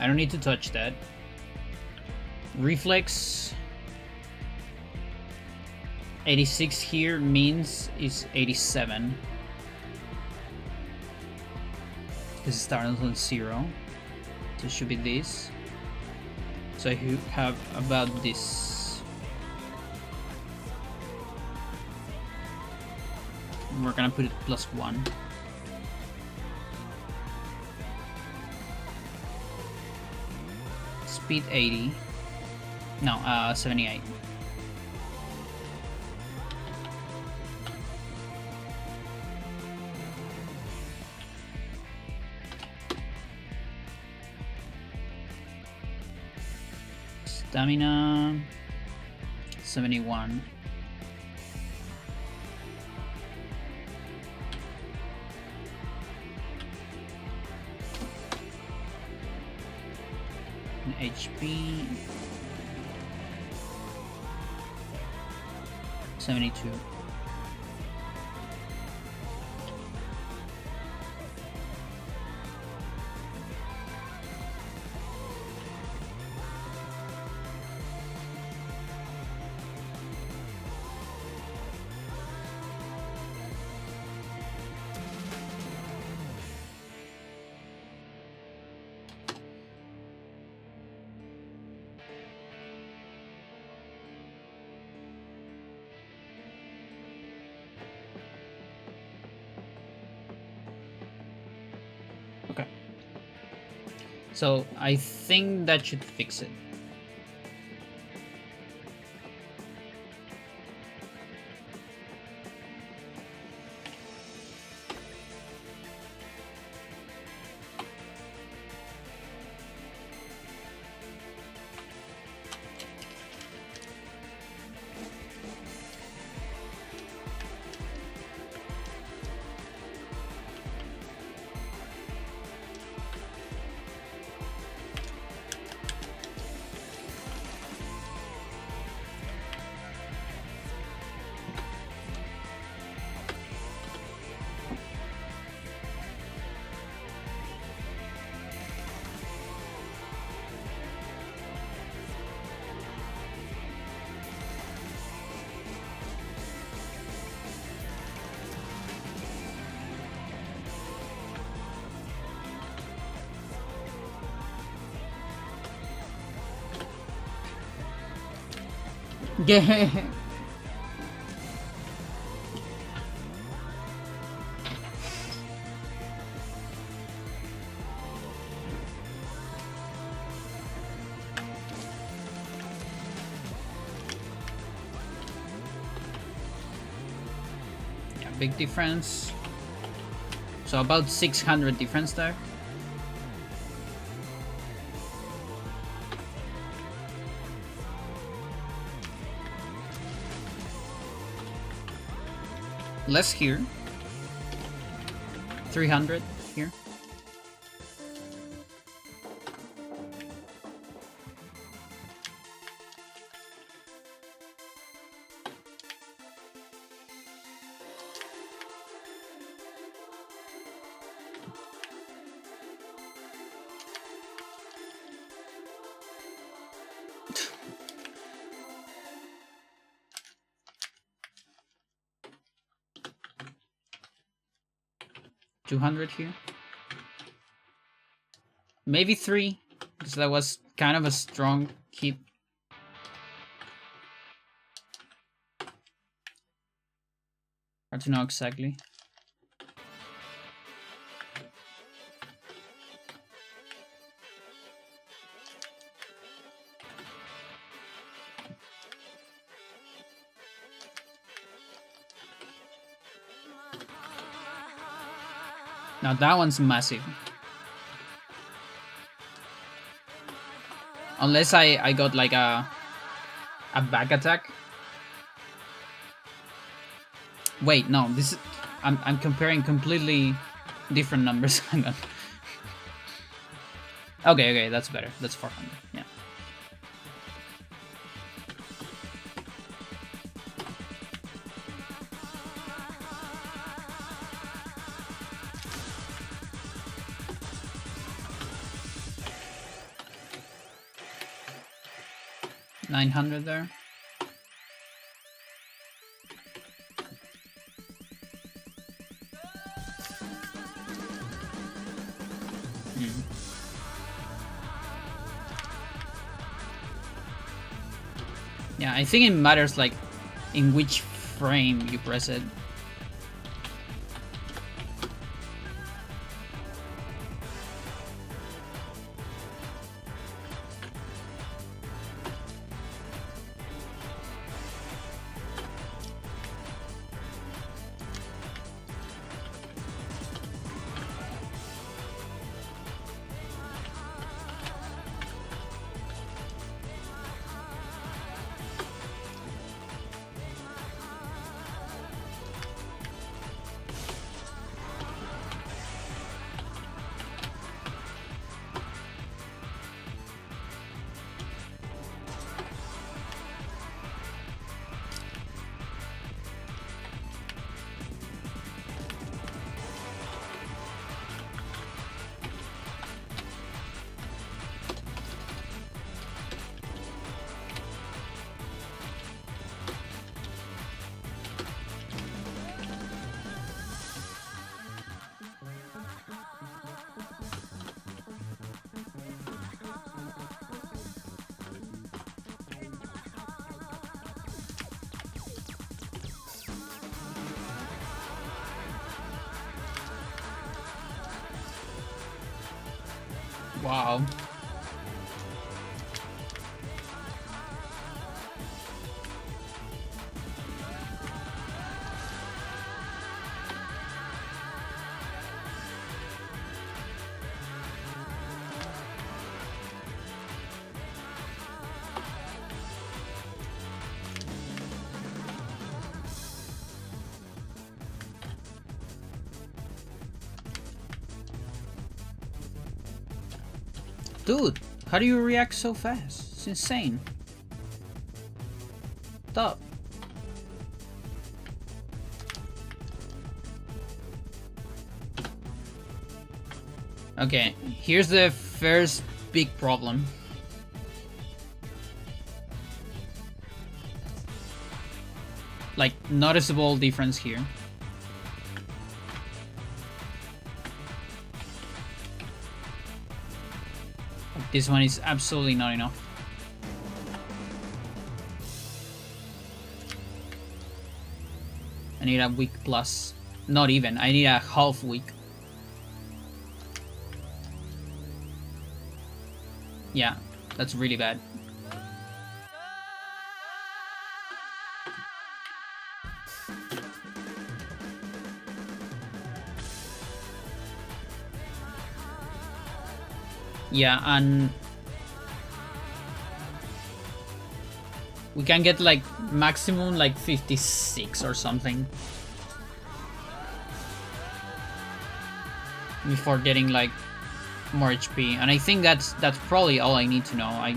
I don't need to touch that. Reflex, 86 here means is 87. This starts on 0. So it should be this. So you have about this. We're gonna put it +1. Speed 80. No, 78. Stamina 71. HP 72. Okay. So I think that should fix it. Yeah. Yeah, big difference. So about 600 difference there. Less here. 300 here. $200 here. Maybe 3, because that was kind of a strong hit. Hard to know exactly. Now that one's massive. Unless I got like a back attack. Wait, no, this is I'm comparing completely different numbers. Hang on. Okay, that's better. That's 400. Yeah. $900 there. Yeah, I think it matters like in which frame you press it. Wow. Dude, how do you react so fast? It's insane. Stop. Okay, here's the first big problem. Like, noticeable difference here. This one is absolutely not enough. I need a week plus. Not even, I need a half week. Yeah, that's really bad. Yeah, and we can get like maximum like 56 or something before getting like more HP, and I think that's probably all I need to know.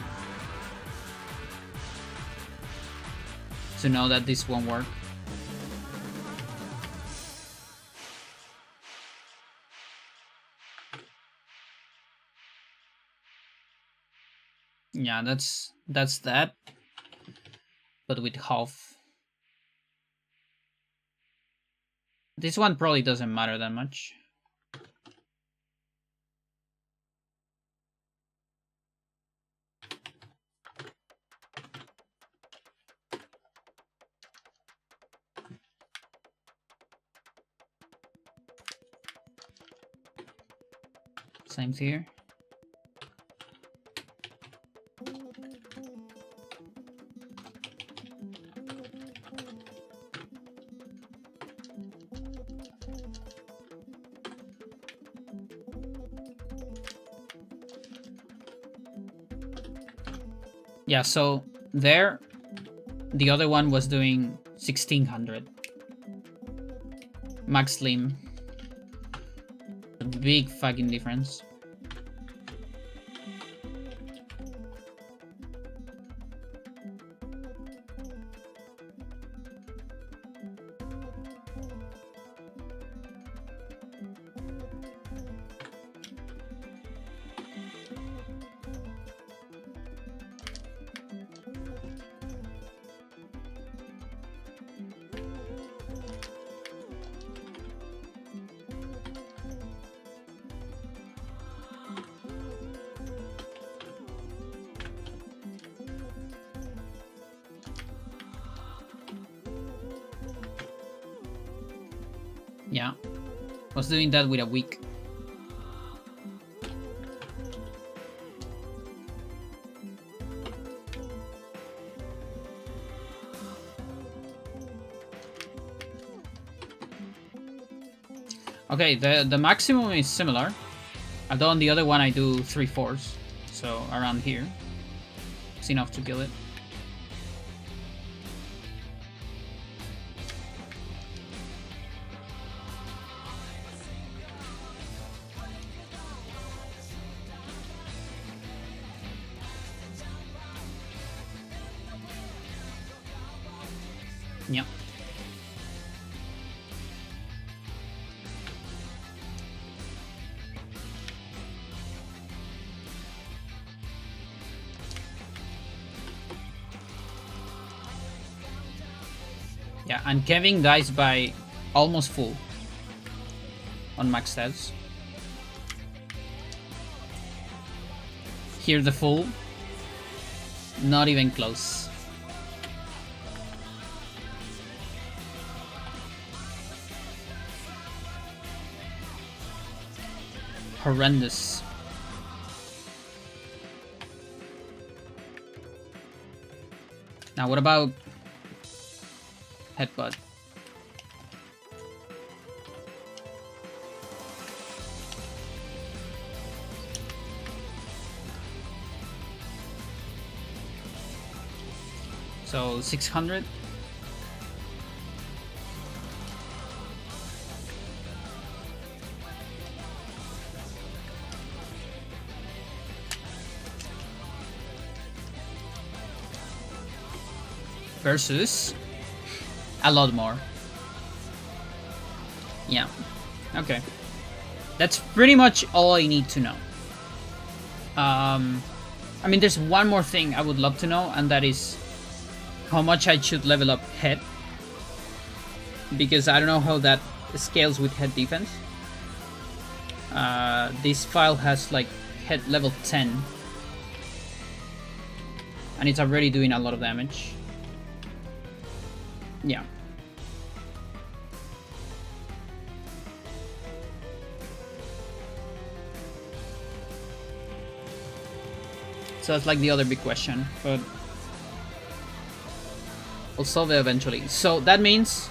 To know that this won't work. Yeah, that's that, but with half. This one probably doesn't matter that much. Same here. Yeah, so there, the other one was doing 1600. Max Slim. A big fucking difference. Yeah, was doing that with a week. Okay, the maximum is similar, although on the other one I do 3/4, so around here. It's enough to kill it. Yeah. Yeah, and Kevin dies by almost full on max stats. Here the full, not even close. Horrendous. Now, what about headbutt? So 600. Versus a lot more. Yeah. Okay. That's pretty much all I need to know. I mean, there's one more thing I would love to know, and that is how much I should level up head. Because I don't know how that scales with head defense. This file has like head level 10. And it's already doing a lot of damage. Yeah. So that's like the other big question, but we'll solve it eventually. So that means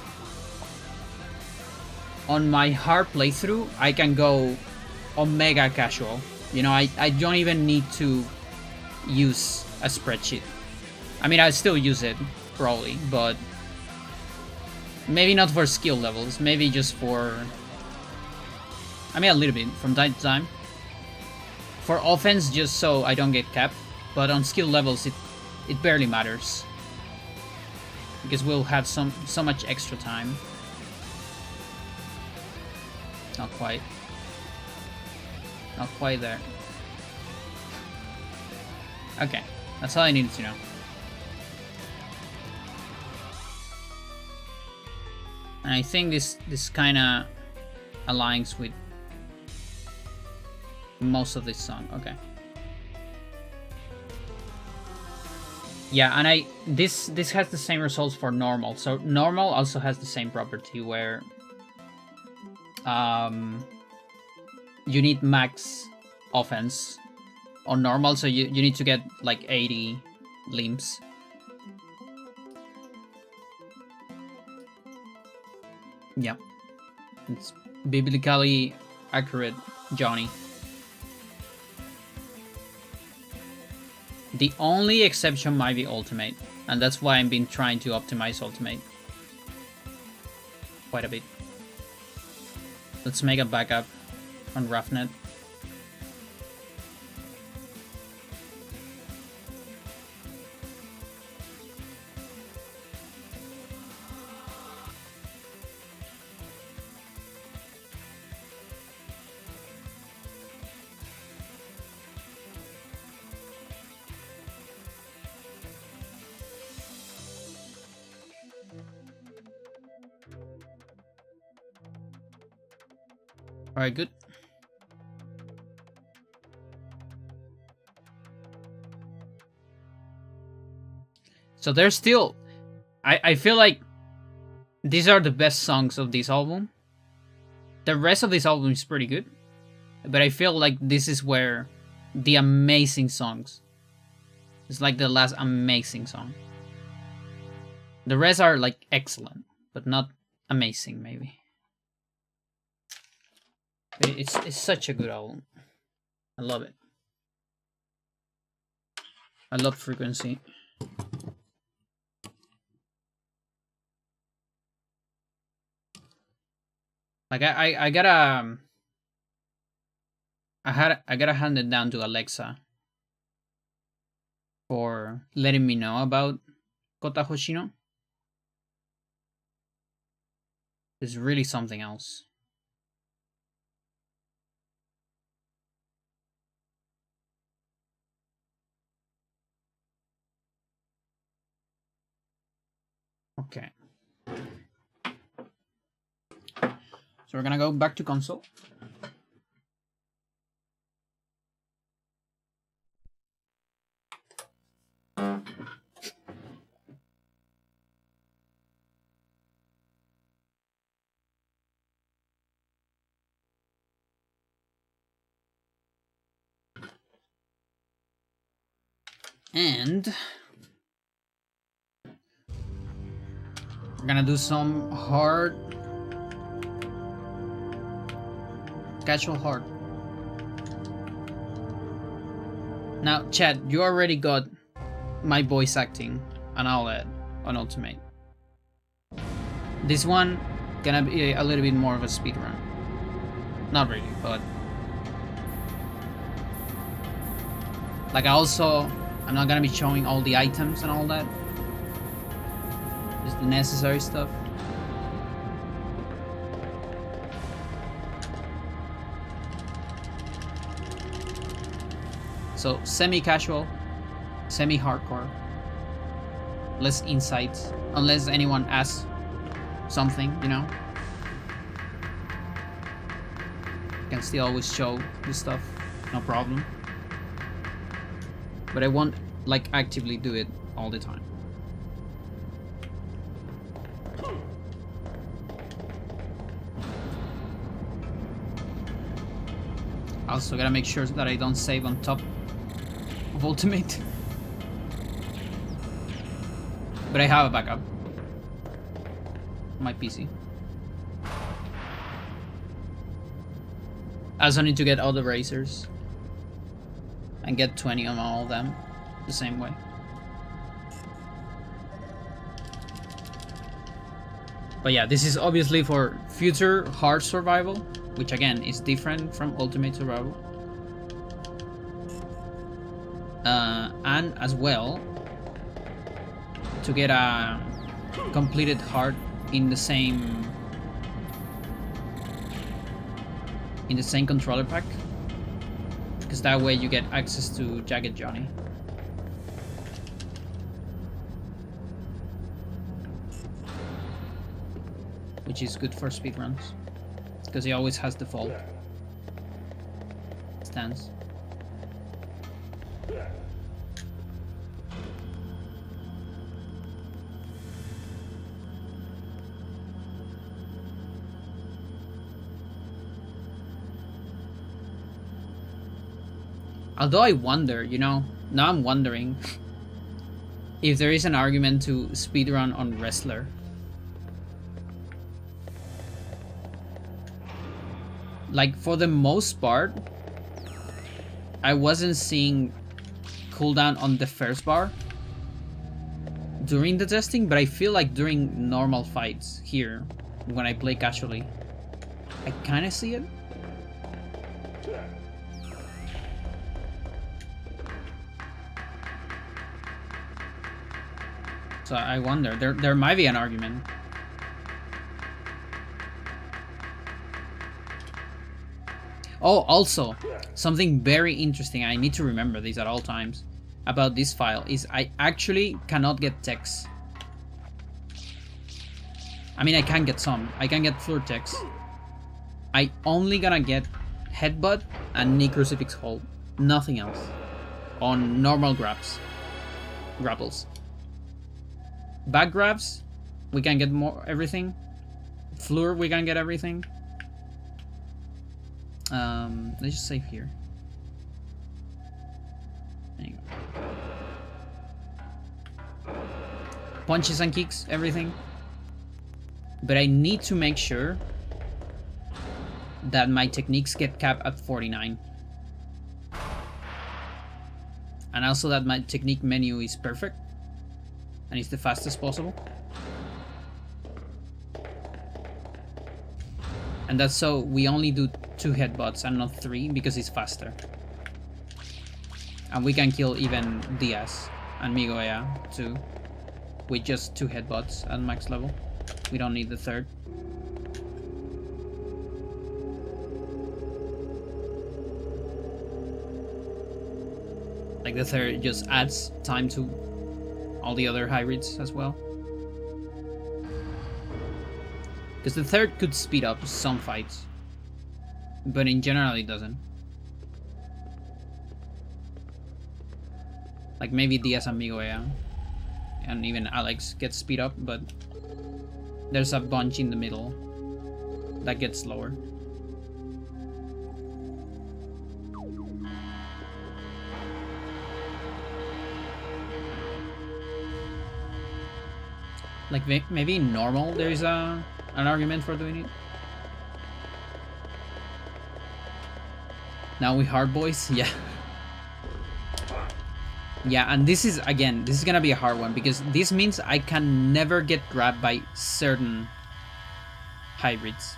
on my hard playthrough, I can go Omega casual. You know, I don't even need to use a spreadsheet. I mean, I still use it, probably, but maybe not for skill levels. Maybe just for... I mean, a little bit, from time to time. For offense, just so I don't get capped. But on skill levels, it barely matters. Because we'll have so much extra time. Not quite. Not quite there. Okay, that's all I needed to know. And I think this kind of aligns with most of this song. Okay. Yeah, and this has the same results for normal. So normal also has the same property where you need max offense on normal, so you need to get like 80 limbs. Yeah, it's biblically accurate, Johnny. The only exception might be ultimate, and that's why I've been trying to optimize ultimate quite a bit. Let's make a backup on Roughnet. Alright, good. So there's still... I feel like these are the best songs of this album. The rest of this album is pretty good. But I feel like this is where the amazing songs... It's like the last amazing song. The rest are like excellent, but not amazing, maybe. It's such a good album. I love it. I love Frequency. Like I gotta I gotta hand it down to Alexa for letting me know about Kota Hoshino. It's really something else. Okay. So we're gonna go back to console. And We're gonna do some hard, casual hard. Now, Chad, you already got my voice acting and all that on Ultimate. This one gonna be a little bit more of a speed run. Not really, but like I'm not gonna be showing all the items and all that. Just the necessary stuff. So semi-casual, semi-hardcore, less insights, unless anyone asks something, you know. You can still always show this stuff, no problem. But I won't like actively do it all the time. Also gotta make sure that I don't save on top of Ultimate. But I have a backup on my PC. I also need to get all the racers and get 20 on all of them the same way. But yeah, this is obviously for future hard survival, which again is different from Ultimate Survival. And as well, to get a completed hard in the same controller pack, because that way you get access to Jagged Johnny. Which is good for speedruns, because he always has default stance. Although I wonder, you know, now I'm wondering if there is an argument to speedrun on Wrestler. Like, for the most part, I wasn't seeing cooldown on the first bar during the testing, but I feel like during normal fights here, when I play casually, I kind of see it. So I wonder, there might be an argument. Oh, also, something very interesting, I need to remember this at all times, about this file, is I actually cannot get text. I mean, I can get some. I can get floor text. I only gonna get headbutt and knee crucifix hold. Nothing else. On normal grapples. Back grabs, we can get more everything. Floor, we can get everything. Let's just save here. There you go. Punches and kicks, everything. But I need to make sure that my techniques get capped at 49. And also that my technique menu is perfect. And it's the fastest possible. And that's so we only do 2 headbutts and not 3 because it's faster. And we can kill even Diaz and Migoya too with just 2 headbutts at max level. We don't need the third. Like the third just adds time to all the other hybrids as well. Because the third could speed up some fights, but in general it doesn't. Like maybe Diaz and Migoya and even Alex get speed up, but there's a bunch in the middle that gets slower. Like maybe normal there is an argument for doing it. Now we hard boys, yeah. Yeah, and this is gonna be a hard one because this means I can never get grabbed by certain hybrids.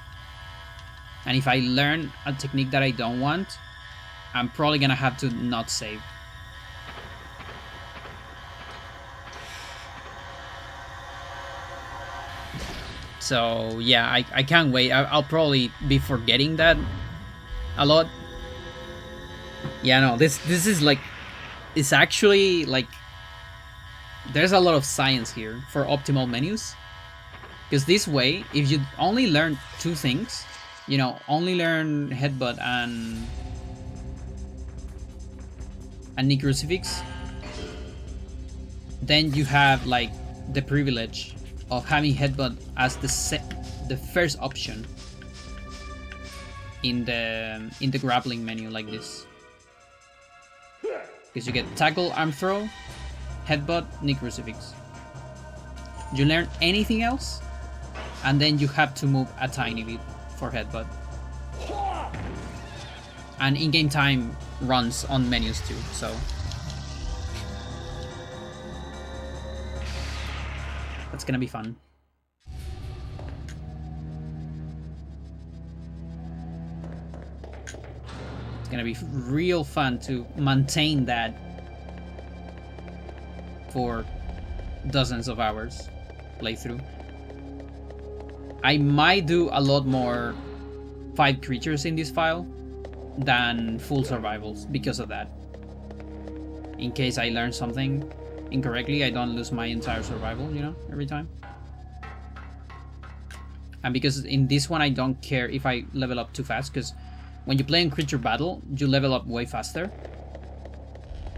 And if I learn a technique that I don't want, I'm probably gonna have to not save. So yeah, I can't wait. I'll probably be forgetting that a lot. Yeah, no, this is like, it's actually like, there's a lot of science here for optimal menus. Because this way, if you only learn two things, you know, only learn headbutt and knee crucifix, then you have like the privilege of having headbutt as the first option in the grappling menu like this. Because you get tackle, arm throw, headbutt, knee crucifix. You learn anything else, and then you have to move a tiny bit for headbutt. And in-game time runs on menus too, so that's gonna be fun. It's gonna be real fun to maintain that for dozens of hours playthrough. I might do a lot more 5 creatures in this file than full survivals because of that. In case I learn something incorrectly, I don't lose my entire survival, you know, every time. And because in this one I don't care if I level up too fast, because when you play in creature battle, you level up way faster.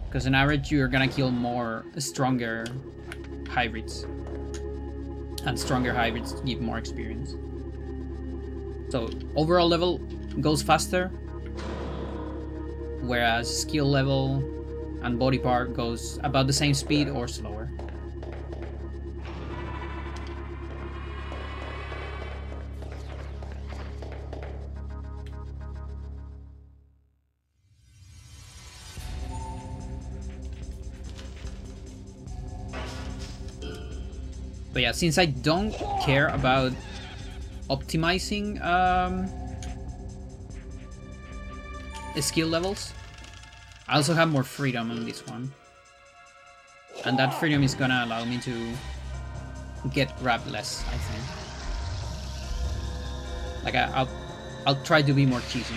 Because on average you're gonna kill more stronger hybrids. And stronger hybrids give more experience. So overall level goes faster, whereas skill level and body part goes about the same speed or slower. But yeah, since I don't care about optimizing skill levels, I also have more freedom on this one. And that freedom is gonna allow me to get grabbed less, I think. Like I'll try to be more cheesy.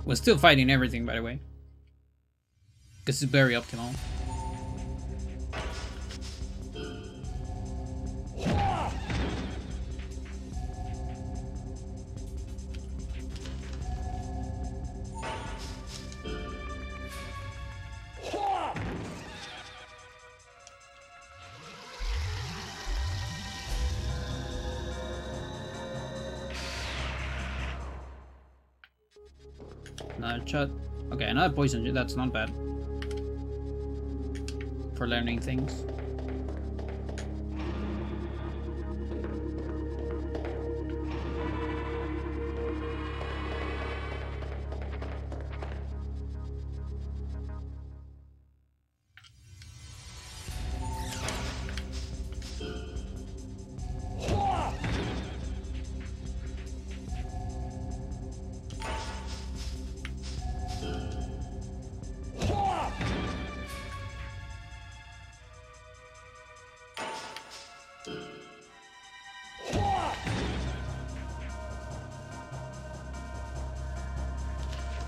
We're still fighting everything, by the way. Because it's very optimal. Another shot. Okay, another poison. That's not bad. For learning things.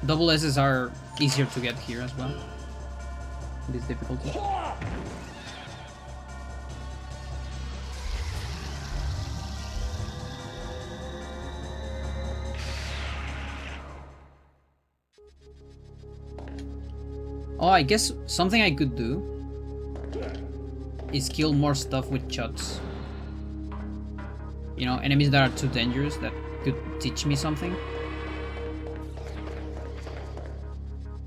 Double S's are easier to get here as well. This difficulty. Oh, I guess something I could do is kill more stuff with shots. You know, enemies that are too dangerous that could teach me something.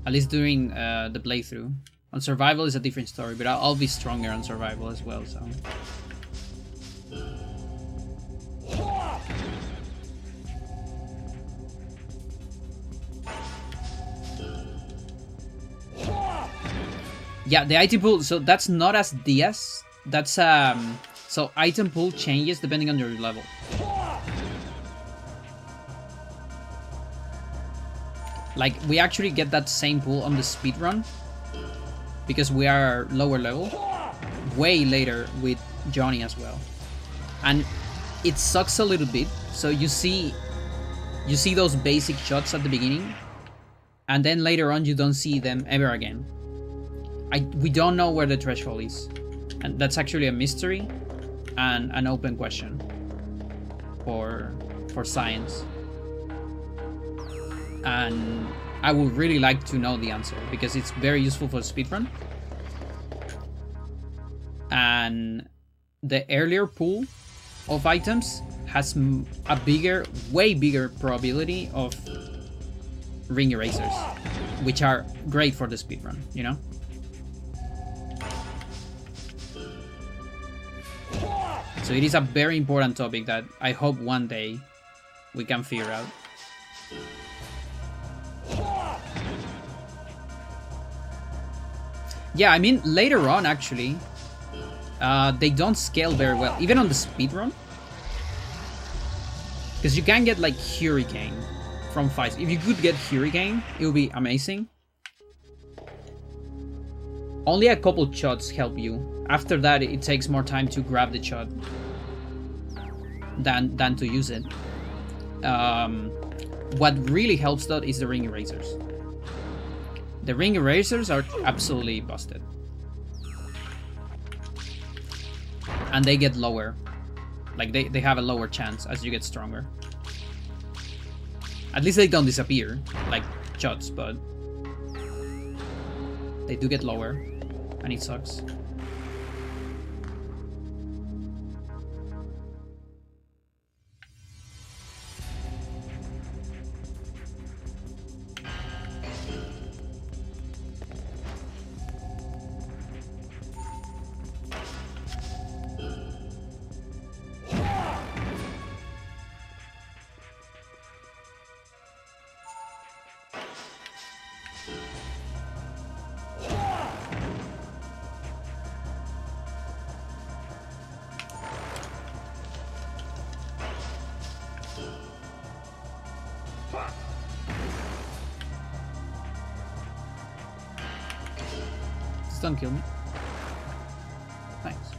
At least during the playthrough. On survival is a different story, but I'll be stronger on survival as well, so... Yeah, the item pool, so that's not as DS. That's, so item pool changes depending on your level. Like, we actually get that same pool on the speedrun, because we are lower level, way later with Johnny as well. And it sucks a little bit, so you see those basic shots at the beginning, and then later on you don't see them ever again. We don't know where the threshold is, and that's actually a mystery and an open question for science. And I would really like to know the answer because it's very useful for speedrun. And the earlier pool of items has a bigger, way bigger probability of ring erasers, which are great for the speedrun, you know? So it is a very important topic that I hope one day we can figure out. Yeah, I mean, later on, actually, they don't scale very well, even on the speedrun. Because you can get, like, Hurricane from fights. If you could get Hurricane, it would be amazing. Only a couple shots help you. After that, it takes more time to grab the shot than to use it. What really helps, though, is the ring erasers. The ring erasers are absolutely busted. And they get lower. Like, they have a lower chance as you get stronger. At least they don't disappear, like shots, but... they do get lower, and it sucks. Don't kill me. Thanks.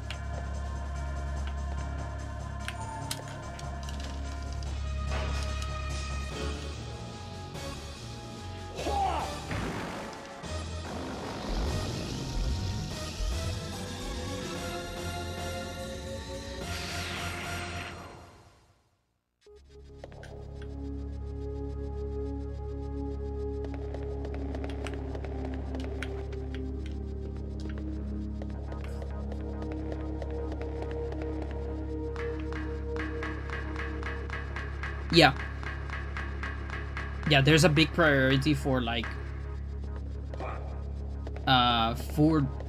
Yeah, there's a big priority for like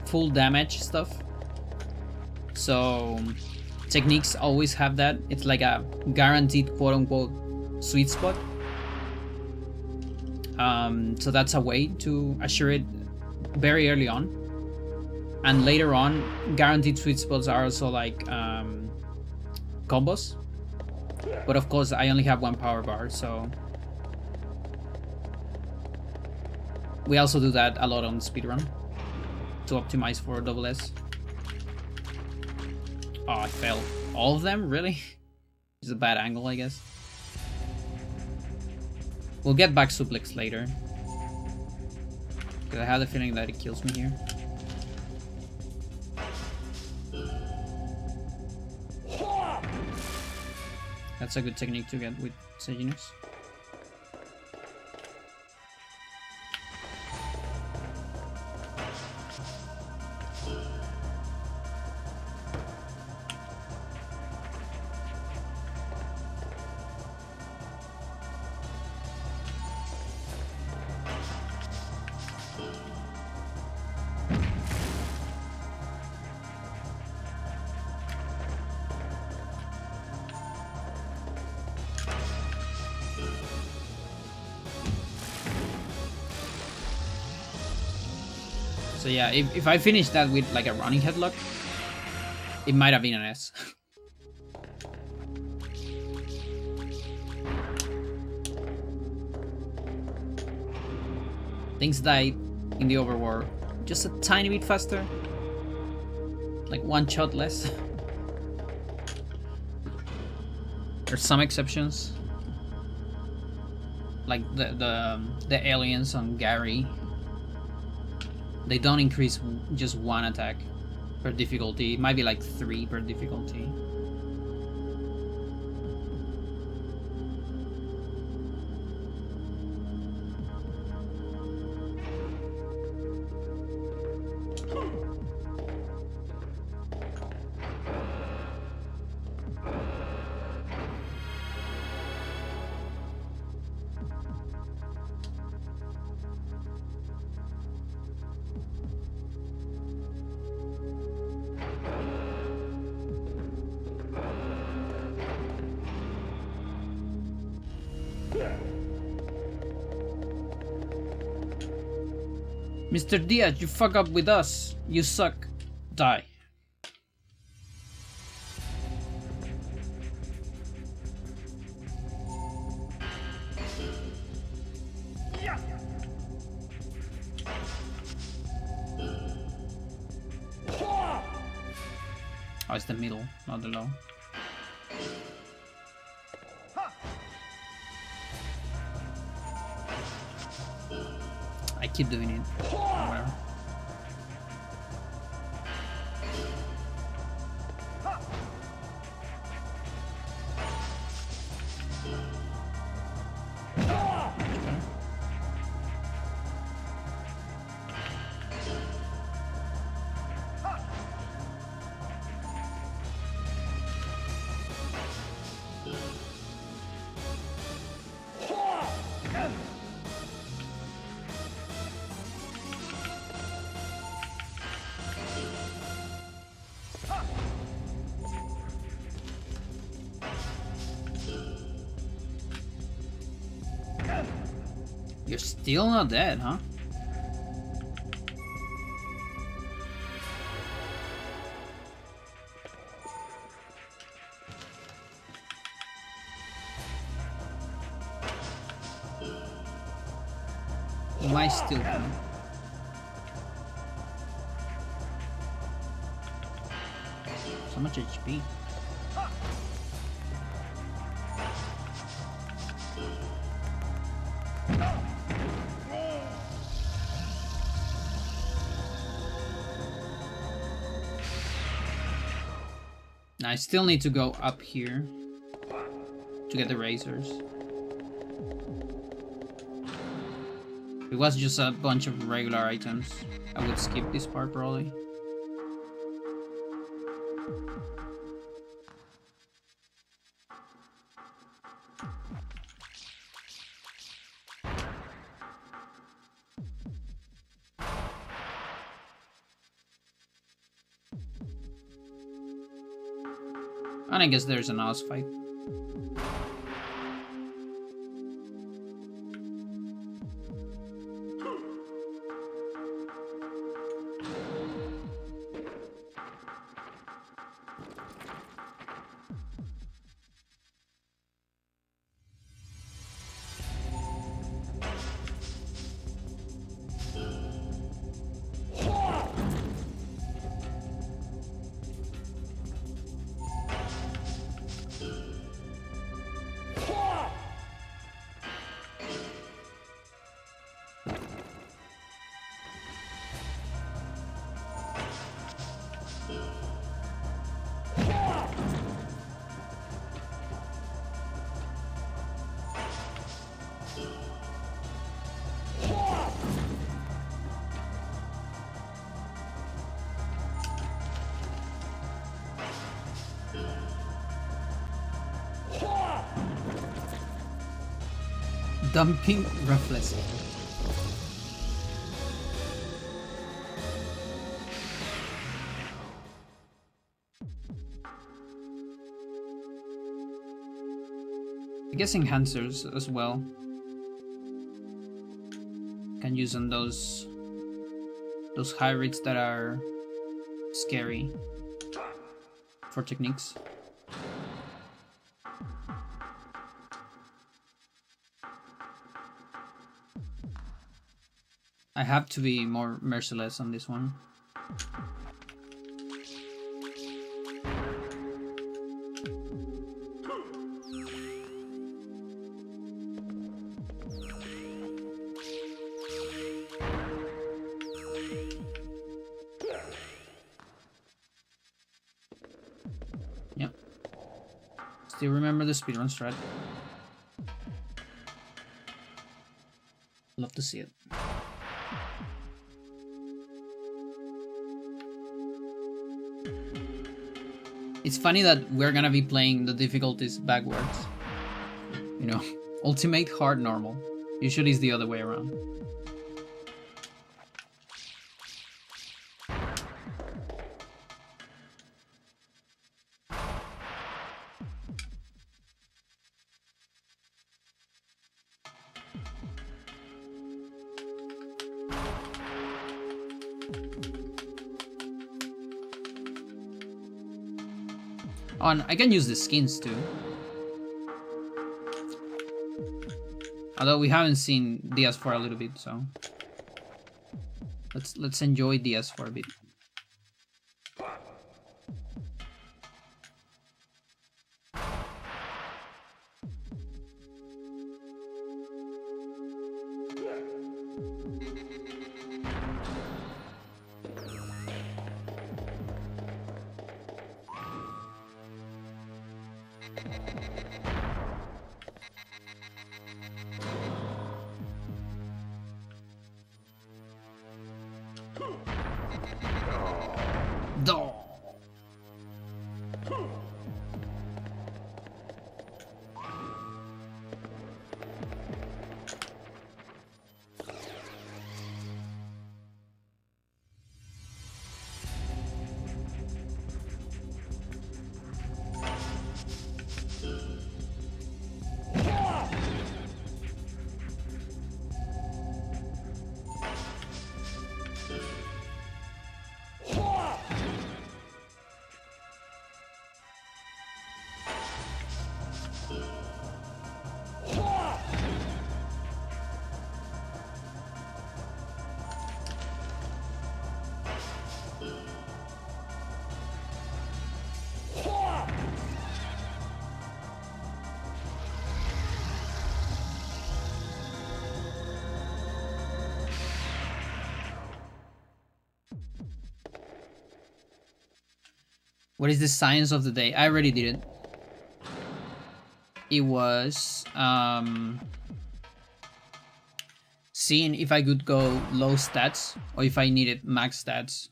full damage stuff. So techniques always have that. It's like a guaranteed quote-unquote sweet spot. So that's a way to assure it very early on. And later on, guaranteed sweet spots are also like combos. But of course, I only have one power bar, so... we also do that a lot on speedrun to optimize for double S. Oh, I failed. All of them? Really? It's a bad angle, I guess. We'll get back suplex later. Because I have the feeling that it kills me here. That's a good technique to get with Sejanus. So yeah, if I finished that with like a running headlock, it might have been an S. Things died in the overworld just a tiny bit faster. Like one shot less. There's some exceptions. Like the aliens on Gary. They don't increase just one attack per difficulty. It might be like 3 per difficulty. Mr. Diaz, you fuck up with us. You suck. Die. Oh, it's the middle, not the low. I keep doing it. Whatever. You're still not dead, huh? Am I still coming? So much HP. I still need to go up here to get the razors. If it was just a bunch of regular items, I would skip this part probably. And I guess there's an Oz fight. Dumping Roughless. I guess enhancers as well. Can use on those those hybrids that are scary for techniques. I have to be more merciless on this one. Yep. Still remember the speedrun strat. Love to see it. It's funny that we're gonna be playing the difficulties backwards. You know, ultimate, hard, normal. Usually it's the other way around. Oh, and I can use the skins too. Although we haven't seen Diaz for a little bit, so let's enjoy Diaz for a bit. What is the science of the day? I already did it. It was seeing if I could go low stats or if I needed max stats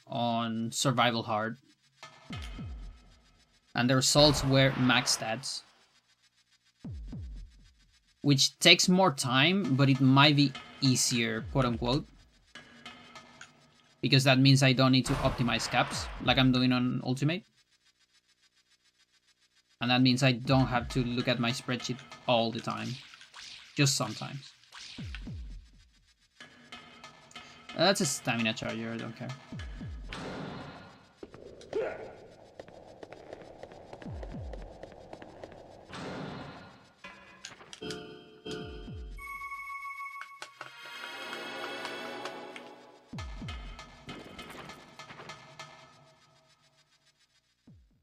on survival hard. And the results were max stats, which takes more time, but it might be easier, quote unquote, because that means I don't need to optimize caps like I'm doing on Ultimate. And that means I don't have to look at my spreadsheet all the time, just sometimes. That's a stamina charger, I don't care.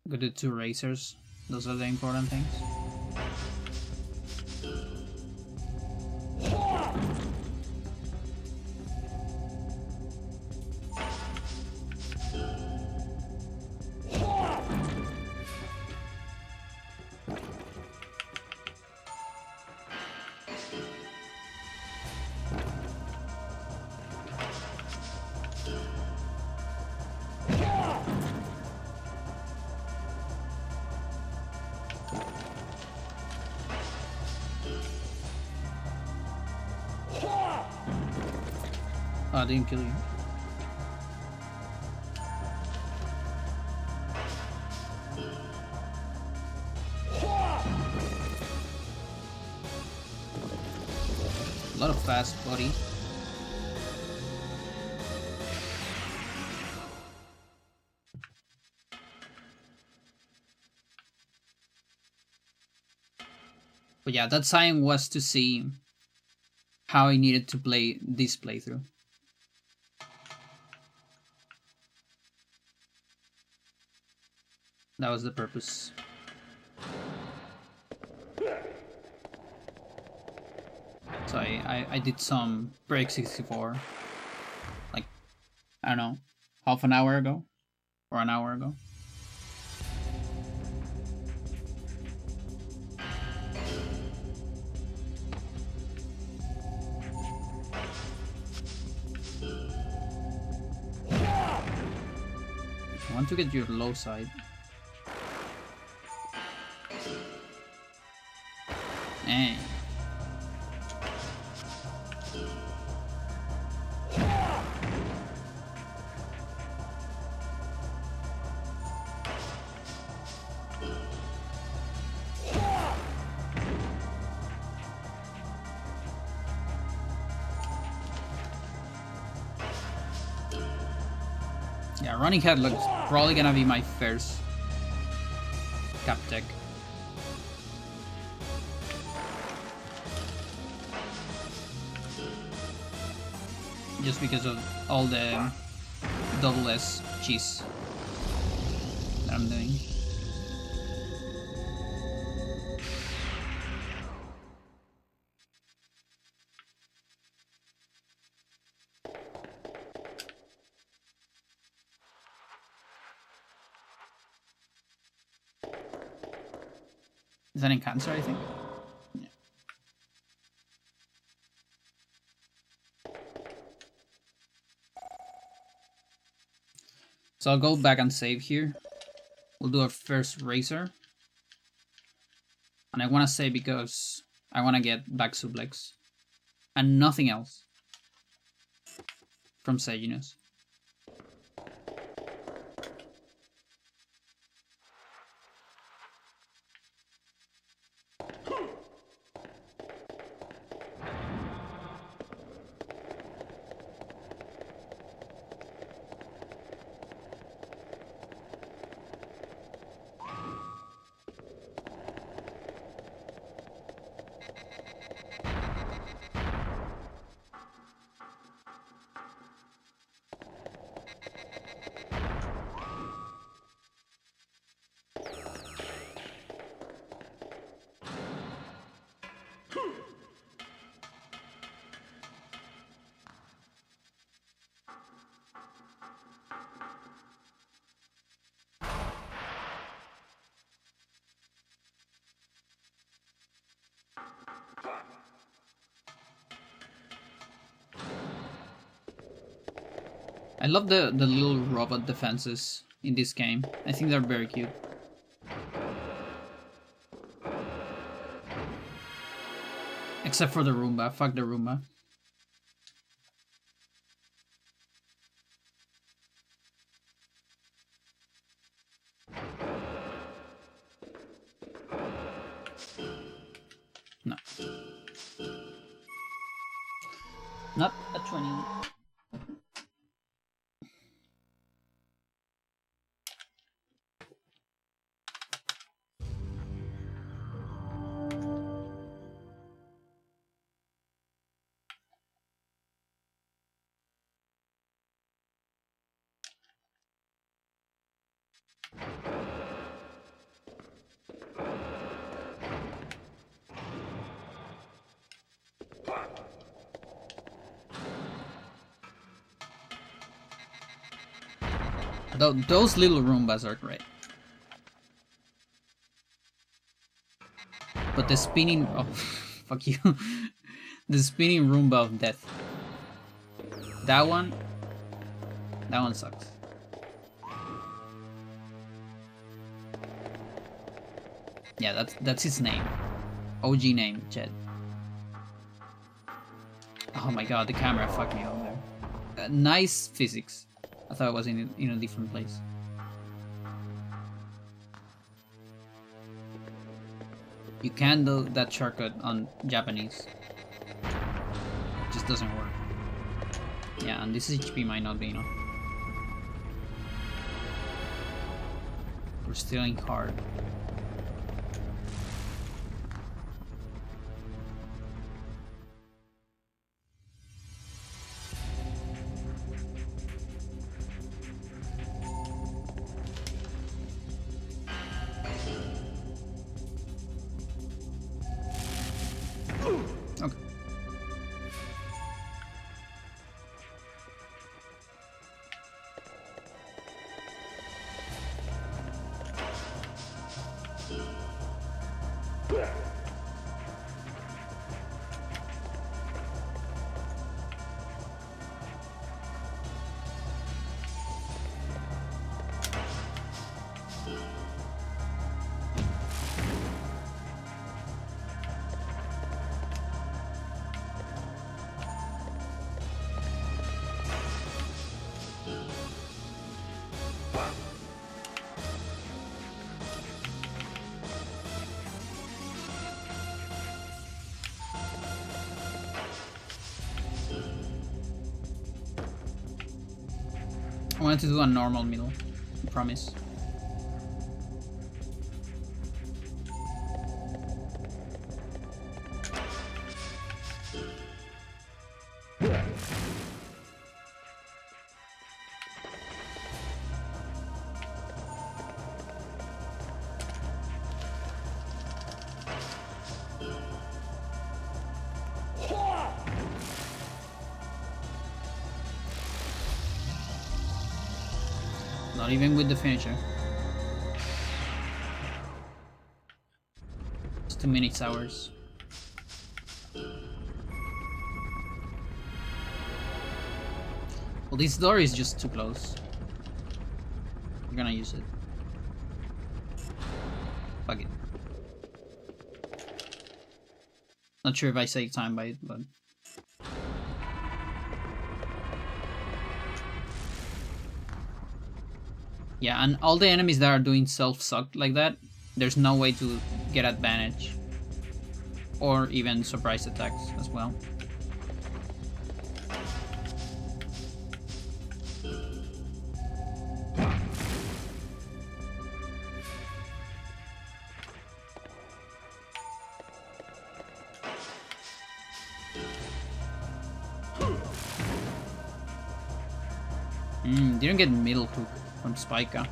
Go to 2 racers. Those are the important things. Oh, I didn't kill you. A lot of fast body. But yeah, that sign was to see how I needed to play this playthrough. That was the purpose. So I did some Break 64, like, I don't know, half an hour ago or an hour ago. I want to get your low side. Eh. Yeah, running head looks probably gonna be my first cap tech. Just because of all the double S cheese that I'm doing. Is that in Cancer, I think? Yeah. So I'll go back and save here. We'll do our first Razor. And I want to save because I want to get back suplex. And nothing else from Sejanus. I love the little robot defenses in this game. I think they're very cute. Except for the Roomba. Fuck the Roomba. No. Not a 20. Those little Roombas are great. But the spinning... Oh, fuck you. The spinning Roomba of death. That one sucks. Yeah, that's his name. OG name, Jed. Oh my god, the camera fucked me over there. Nice physics. I thought it was in a different place. You can do that shortcut on Japanese. It just doesn't work. Yeah, and this HP might not be enough. We're stealing hard. I wanted to do a normal middle, I promise. Not even with the finisher. It's 2 minutes hours. Well, this door is just too close. We're gonna use it. Fuck it. Not sure if I save time by it, but... Yeah, and all the enemies that are doing self-suck like that, there's no way to get advantage. Or even surprise attacks as well. Didn't get middle hook from Spica.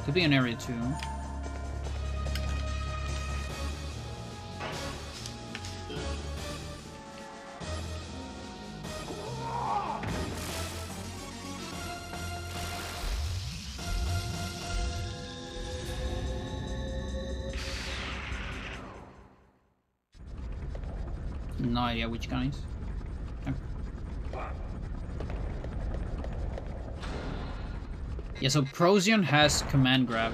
Could be an area 2. No idea which guys. Okay. Yeah, so Procyon has command grab.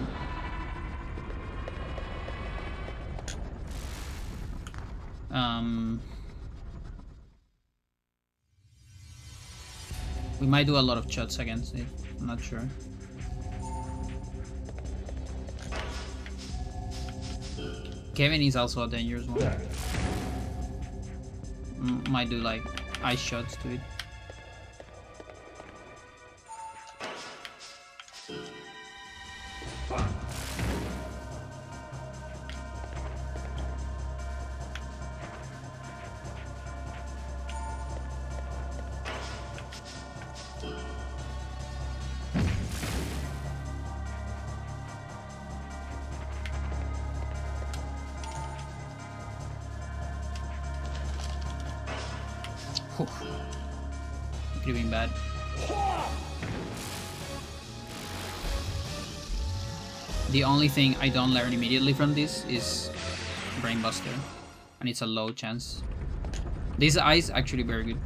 We might do a lot of shots against it. I'm not sure. Kevin is also a dangerous one. Might do like ice shots to it. Could have been bad. The only thing I don't learn immediately from this is Brainbuster, and it's a low chance. This ice actually very good.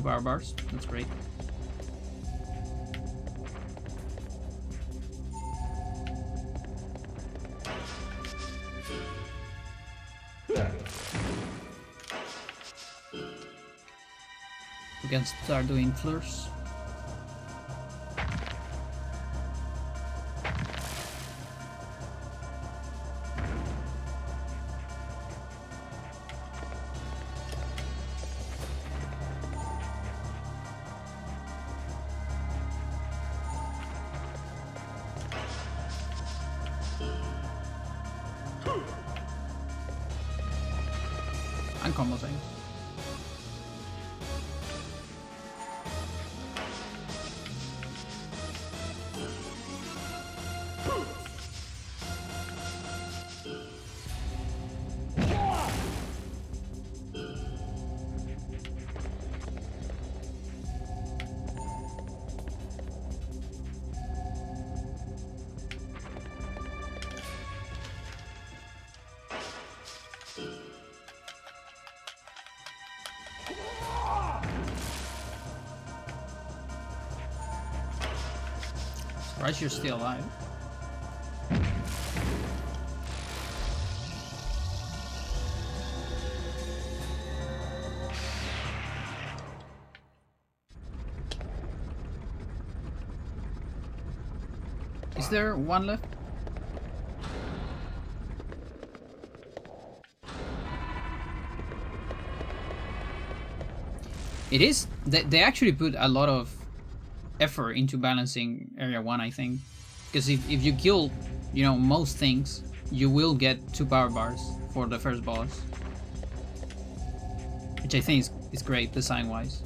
Power bars, that's great. We can start doing floors. And combo things. Surprised you're still alive. Is there one left? It is. They actually put a lot of effort into balancing Area 1, I think. Because if you kill, you know, most things, you will get 2 power bars for the first boss. Which I think is great design-wise.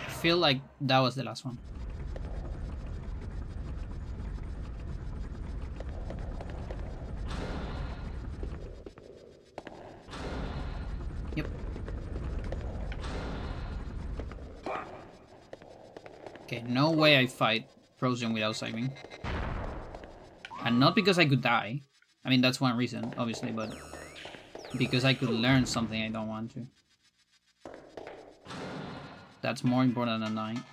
I feel like that was the last one. Yep. Okay, no way I fight Frozen without saving. And not because I could die. I mean, that's one reason, obviously, but because I could learn something I don't want to. That's more important than dying.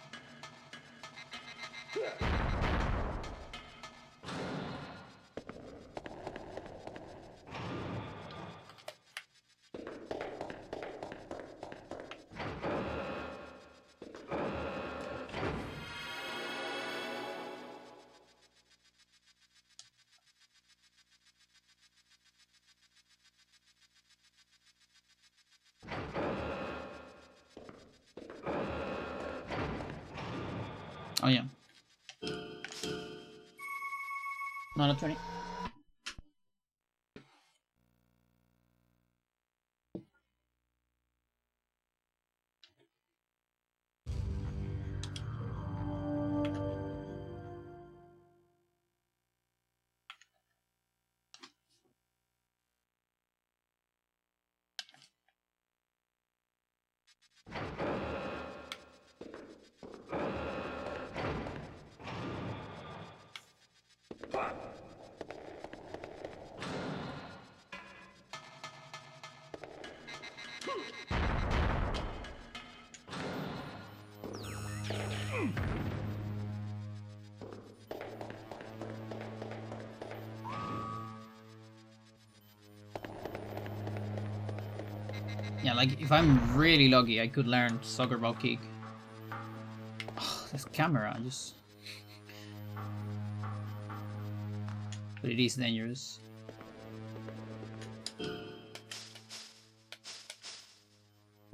Oh yeah. Not a 20. Yeah, like if I'm really lucky, I could learn soccer ball kick. Oh, this camera just. But it is dangerous.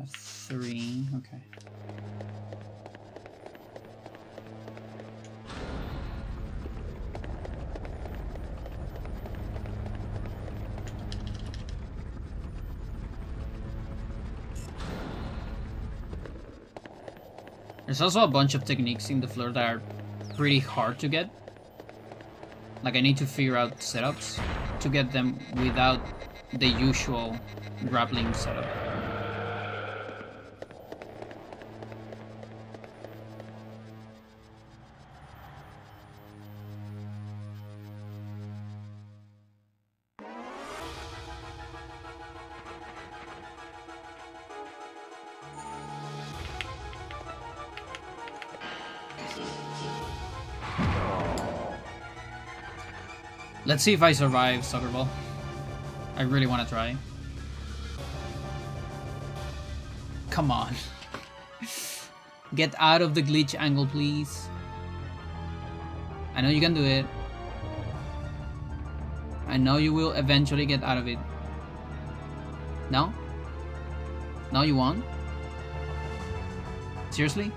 F3, okay. There's also a bunch of techniques in the floor that are pretty hard to get. Like I need to figure out setups to get them without the usual grappling setup. Let's see if I survive soccer ball. I really want to try. Come on. Get out of the glitch angle, please. I know you can do it. I know you will eventually get out of it. No? No, you won't? Seriously?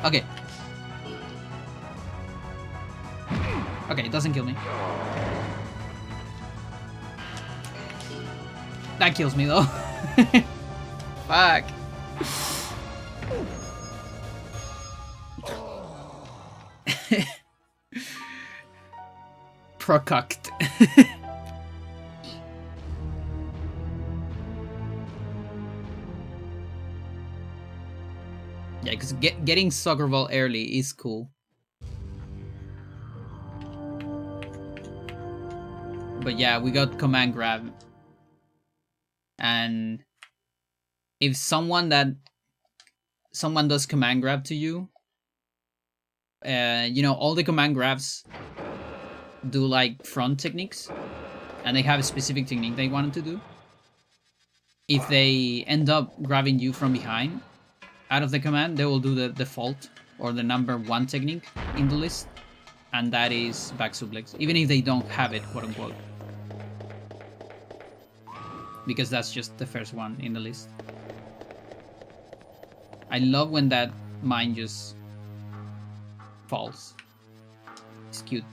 Okay. Okay, it doesn't kill me. That kills me though. Fuck. Procucked. Yeah, because getting Soccer Ball early is cool. But yeah, we got command grab. And if someone does command grab to you, you know, all the command grabs do like front techniques, and they have a specific technique they wanted to do. If they end up grabbing you from behind out of the command, they will do the default or the number 1 technique in the list, and that is back suplex, even if they don't have it, quote unquote, because that's just the first one in the list. I love when that mine just falls. It's cute.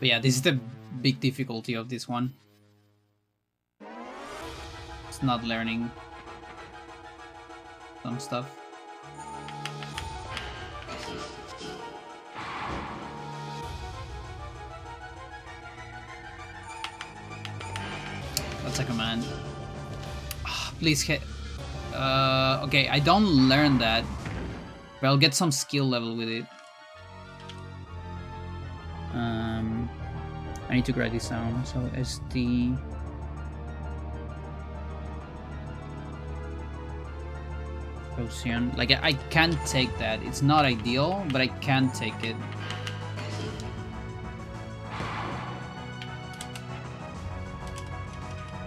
But yeah, this is the big difficulty of this one. It's not learning some stuff. That's a command. Oh, please hit. Okay, I don't learn that, but I'll get some skill level with it. I need to write this down. So SD. Ocean. Like I can take that. It's not ideal, but I can take it.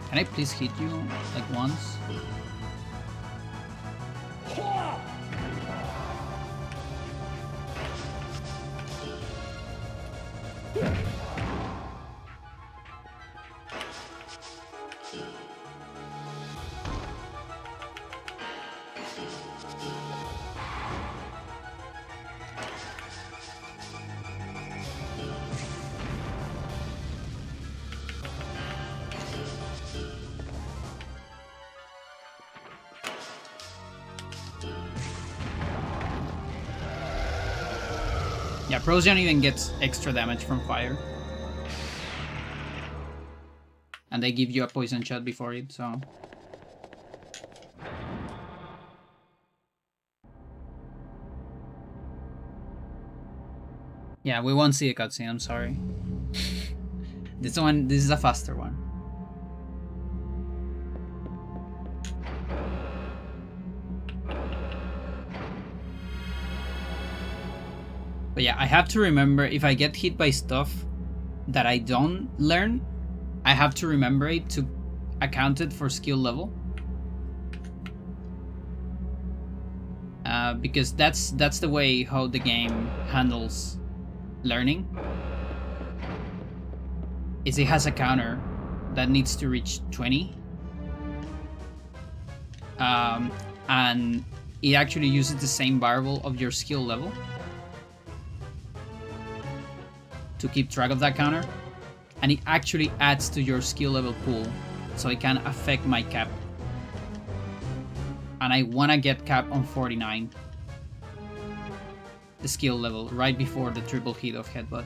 Can I please hit you like once? Yeah, Procyon even gets extra damage from fire. And they give you a poison shot before it, so... Yeah, we won't see a cutscene, I'm sorry. This is a faster one. But yeah, I have to remember, if I get hit by stuff that I don't learn, I have to remember it to account it for skill level. Because that's the way how the game handles learning. Is it has a counter that needs to reach 20. And it actually uses the same variable of your skill level to keep track of that counter, and it actually adds to your skill level pool, so it can affect my cap. And I want to get cap on 49. The skill level, right before the triple hit of headbutt.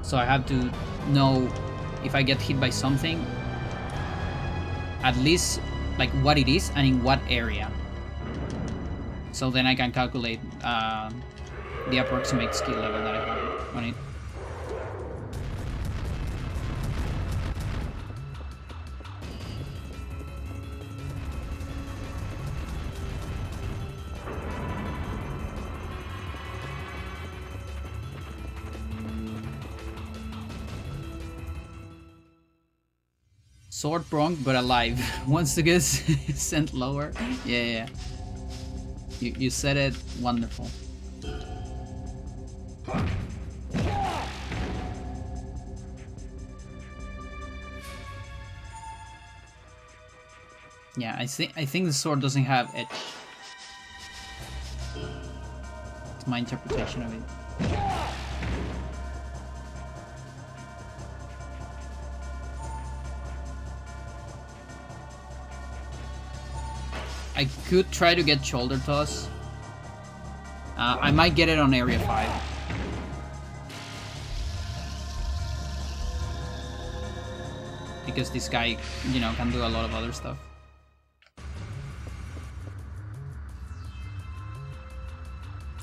So I have to know if I get hit by something, at least like what it is and in what area. So then I can calculate the approximate skill level that I have on it. Sword pronged but alive. Wants to get sent lower. Yeah. You said it. Wonderful. Yeah, I think the sword doesn't have edge. It's my interpretation of it. I could try to get shoulder toss. I might get it on area 5. Because this guy, you know, can do a lot of other stuff.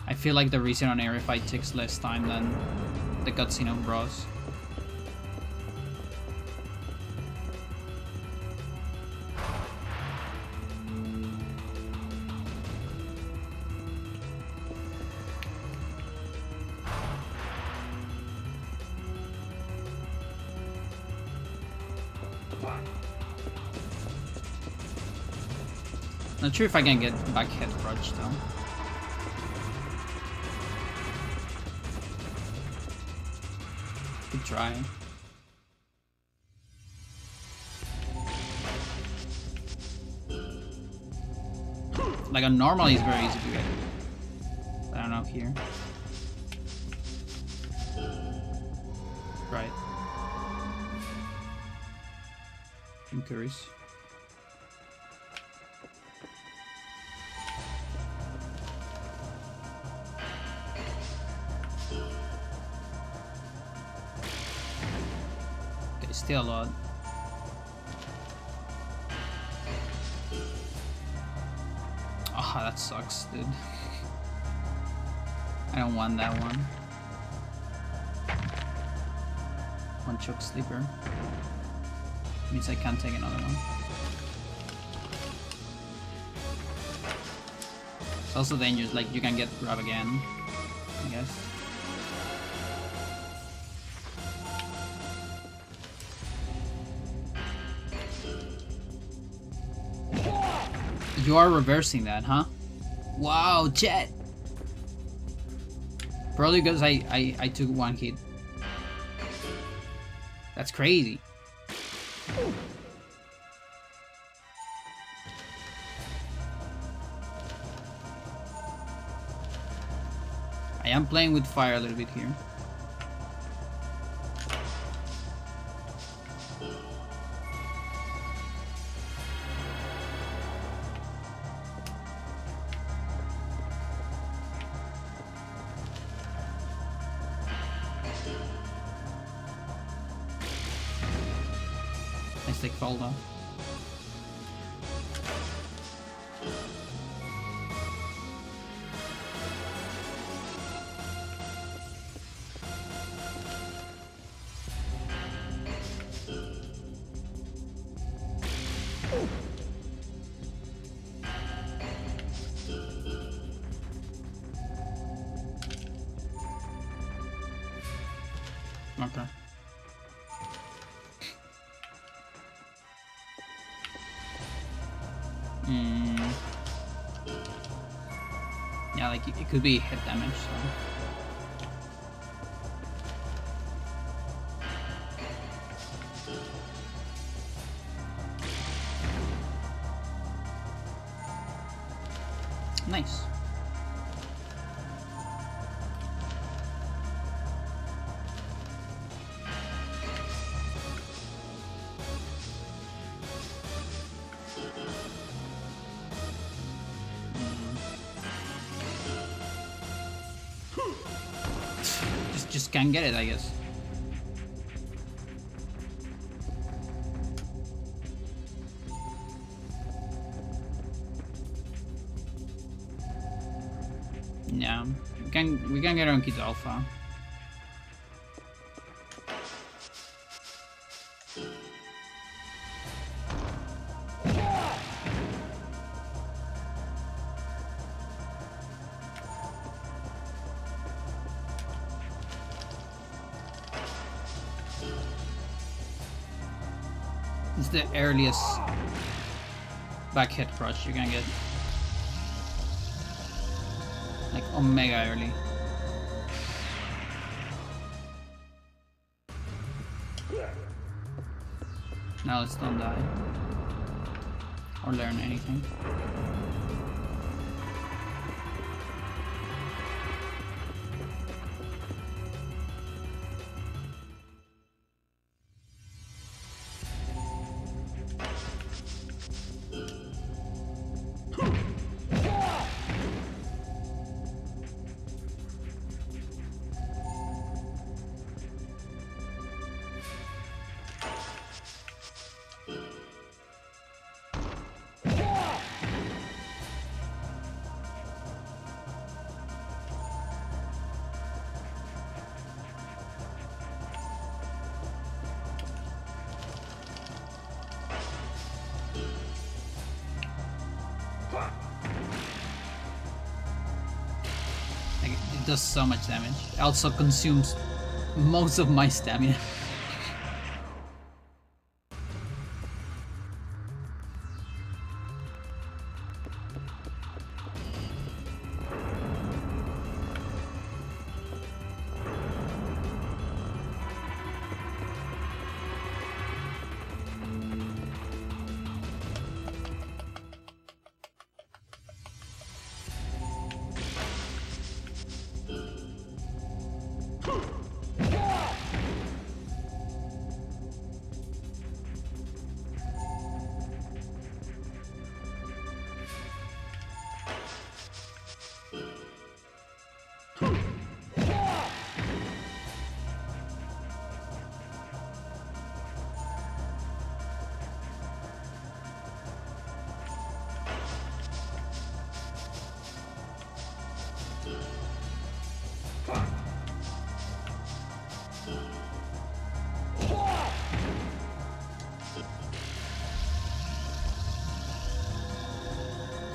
I feel like the reason on area 5 takes less time than the cutscene of Bros. Not sure if I can get back head crutch though. Could try. Like on normal is very easy to get. But I don't know here. Right. I'm curious. Still a lot. Oh, that sucks, dude. I don't want that one. One choke sleeper. Means I can't take another one. It's also dangerous, like you can get grab again, I guess. You are reversing that, huh? Wow, Jet! Probably because I took one hit. That's crazy. I am playing with fire a little bit here. Take fall though. Okay. Yeah, like it could be hit damage, so. Nice. just can't get it, I guess. Yeah, we can get on Kid Alpha. It's the earliest back hit crush you can get. Like Omega early. Now let's don't die. Or learn anything. It does so much damage. It also consumes most of my stamina.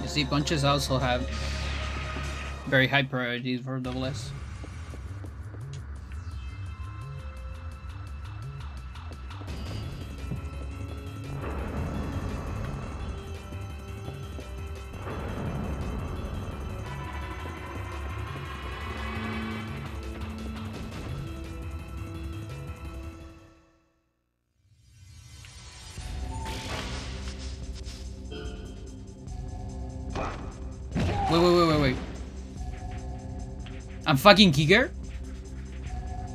You see, punches also have very high priorities for double S. Wait. I'm fucking Kicker?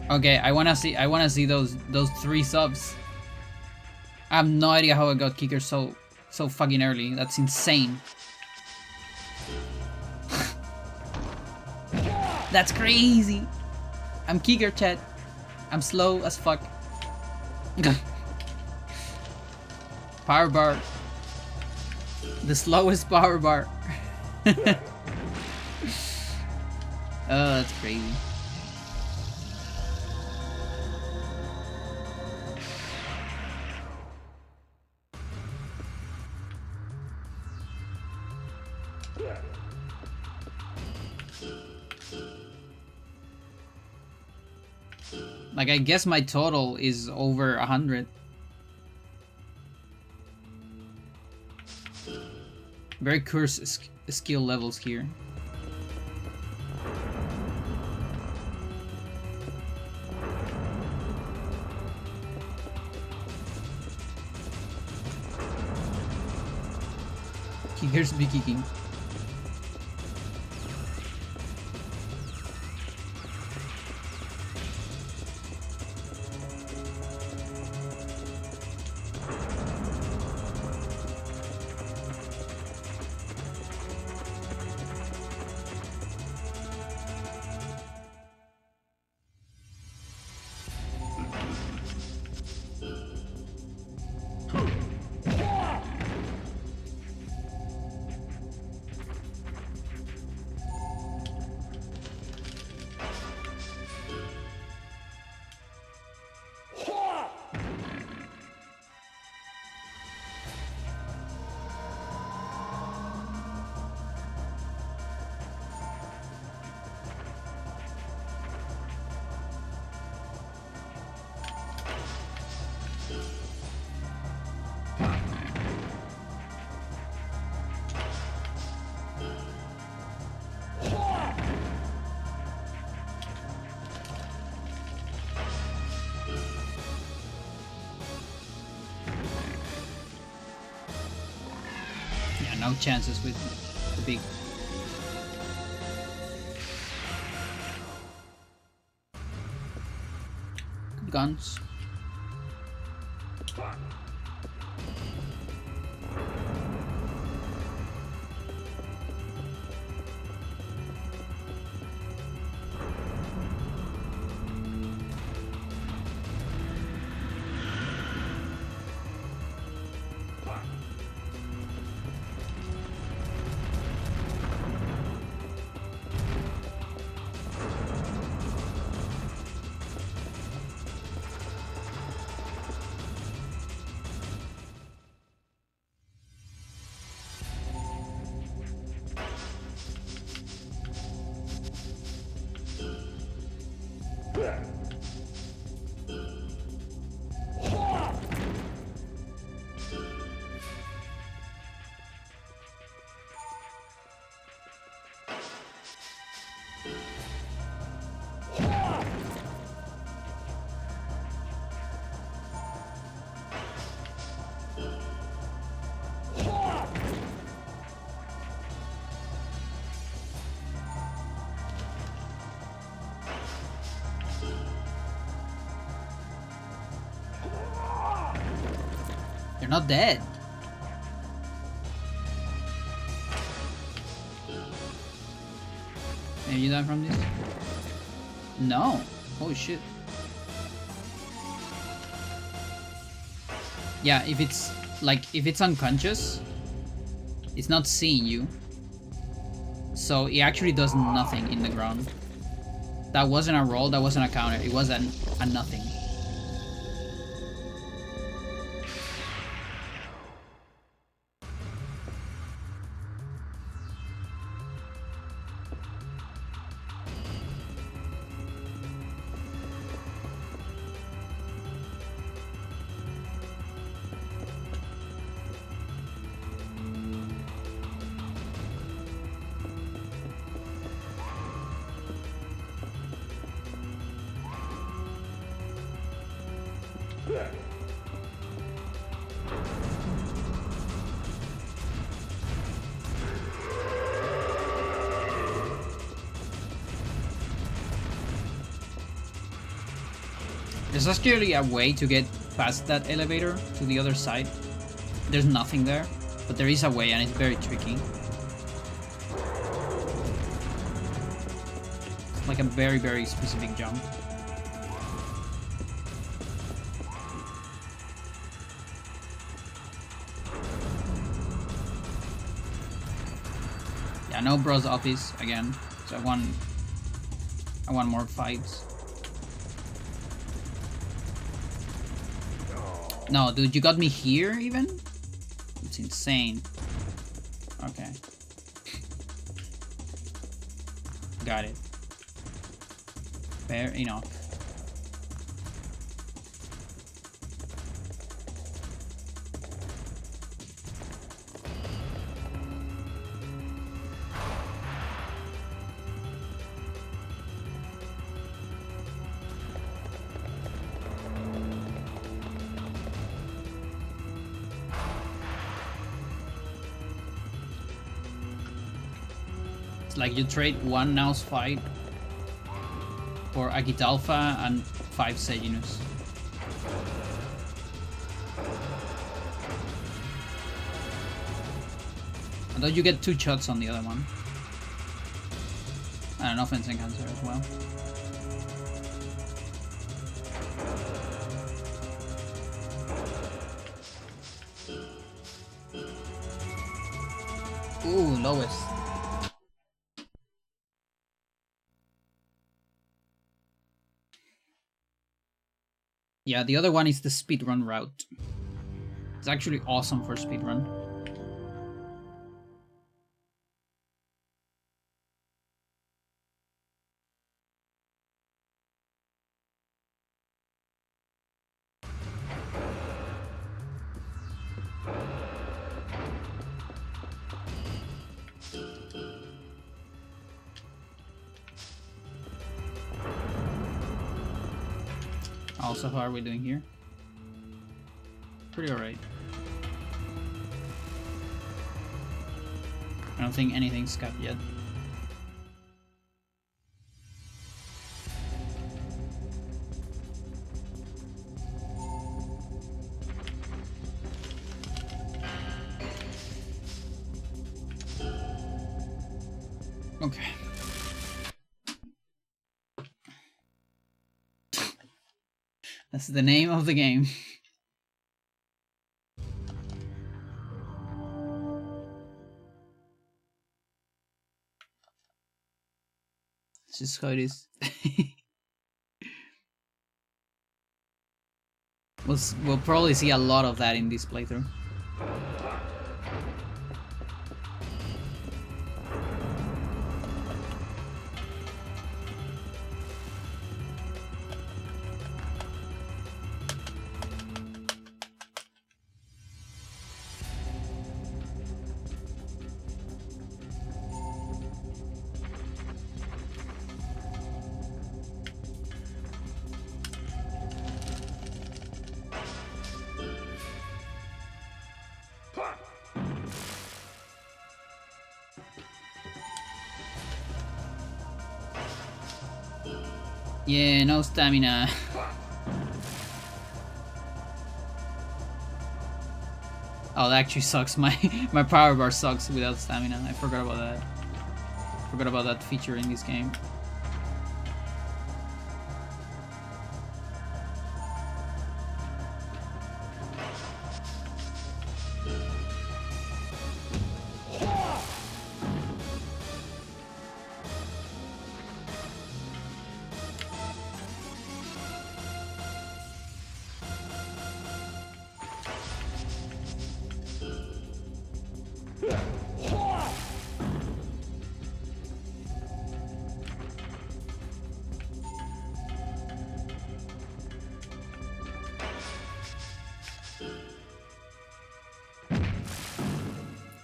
Okay, I wanna see those 3 subs. I have no idea how I got Kicker so fucking early. That's insane. That's crazy. I'm Kicker, chat. I'm slow as fuck. Power bar. The slowest power bar. Oh, that's crazy. Like, I guess my total is over 100. Very cursed skill levels here. Here's me kicking. no chances with the big. Good guns. You're not dead. Maybe you die from this? No. Holy shit. Yeah, if it's unconscious, it's not seeing you. So it actually does nothing in the ground. That wasn't a roll, that wasn't a counter, it was a nothing. There's actually a way to get past that elevator to the other side. There's nothing there, but there is a way and it's very tricky. It's like a very, very specific jump. Yeah, no bros office again, so I want more fights. No, dude, you got me here even? It's insane. Okay. Got it. Fair enough. It's like you trade one Now's fight for Agitalfa and 5 Sejanus. And then you get 2 shots on the other one. And an offense enhancer as well. Ooh, lowest. Yeah, the other one is the speedrun route. It's actually awesome for speedrun. Also, how are we doing here? Pretty alright. I don't think anything's cut yet. Okay. That's the name of the game. This is how it is. We'll probably see a lot of that in this playthrough. Yeah, no stamina. Oh, that actually sucks. My power bar sucks without stamina. I forgot about that. Forgot about that feature in this game.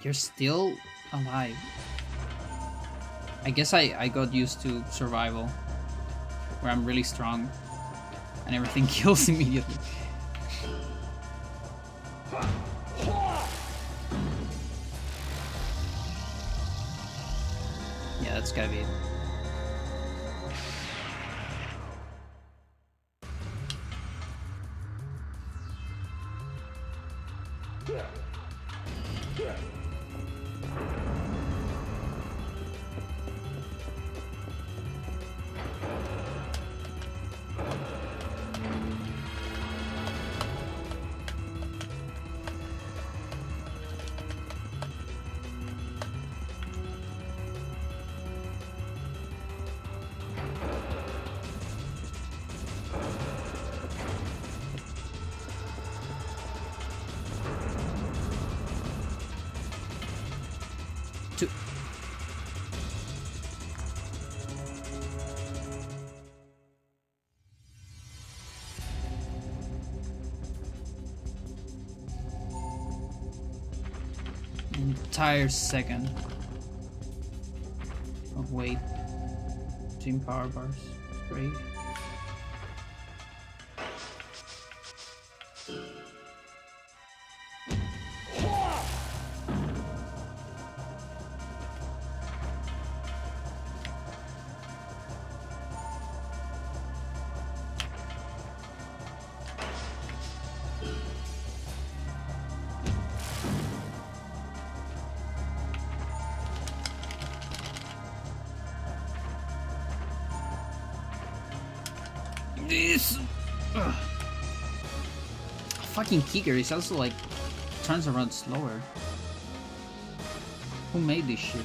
You're still alive. I guess I got used to survival, where I'm really strong and everything kills immediately. Yeah, that's gotta be it. Entire second of wait between power bars. Great. This fucking kicker is also like turns around slower. Who made this shit?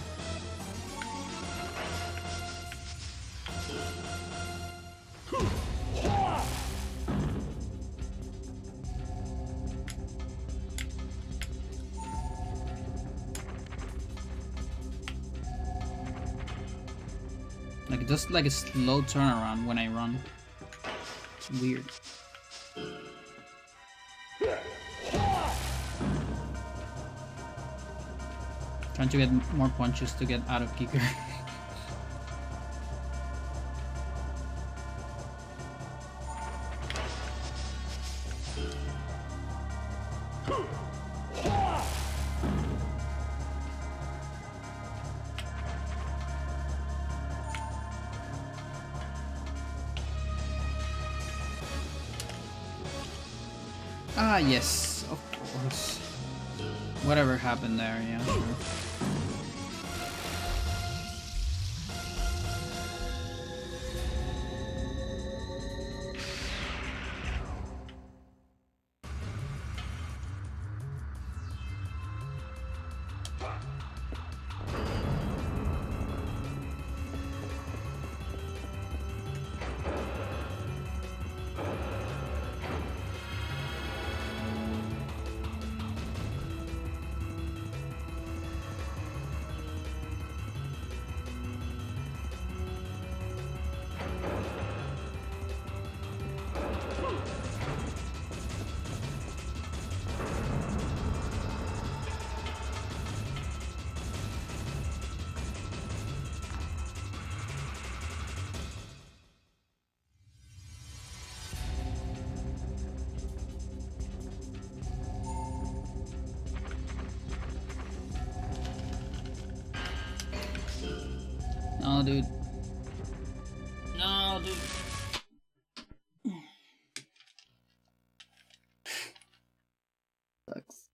Like just like a slow turnaround when I run. It's weird. Trying to get more punches to get out of kicker. Ah, yes, of course. Whatever happened there, yeah, sure. No, dude. No, dude. Sucks.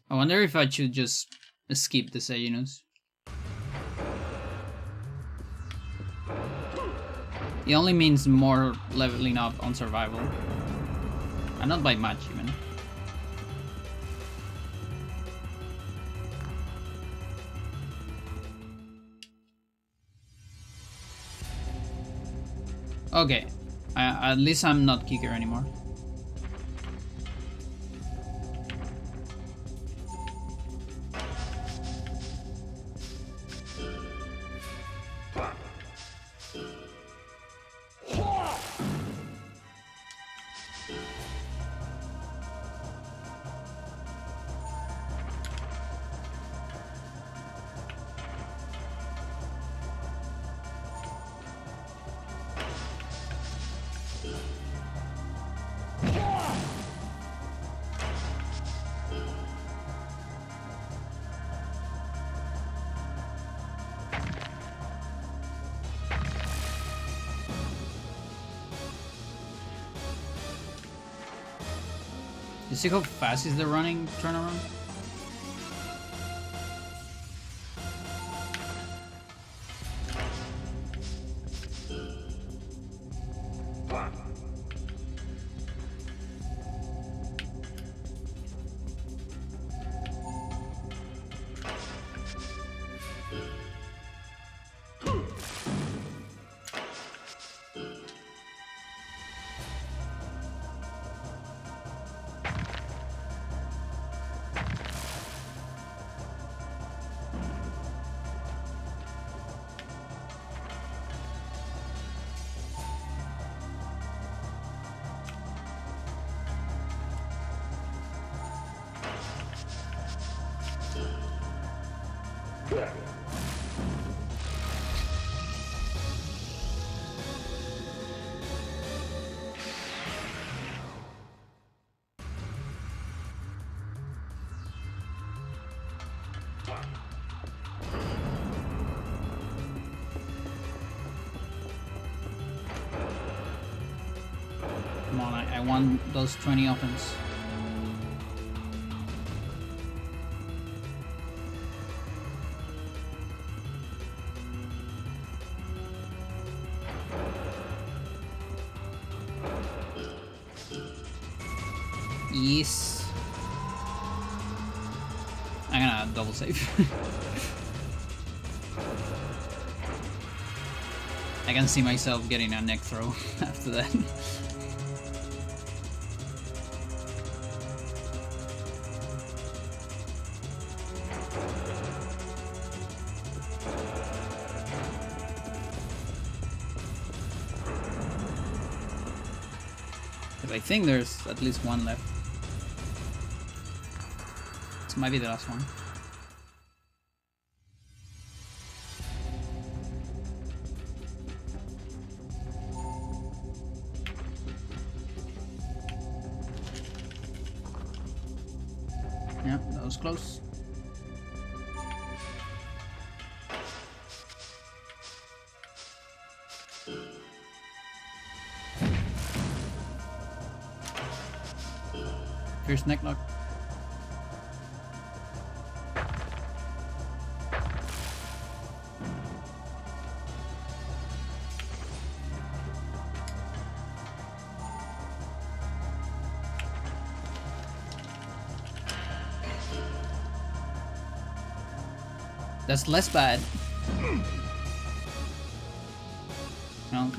I wonder if I should just skip the Sejanus. It only means more leveling up on survival. And not by much, even. Okay. At least I'm not kicker anymore. You see how fast is the running turnaround? Come on, I want those 20 opens. Yes. I'm gonna double save. I can see myself getting a neck throw after that. I think there's at least one left. This might be the last one. Yeah. Close, close. Fierce necklock. That's less bad.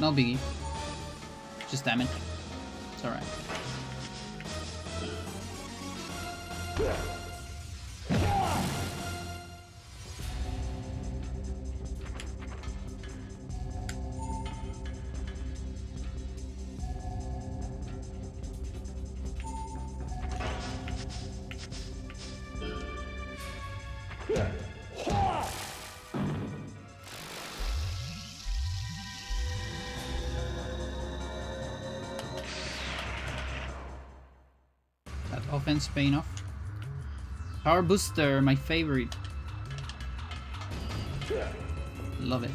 No biggie. Just damage. It's alright. That offense paying off. Power booster, my favorite. Love it.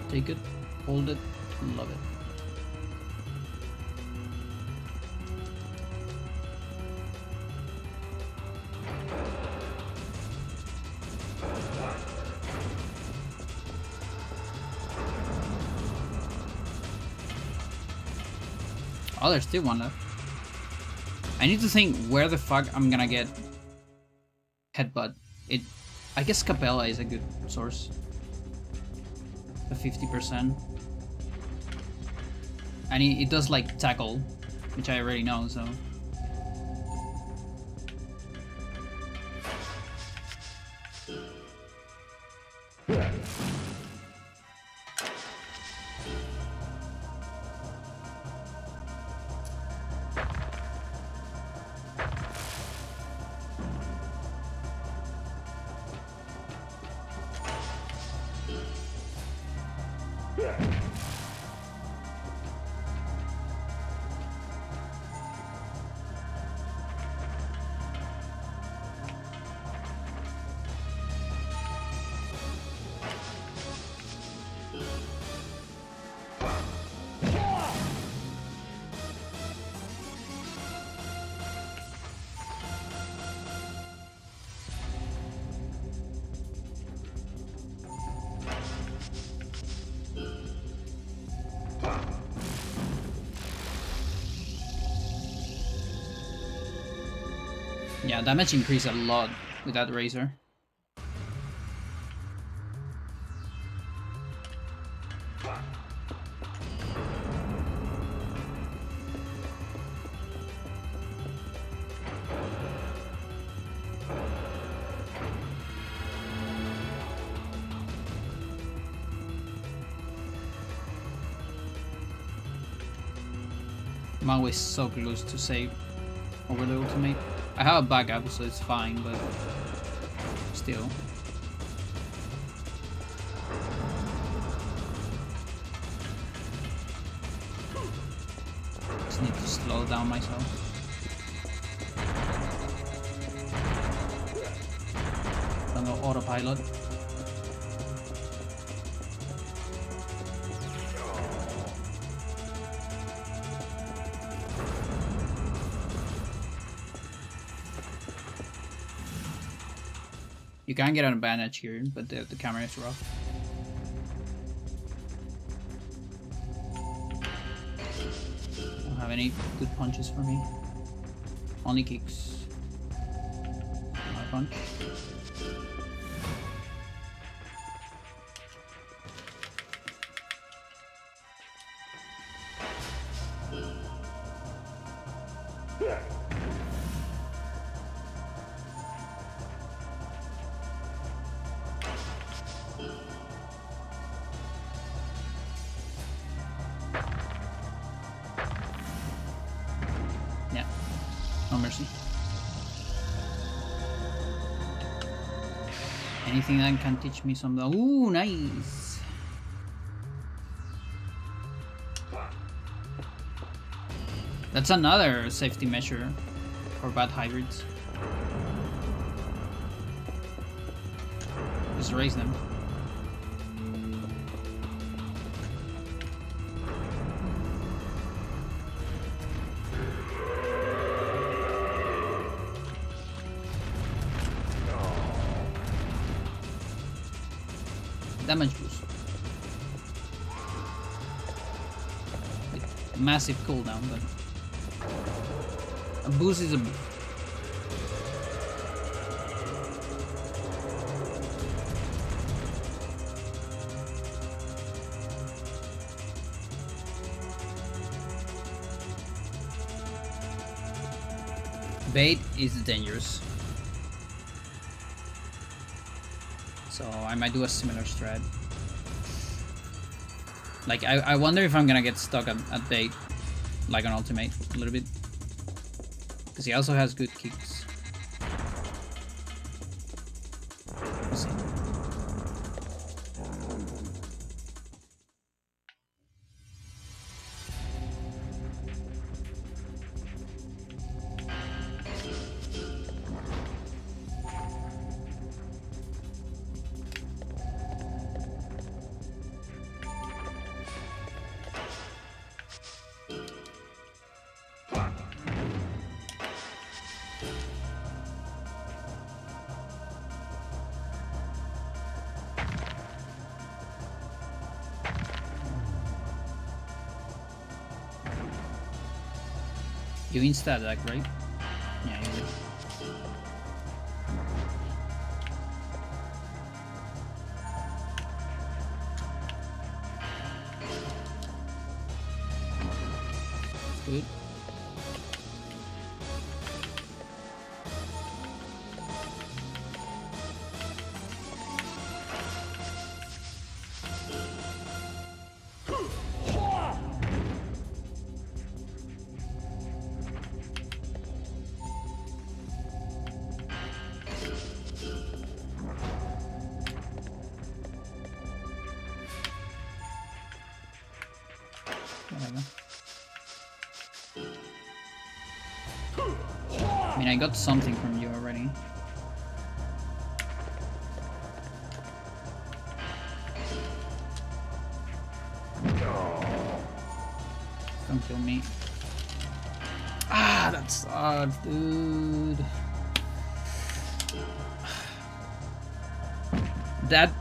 Take it, hold it, love it. Oh, there's still one left. I need to think where the fuck I'm gonna get Headbutt. I guess Capella is a good source. A 50%. And it does like tackle, which I already know, so. Yeah, damage increased a lot with that razor. I'm always so close to save over the ultimate. I have a backup, so it's fine, but still. Just need to slow down myself. Don't go autopilot. You can get an advantage here, but the camera is rough. Don't have any good punches for me. Only kicks. My punch. No mercy. Anything that can teach me some. Ooh, nice. That's another safety measure for bad hybrids. Just raise them. Damage boost. Massive cooldown, but a boost is a boost. Bait is dangerous, so I might do a similar strat. Like, I wonder if I'm gonna get stuck at bait, like an ultimate, a little bit. Because he also has good kicks. We'll see. You insta attack, right? Yeah, you did. Good. Whatever. I mean, I got something from you already. Don't kill me. Ah, that sucks, dude. That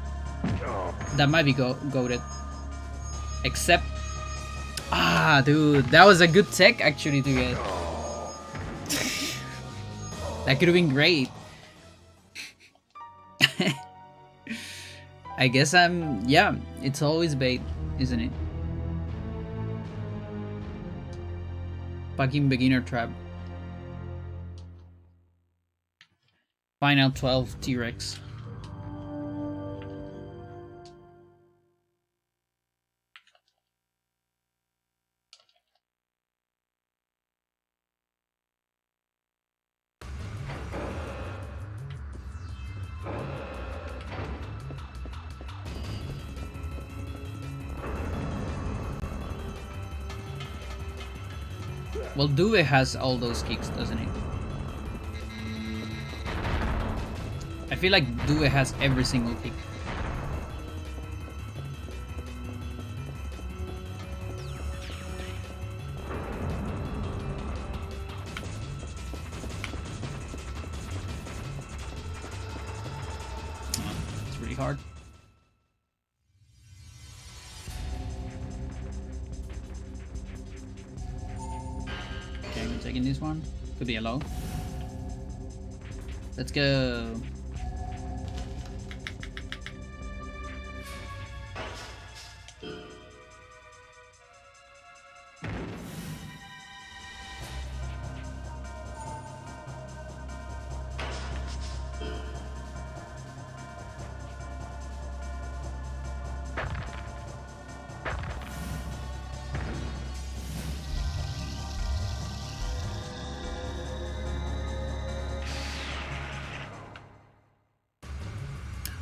might be goated. Except, dude, that was a good tech actually to get. That could have been great. I guess yeah, it's always bait, isn't it? Fucking beginner trap. Final 12 T-Rex. Well, Due has all those kicks, doesn't it? I feel like Due has every single kick. It's really hard. Okay, I'm taking this one. Could be a low. Let's go.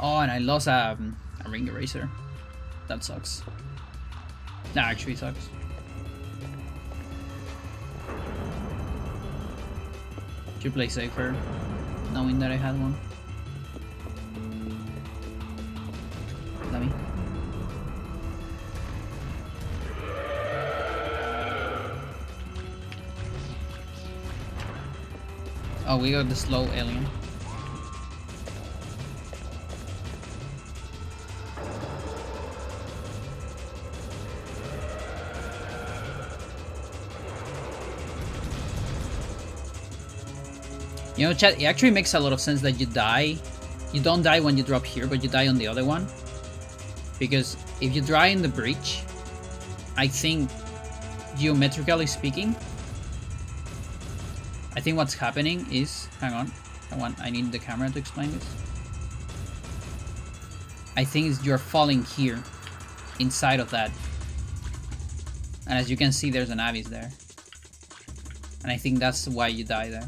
Oh, and I lost a ring eraser. That sucks. That actually sucks. To play safer, knowing that I had one. Let me. Oh, we got the slow alien. You know, chat, it actually makes a lot of sense that you die. You don't die when you drop here, but you die on the other one. Because if you die in the breach, I think, geometrically speaking, I think what's happening is... Hang on, I need the camera to explain this. I think you're falling here, inside of that. And as you can see, there's an abyss there. And I think that's why you die there.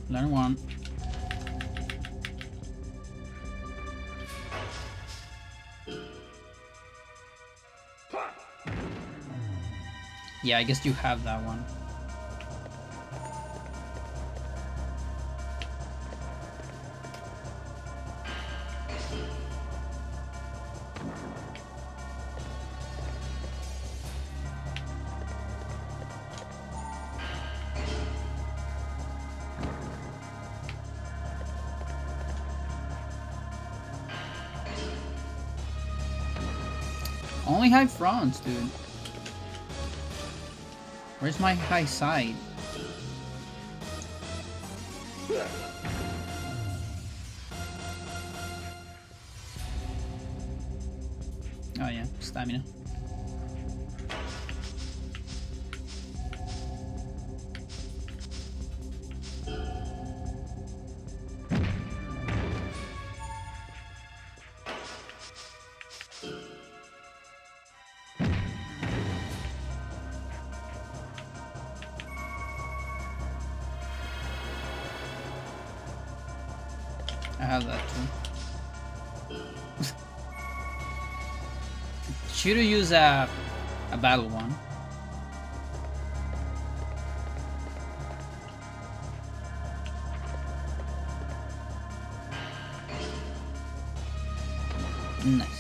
Learn one. Yeah, I guess you have that one. Only high fronts, dude. Where's my high side? Oh yeah, stamina. I have that too. Should have used a battle one. Nice.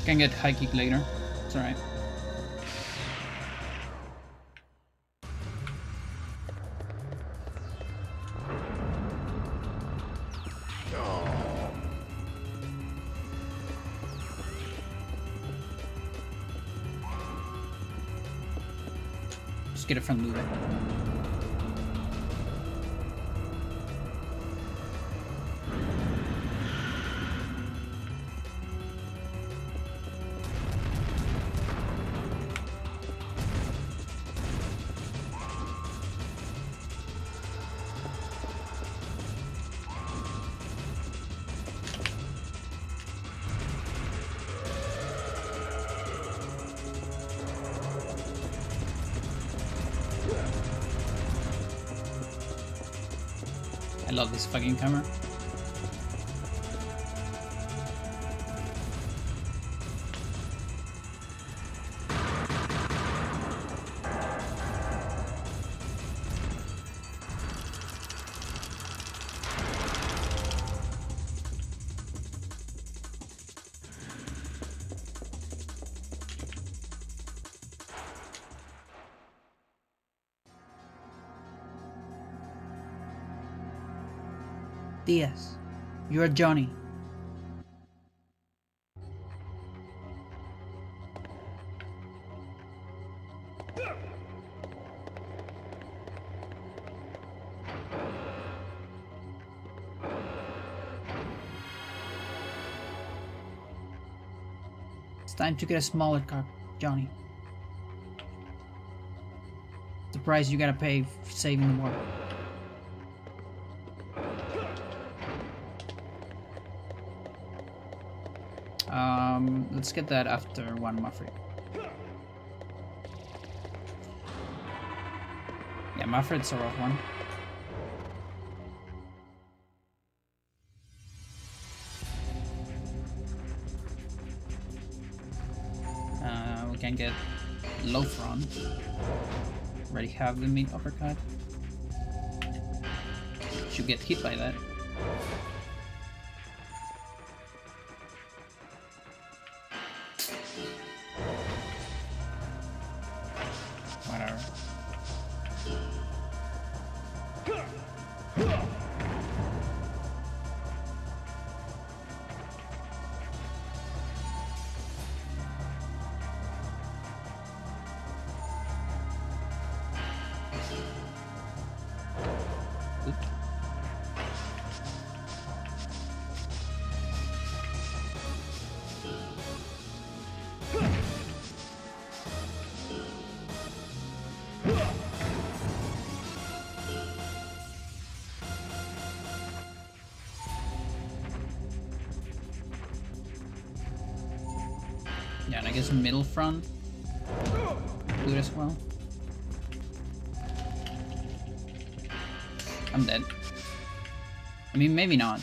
Can get high kick later. It's alright. Just get it from Lube. I love this fucking camera. Diaz, you're Johnny. It's time to get a smaller cock, Johnny. The price you gotta pay for saving the world. Let's get that after one Muffrey. Yeah, Muffred's a rough one. We can get low front. Already have the meat uppercut. Should get hit by that. Whatever. Yeah, and I guess middle front. Good as well. I'm dead. I mean, maybe not.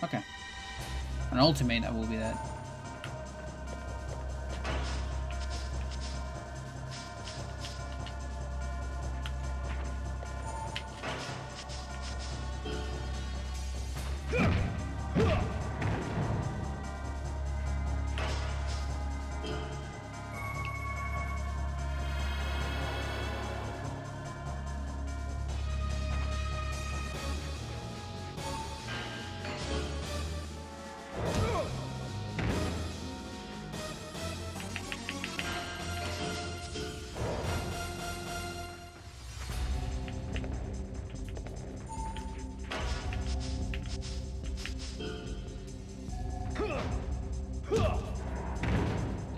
Okay. An ultimate, that will be that.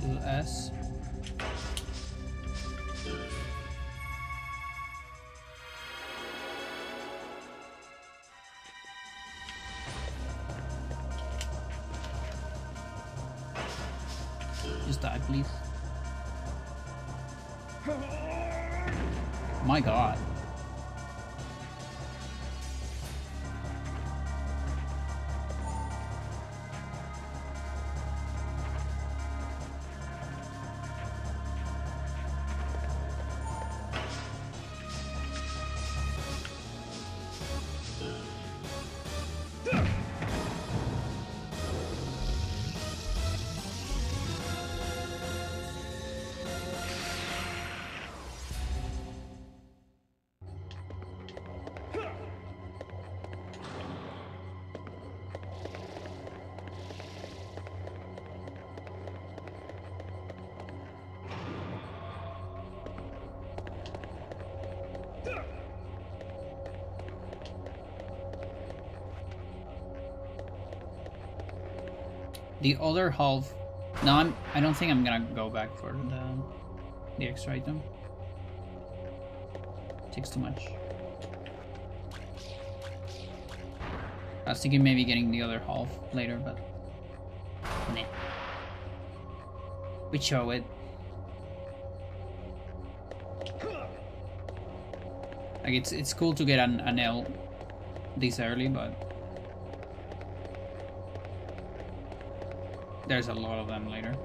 Little S. Just die, please. My god. The other half. No, I don't think I'm gonna go back for the extra item. Takes too much. I was thinking maybe getting the other half later, but nah. We show it. Like it's cool to get an L this early, but there's a lot of them later.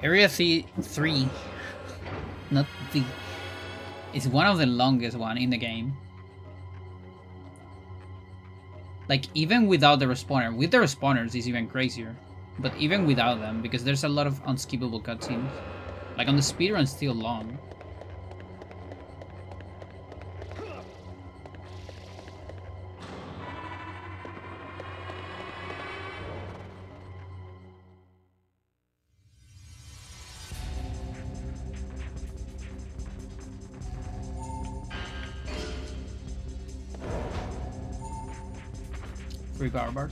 Area 3, not the, is one of the longest one in the game. Like, even without the respawner. With the respawners, it's even crazier. But even without them, because there's a lot of unskippable cutscenes. Like, on the speedrun, it's still long. Free power bars.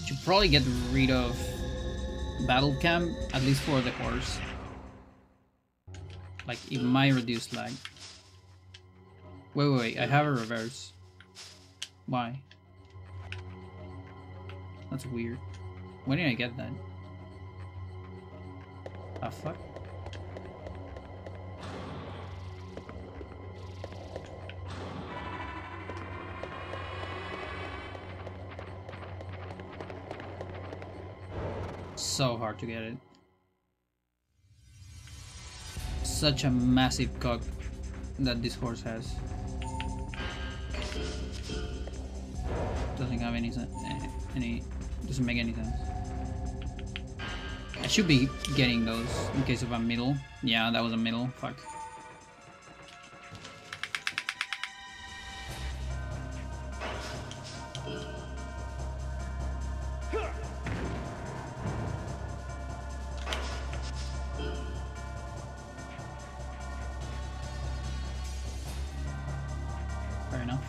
Should probably get rid of battle camp, at least for the horse. Like, it might reduce lag. Wait, I have a reverse. Why? That's weird. When did I get that? Ah, fuck. So hard to get it. Such a massive cock that this horse has. Doesn't have any doesn't make any sense. I should be getting those in case of a middle. Yeah, that was a middle. Fuck. Fair enough.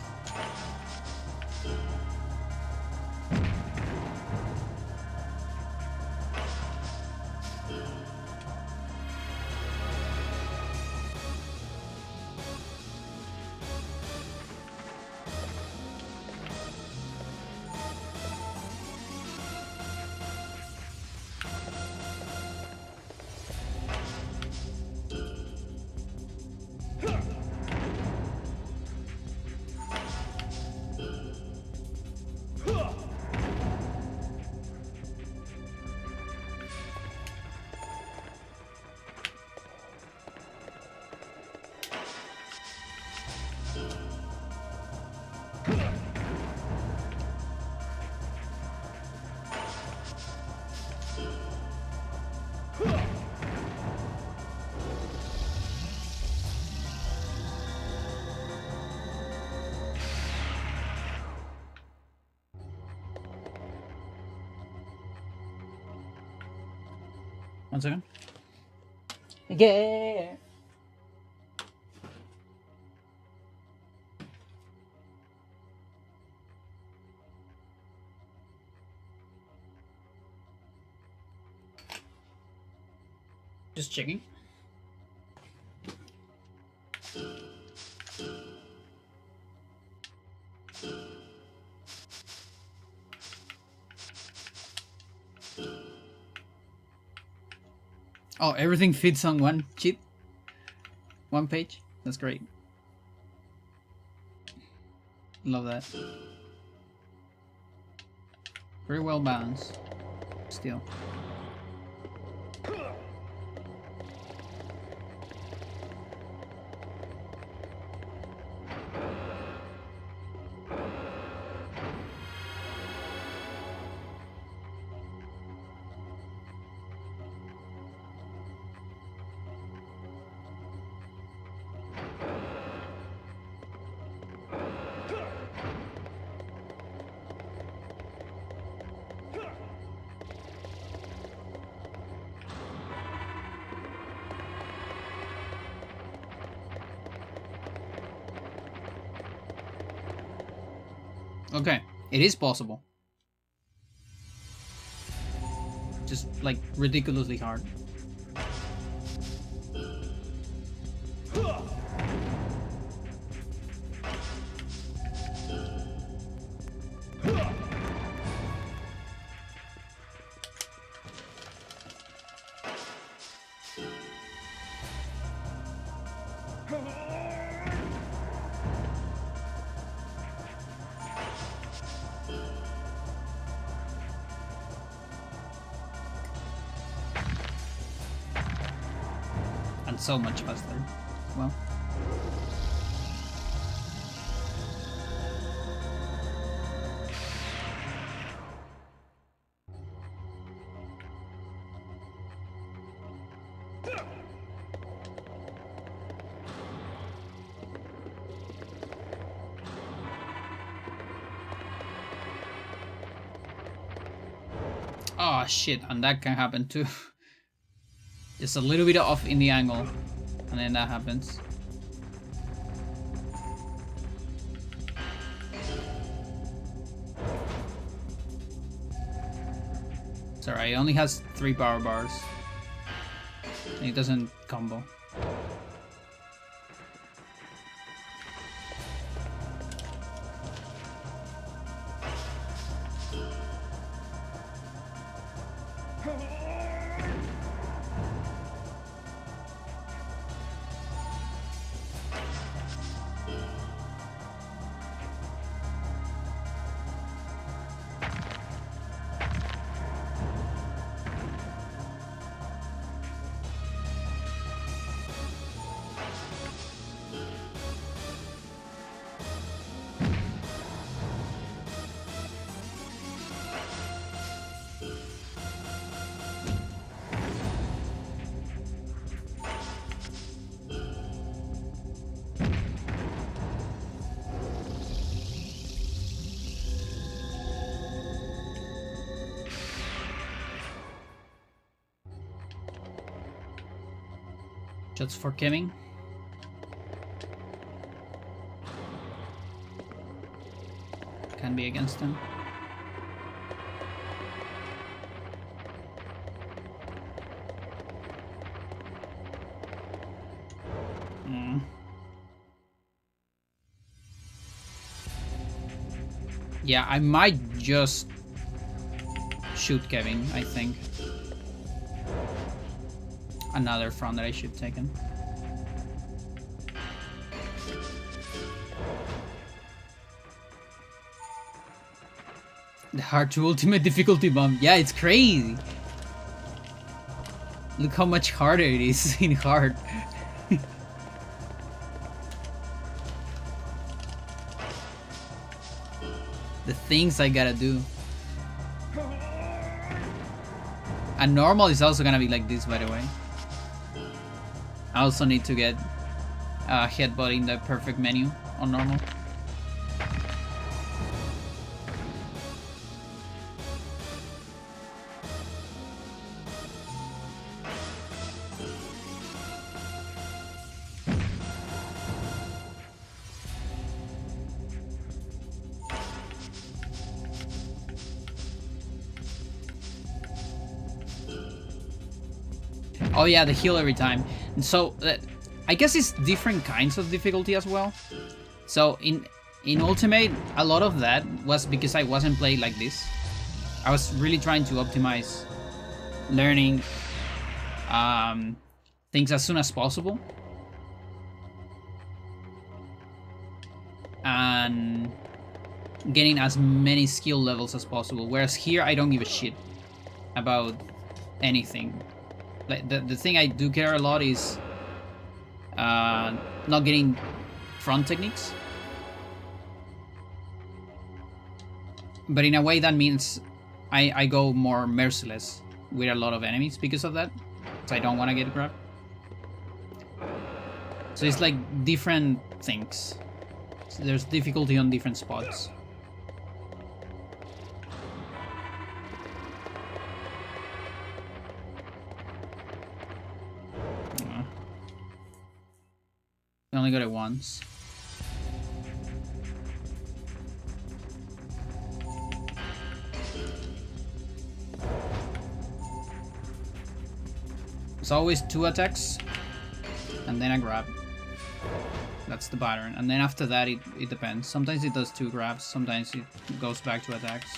One second. Yeah. Just checking. Oh, everything fits on one sheet? One page? That's great. Love that. Very well balanced. Still. Okay, it is possible. Just like ridiculously hard. And so much faster. Well. Oh shit, and that can happen too. Just a little bit off in the angle, and then that happens. Sorry, it only has 3 power bars. And it doesn't combo. Just for killing. Can be against him. Yeah, I might just shoot Kevin, I think. Another front that I should have taken. The hard to ultimate difficulty bomb. Yeah, it's crazy. Look how much harder it is in hard. The things I gotta do. And normal is also gonna be like this, by the way. I also need to get headbutt in the perfect menu on normal. Oh yeah, the heal every time. And so I guess it's different kinds of difficulty as well. So in Ultimate, a lot of that was because I wasn't playing like this. I was really trying to optimize learning things as soon as possible. And getting as many skill levels as possible. Whereas here, I don't give a shit about anything. Like the thing I do care a lot is not getting front techniques. But in a way that means I go more merciless with a lot of enemies because of that. So I don't want to get grabbed. So it's like different things. So there's difficulty on different spots. I only got it once. It's always 2 attacks and then a grab. That's the pattern. And then after that, it depends. Sometimes it does 2 grabs, sometimes it goes back to attacks.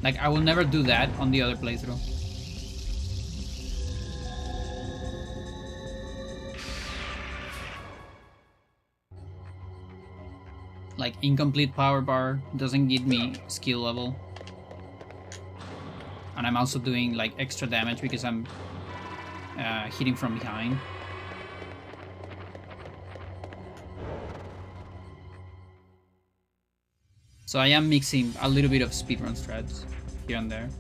Like, I will never do that on the other playthrough. Like, incomplete power bar doesn't give me skill level. And I'm also doing, like, extra damage because I'm hitting from behind. So I am mixing a little bit of speedrun strats here and there.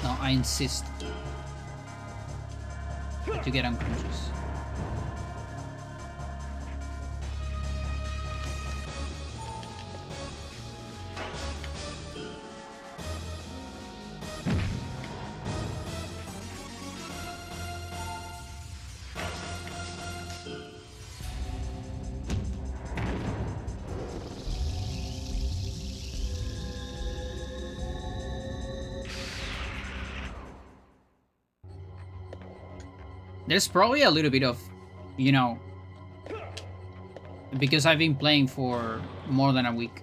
No, I insist to get unconscious. There's probably a little bit of, you know, because I've been playing for more than a week.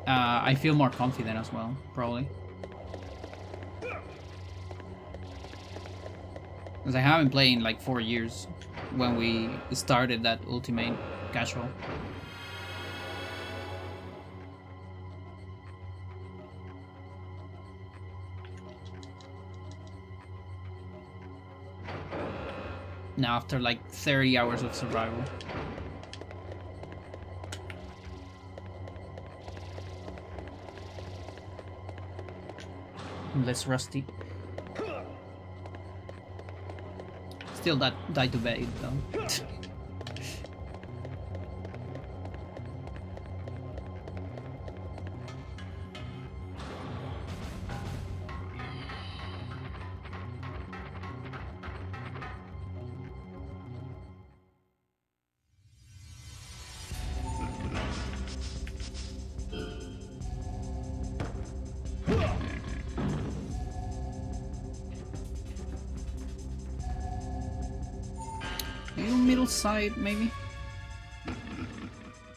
I feel more confident as well, probably. Because I haven't played in like 4 years when we started that Ultimate Casual. Now after like 30 hours of survival. I'm less rusty. Still that die to bait though. Middle side, maybe?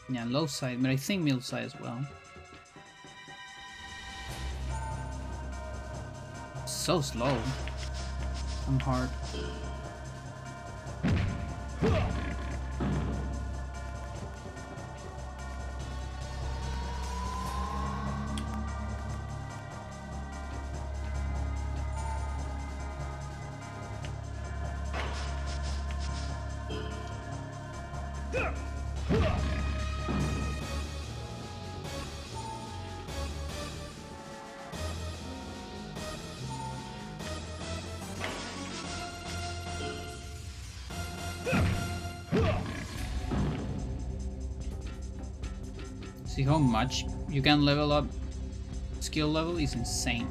Yeah, low side, but I think middle side as well. So slow. I'm hard. See how much you can level up. Skill level is insane.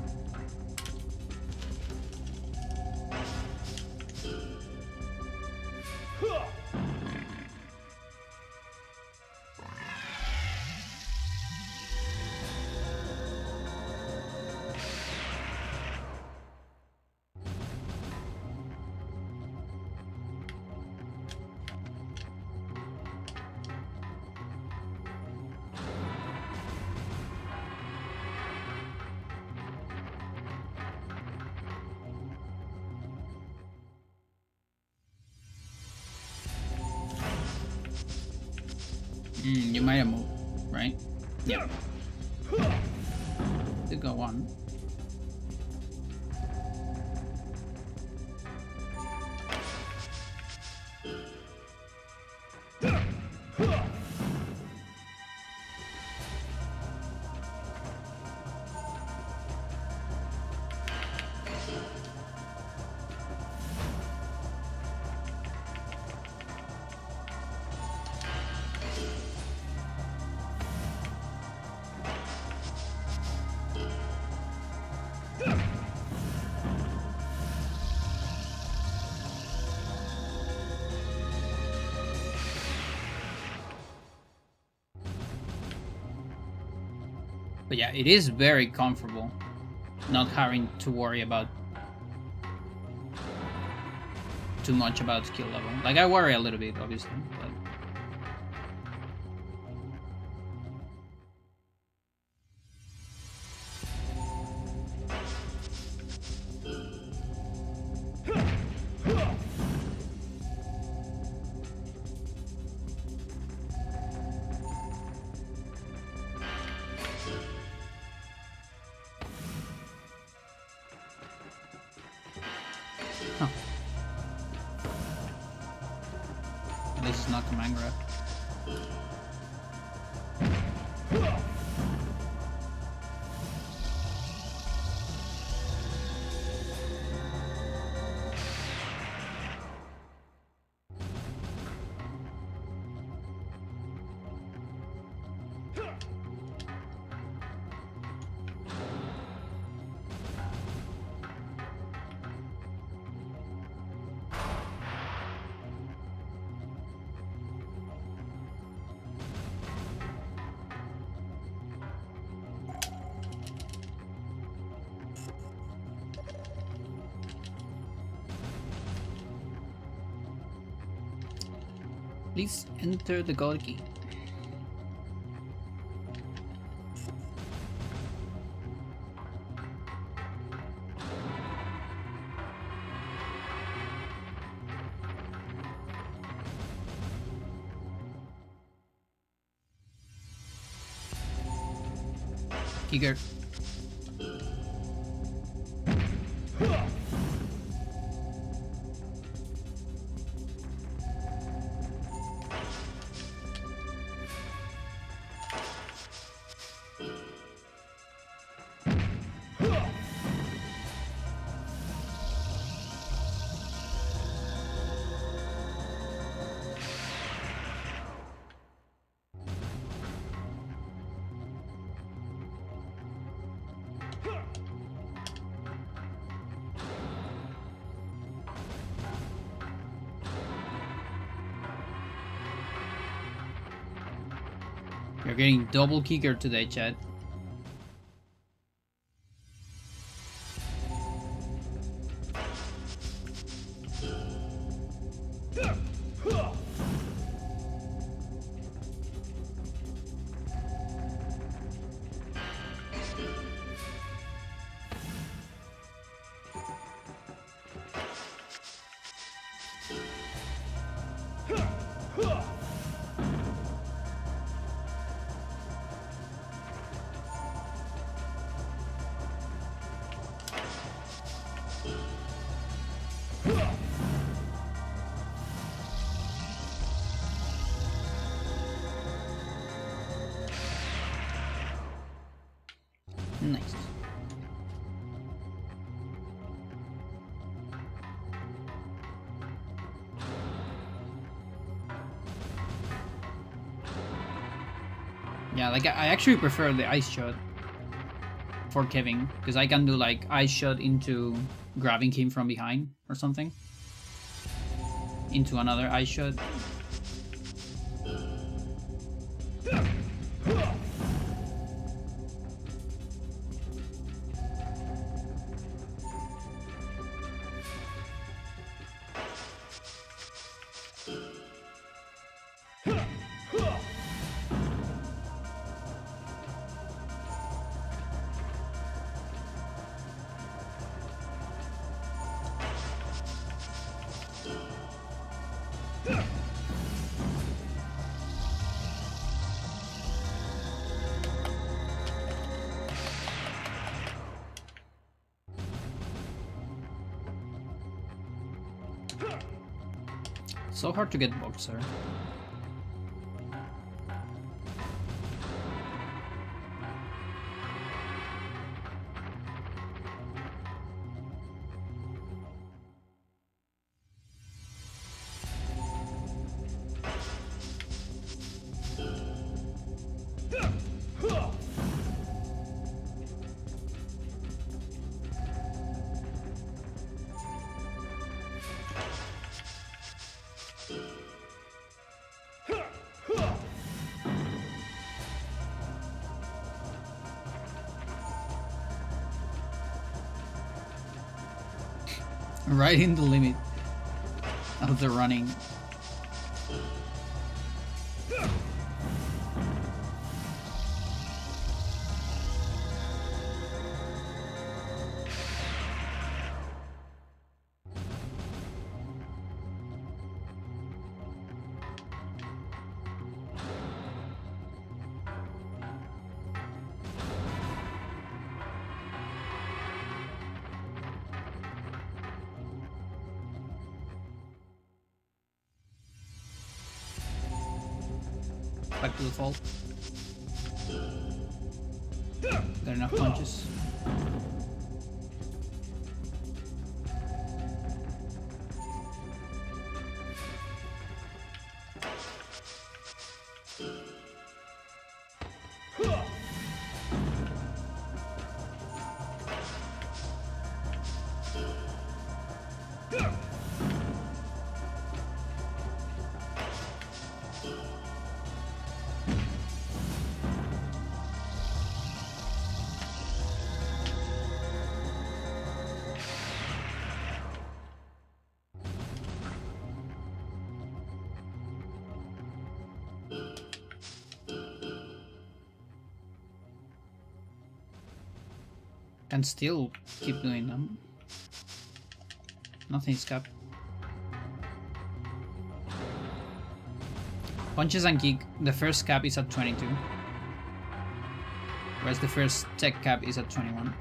You might have moved, right? Yeah. Did go on. But yeah, it is very comfortable not having to worry about too much about skill level. Like, I worry a little bit, obviously, but... Huh. At least it's not command grab. Please enter the gold key. Eager. You're getting double kicker today, chat. Nice. Yeah, like I actually prefer the ice shot for Kevin, because I can do like ice shot into grabbing him from behind or something. Into another ice shot. So hard to get Boxer. Right in the limit of the running. Back to the fault. There are enough punches. Can still keep doing them. Nothing's capped. Punches and kick, the first cap is at 22. Whereas the first tech cap is at 21.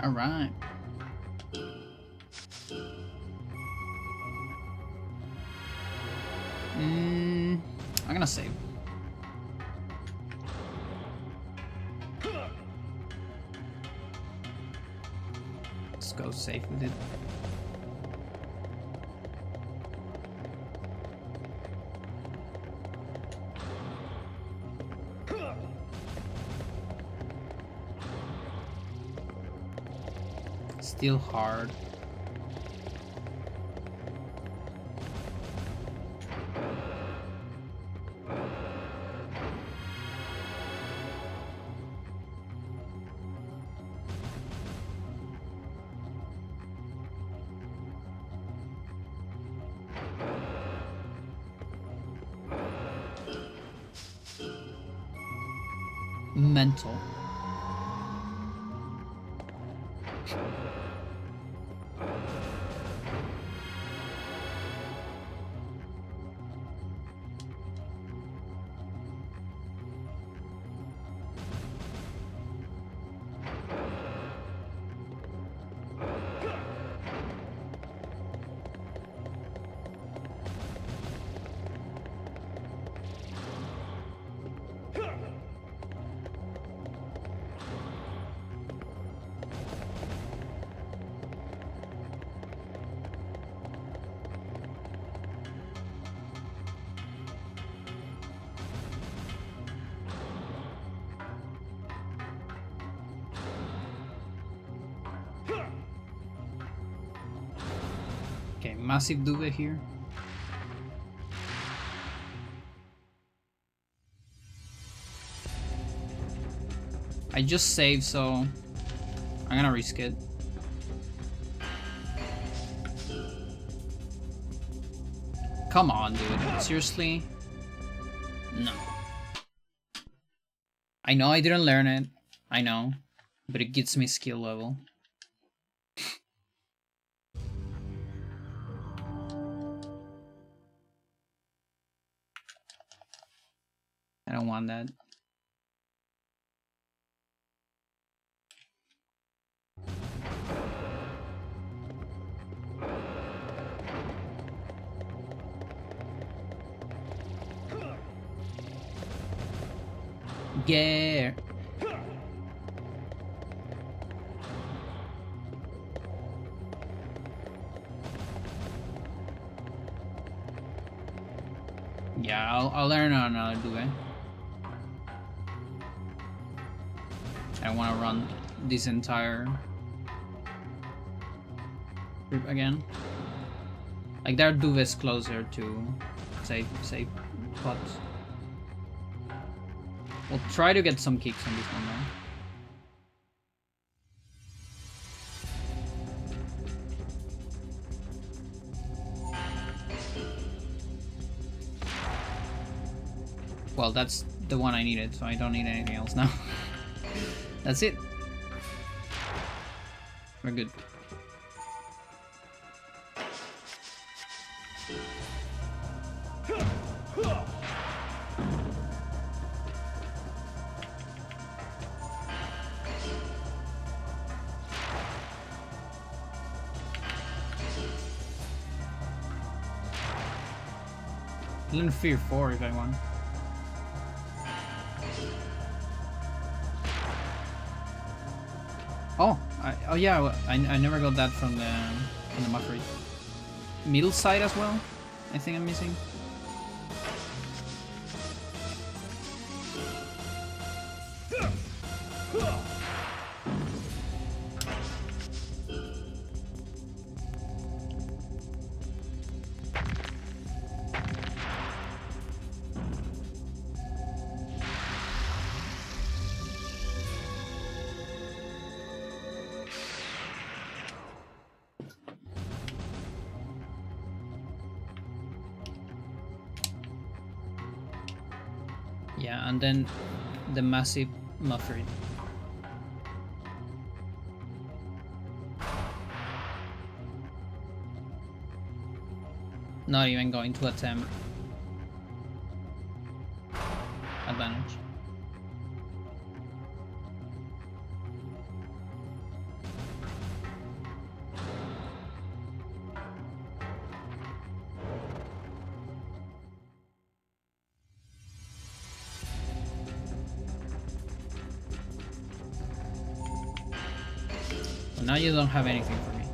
All right. I'm gonna save. Let's go safe with it. Still hard. Mental. massive duvet here. I just saved, so I'm gonna risk it. Come on, dude. Seriously? No. I know I didn't learn it. I know. But it gets me skill level. I don't want that. Yeah. Yeah, I'll learn on another duet. I want to run this entire group again. Like there are duvets closer to safe spots. We'll try to get some kicks on this one though. Well, that's the one I needed, so I don't need anything else now. That's it. We're good. Learn Fear 4 if I want. Oh, oh yeah, I never got that from the Muffrey. Middle side as well, I think I'm missing. Yeah, and then the massive Muffrey. Not even going to attempt advantage. Now you don't have anything for me.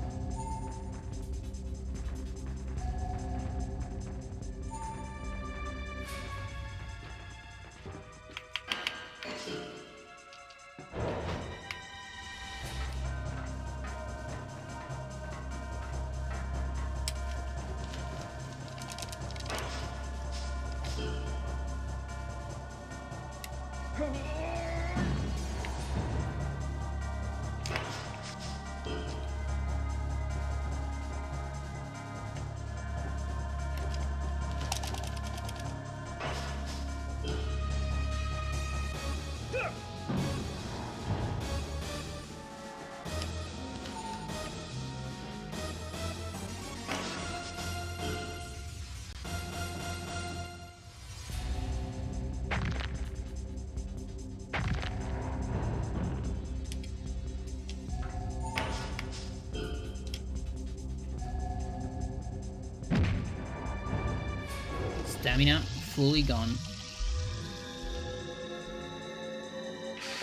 Stamina fully gone.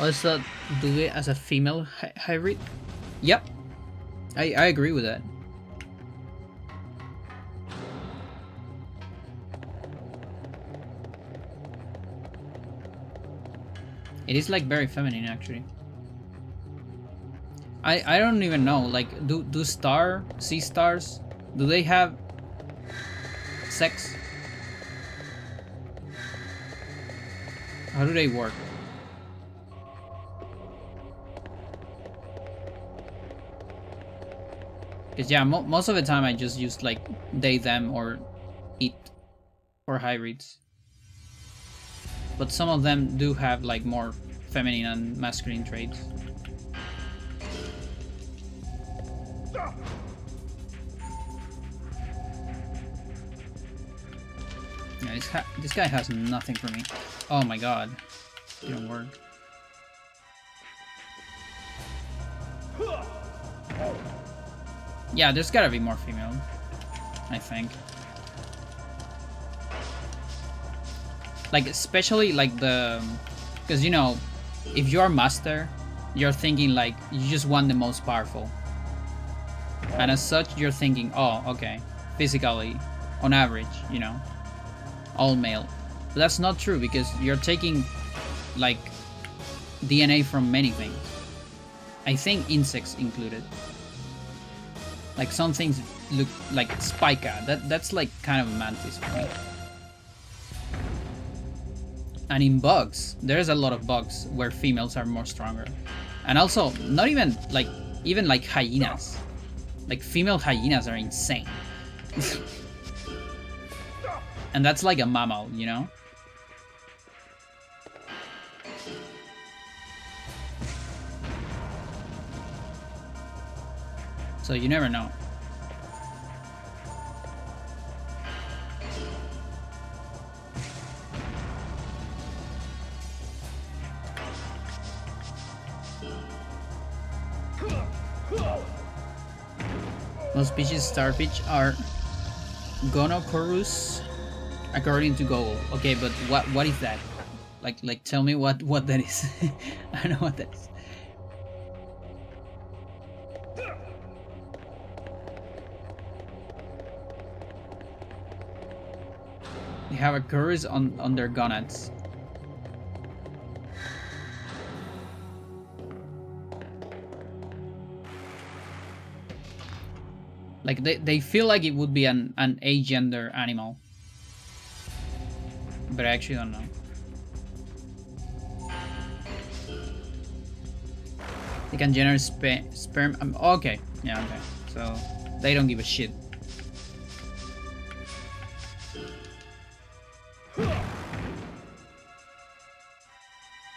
Also, do it as a female hybrid? Yep. I agree with that. It is like very feminine actually. I don't even know, like do sea stars Do they have sex? How do they work? Because yeah, most of the time I just use like they, them, or it for hybrids. But some of them do have like more feminine and masculine traits. Yeah, this guy has nothing for me. Oh my god. It didn't work. Yeah, there's gotta be more female, I think. Like, especially like the... Because, you know, if you're master, you're thinking like, you just want the most powerful. And as such, you're thinking, oh, okay, physically, on average, you know, all male. But that's not true, because you're taking, like, DNA from many things. I think insects included. Like, some things look like spica. That's like kind of a mantis for me. And in bugs, there's a lot of bugs where females are more stronger. And also, not even like hyenas. Like, female hyenas are insane. And that's like a mammal, you know? So you never know. Most species starfish are gonocorus, according to Google. Okay, but what is that? Like tell me what that is. I don't know what that is. They have a curse on their gonads. Like they feel like it would be an agender animal. But I actually don't know. They can generate sperm. Okay. Yeah, okay. So they don't give a shit.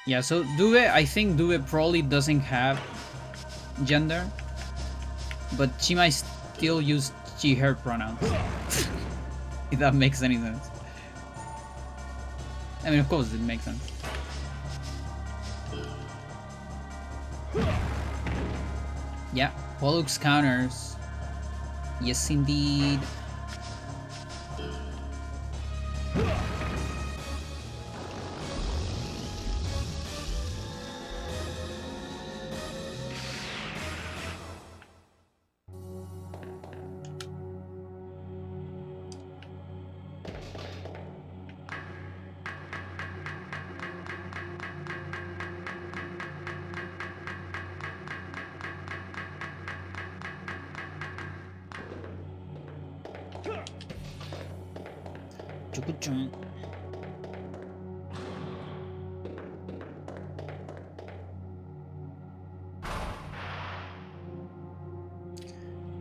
Yeah, so I think Due probably doesn't have gender, but she might still use she, her pronouns. If that makes any sense. I mean, of course it makes sense. Yeah, Pollux counters. Yes, indeed.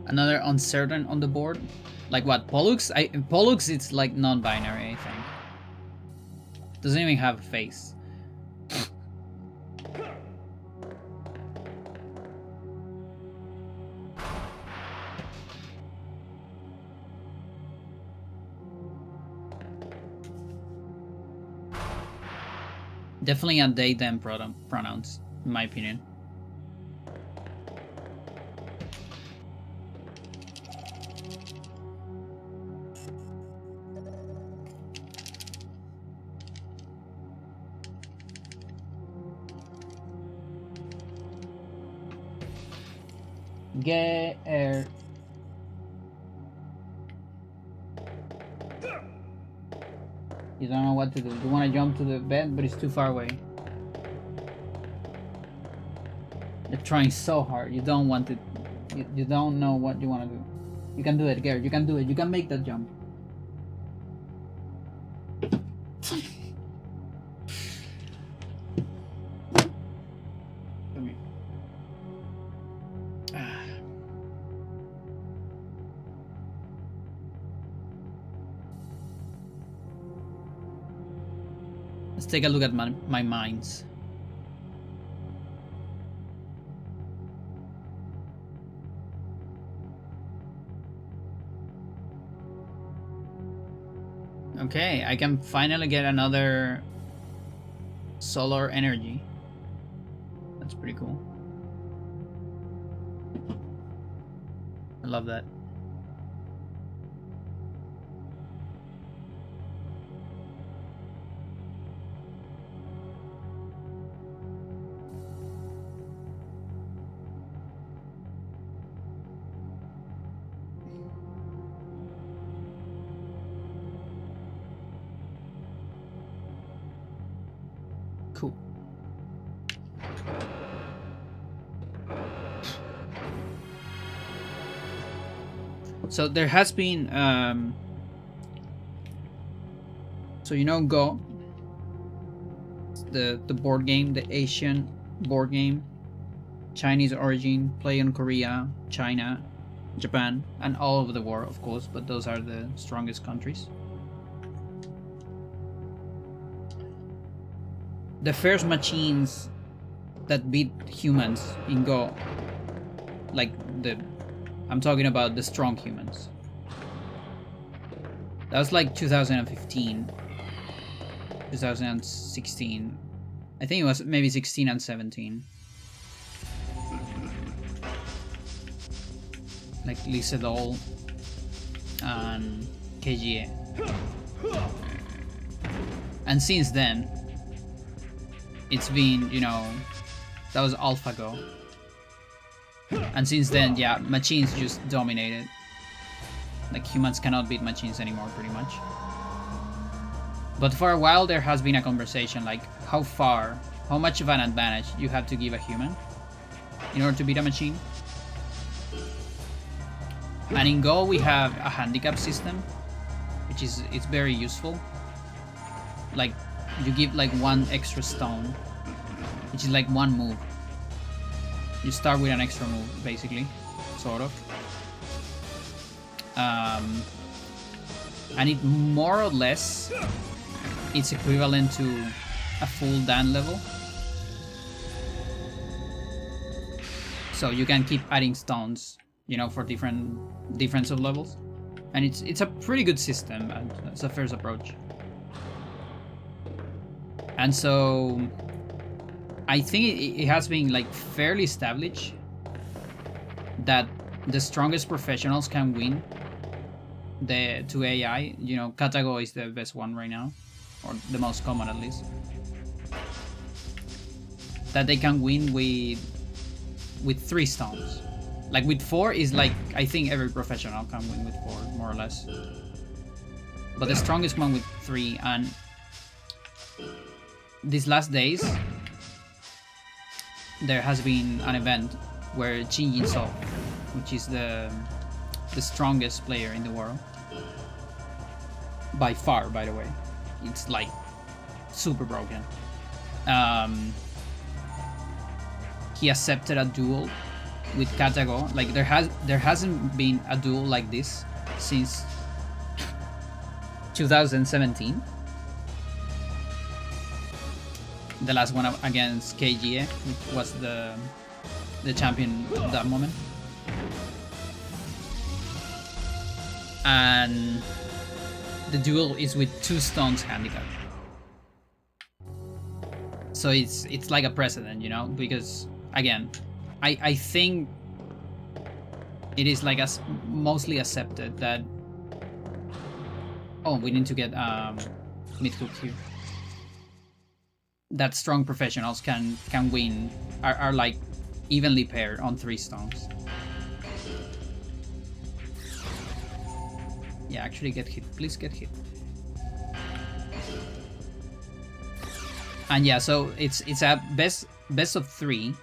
Another uncertain on the board. Like what? Pollux? Pollux, it's like non-binary, I think. Doesn't even have a face. Definitely a they them pronouns, in my opinion. Get air. You don't know what to do. You want to jump to the bed, but it's too far away. You're trying so hard. You don't want to. You don't know what you want to do. You can do it, girl. You can do it. You can make that jump. Come here. Let's take a look at my mines. Okay, I can finally get another solar energy. That's pretty cool. I love that. Cool. So there has been so you know Go, the board game, the Asian board game, Chinese origin, play in Korea, China, Japan, and all over the world, of course, but those are the strongest countries. The first machines that beat humans in Go, like I'm talking about the strong humans. That was like 2015, 2016. I think it was maybe 16 and 17. Like Lisa Doll and KGA. And since then, it's been, you know, that was AlphaGo. And since then, yeah, machines just dominated. Like, humans cannot beat machines anymore, pretty much. But for a while, there has been a conversation, like, how much of an advantage you have to give a human in order to beat a machine. And in Go, we have a handicap system, which it's very useful. Like, you give like one extra stone, which is like one move. You start with an extra move, basically, sort of. And it more or less, it's equivalent to a full Dan level. So you can keep adding stones, you know, for different levels. And it's a pretty good system as a first approach. And so I think it has been like fairly established that the strongest professionals can win to AI. You know, Katago is the best one right now, or the most common at least. That they can win with 3 stones. Like with 4 is like, I think every professional can win with 4, more or less. But the strongest one with 3, and these last days there has been an event where Qin Yinso, which is the strongest player in the world by far, by the way, it's like super broken, he accepted a duel with Katago. Like there hasn't been a duel like this since 2017. The last one against KGA, which was the champion at that moment. And the duel is with 2 stones handicap. So it's like a precedent, you know, because again, I think it is like mostly accepted that. Oh, we need to get mid hook here. That strong professionals can win, are like evenly paired on 3 stones. Yeah, actually get hit. Please get hit. And yeah, so it's a best of 3.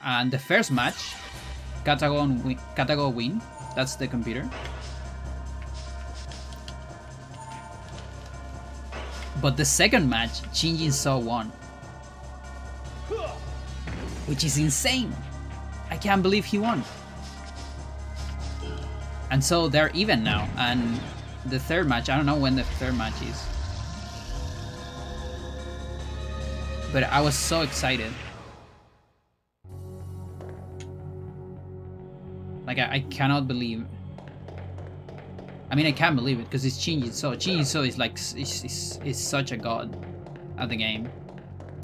And the first match Katago win. That's the computer. But the second match, Shinjin So won. Which is insane. I can't believe he won. And so they're even now. And the third match, I don't know when the third match is. But I was so excited. Like, I cannot believe. I mean, I can't believe it because it's Shinjin So. Shinjin So is like is such a god at the game.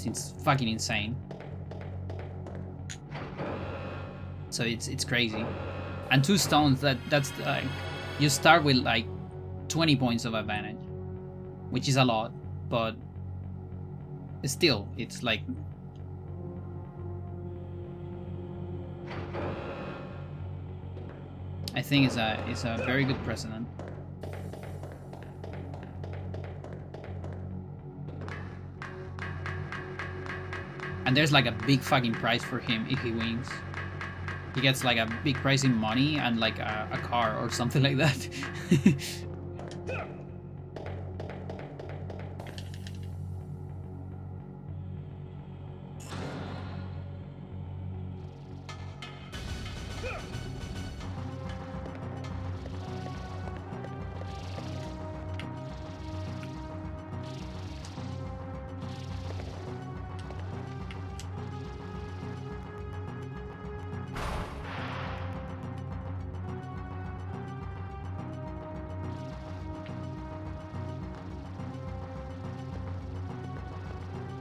It's fucking insane. So it's crazy. And 2 stones, that's like, you start with like 20 points of advantage, which is a lot, but still, it's like, I think it's a very good precedent. And there's like a big fucking prize for him if he wins. He gets like a big prize in money and like a car or something like that.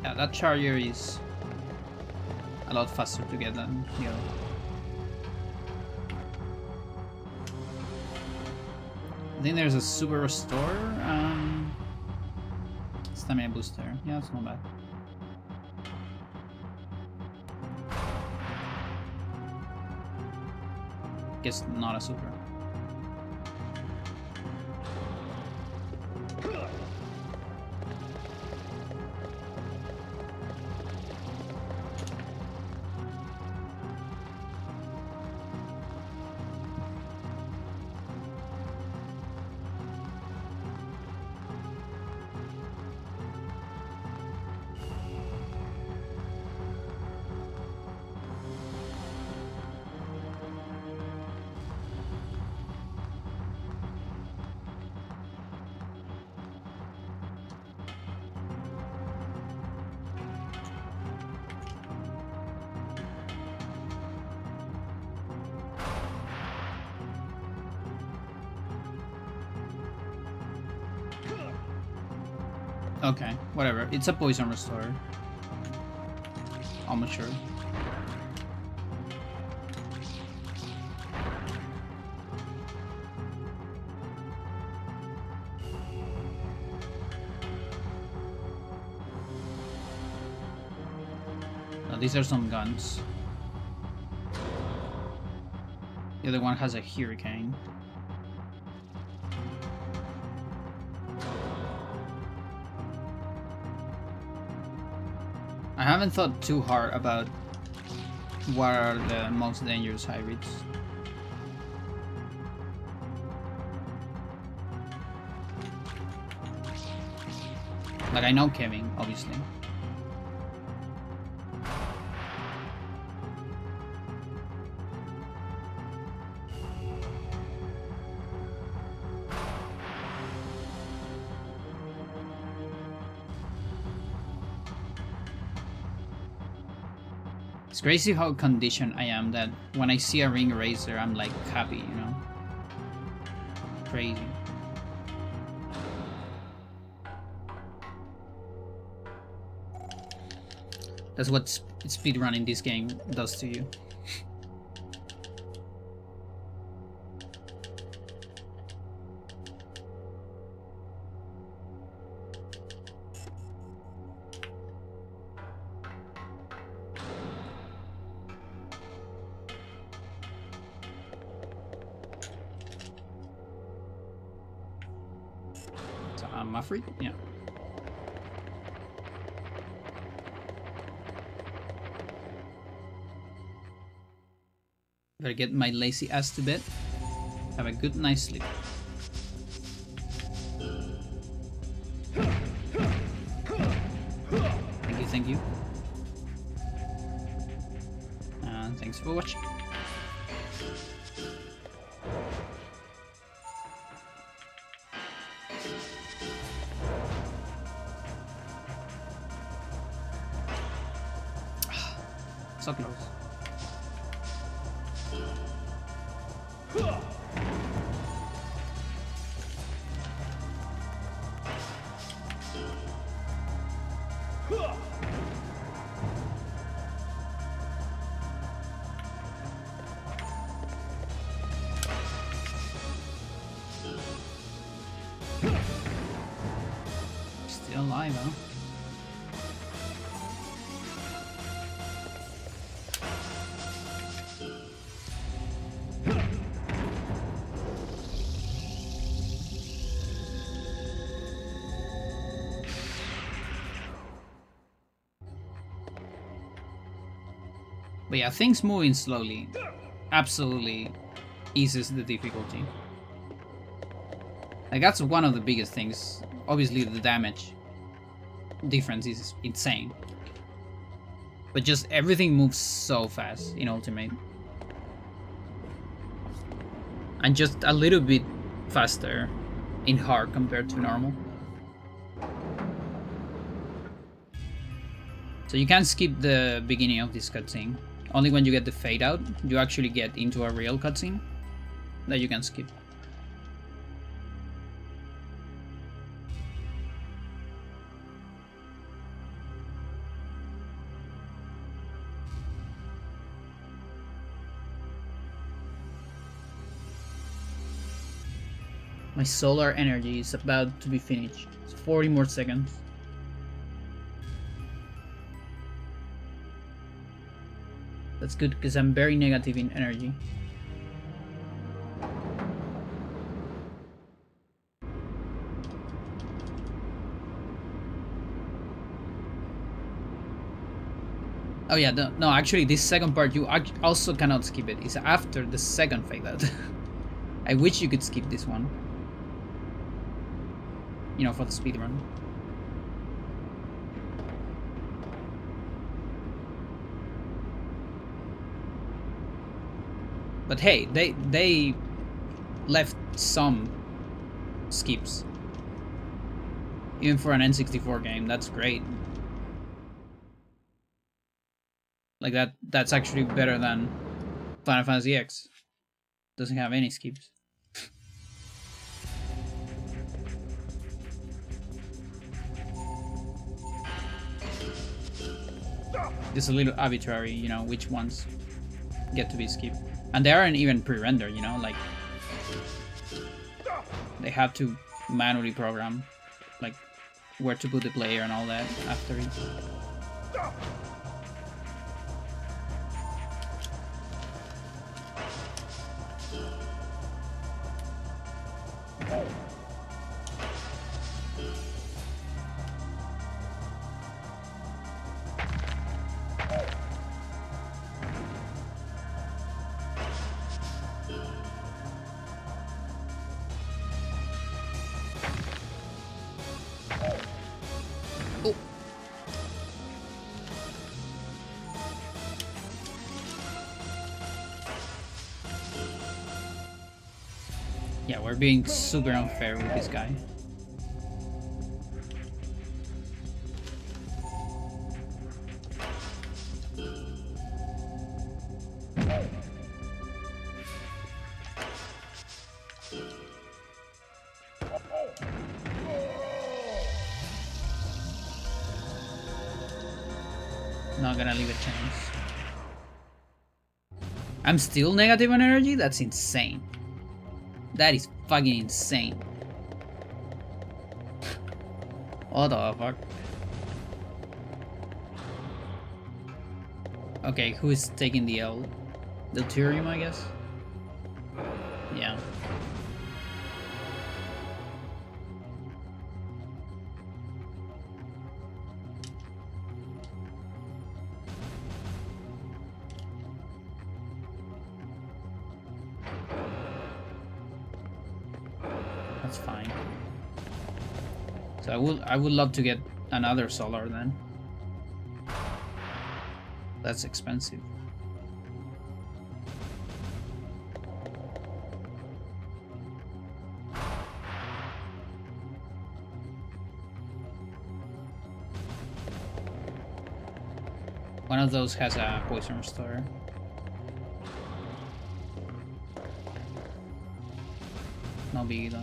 Yeah, that charger is a lot faster to get than the other. I think there's a super restore, stamina booster. Yeah, it's not bad. Guess not a super. Okay, whatever. It's a poison restore. Almost sure. Now, these are some guns. The other one has a hurricane. I haven't thought too hard about what are the most dangerous hybrids. Like, I know Kevin, obviously. It's crazy how conditioned I am that when I see a ring racer, I'm like happy, you know? Crazy. That's what speedrunning this game does to you. Am I free? Yeah. Better get my lazy ass to bed. Have a good night's sleep. Thank you, thank you. And thanks for watching. So close. Still alive, huh? But yeah, things moving slowly absolutely eases the difficulty. Like, that's one of the biggest things. Obviously, the damage difference is insane. But just everything moves so fast in Ultimate. And just a little bit faster in hard compared to normal. So you can't skip the beginning of this cutscene. Only when you get the fade out, you actually get into a real cutscene that you can skip. My solar energy is about to be finished. It's 40 more seconds. That's good because I'm very negative in energy. Oh yeah, no, actually this second part you also cannot skip it. It's after the second fade out. I wish you could skip this one. You know, for the speedrun. But hey, they left some skips. Even for an N64 game, that's great. Like that's actually better than Final Fantasy X. Doesn't have any skips. It's a little arbitrary, you know, which ones get to be skipped. And they aren't even pre-rendered, you know, like they have to manually program like where to put the player and all that after it. Yeah, we're being super unfair with this guy. Not gonna leave a chance. I'm still negative on energy? That's insane. That is fucking insane. What the fuck? Okay, who is taking the L? Delirium, I guess? Yeah. That's fine. So I would love to get another solar then. That's expensive. One of those has a poison restorer. No biggie though.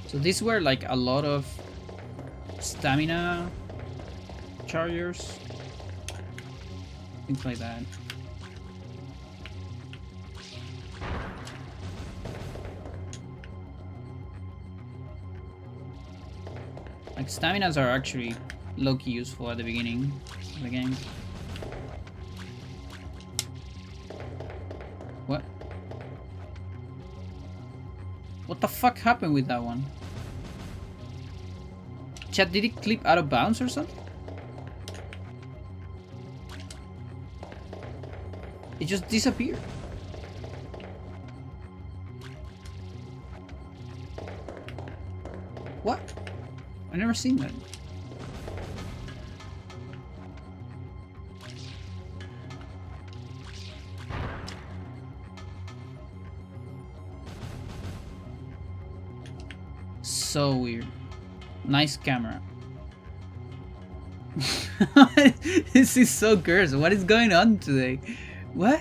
So these were like a lot of stamina chargers. Things like that. Like staminas are actually low-key useful at the beginning of the game. What? What the fuck happened with that one? Chat, did it clip out of bounds or something? It just disappeared. What? I've never seen that. So weird. Nice camera. This is so cursed. What is going on today? What?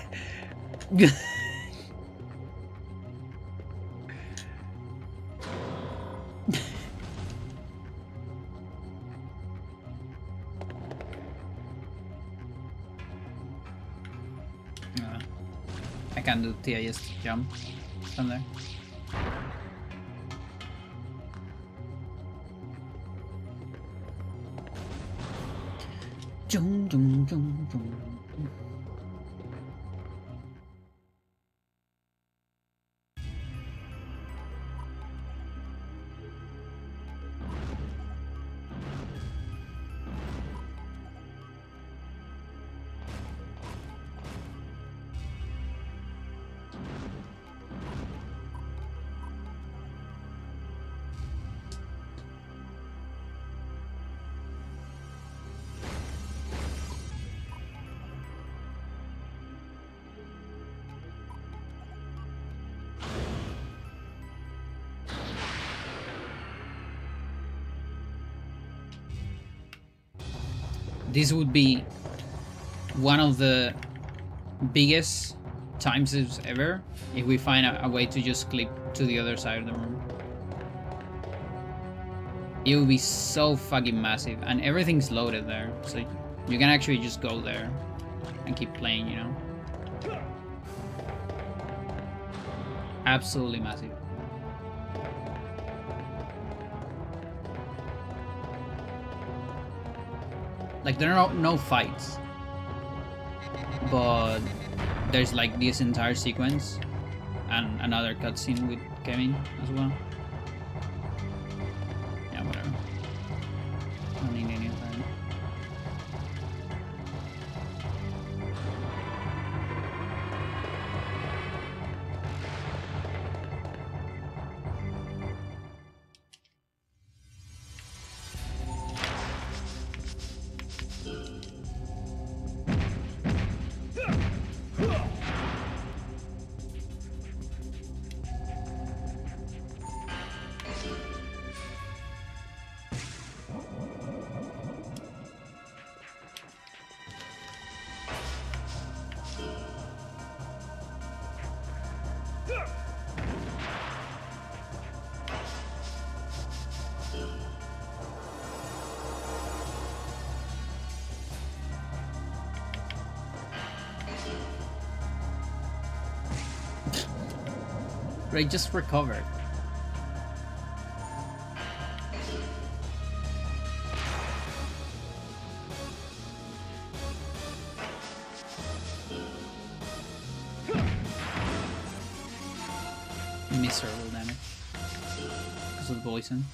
I can't do TIS jump from there. Jung, jung, jung, jung. This would be one of the biggest time saves ever if we find a way to just clip to the other side of the room. It would be so fucking massive, and everything's loaded there, so you can actually just go there and keep playing, you know? Absolutely massive. Like, there are no fights, but there's like this entire sequence and another cutscene with Kevin as well. Yeah, whatever. Don't need any of that. Ray just recovered. Miserable damage because of the poison.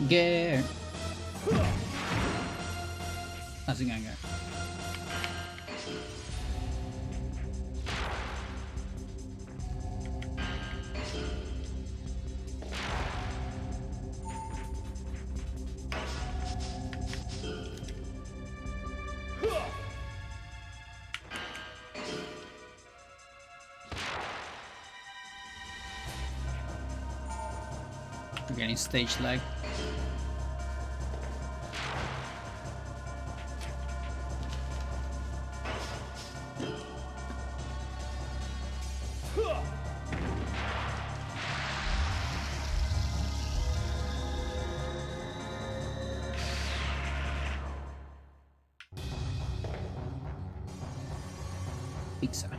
Get. How's it gonna go? We're getting stage lag. Pizza.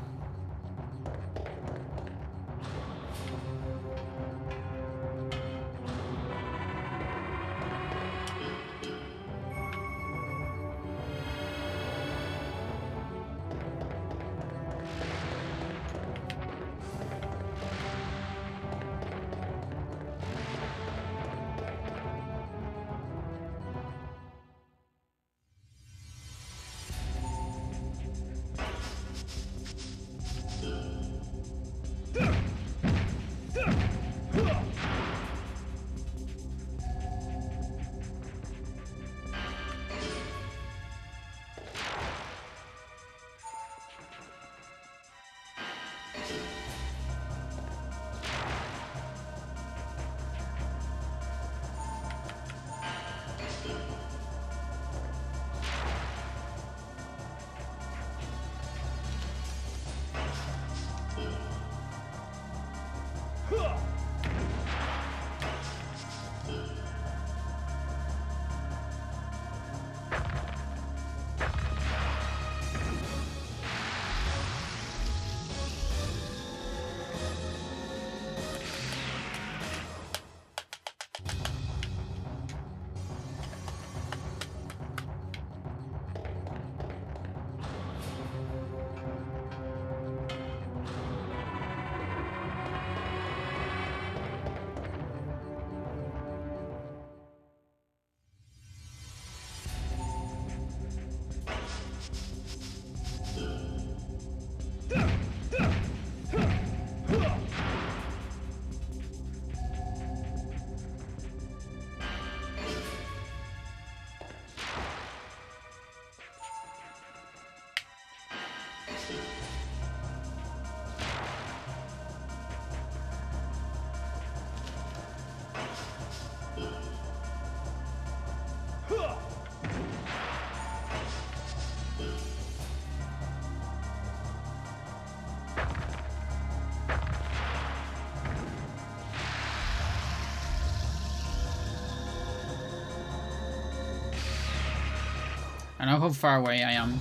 I know how far away I am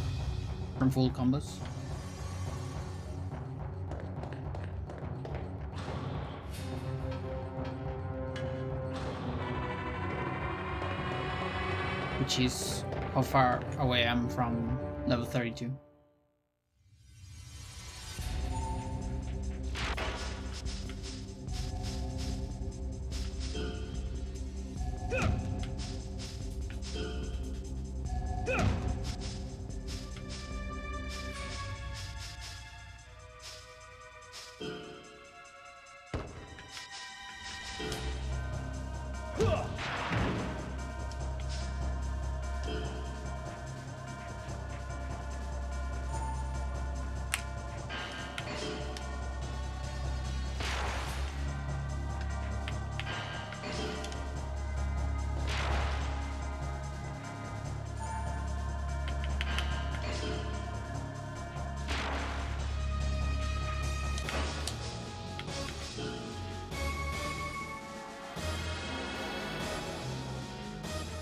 from full combos. Which is how far away I am from level 32.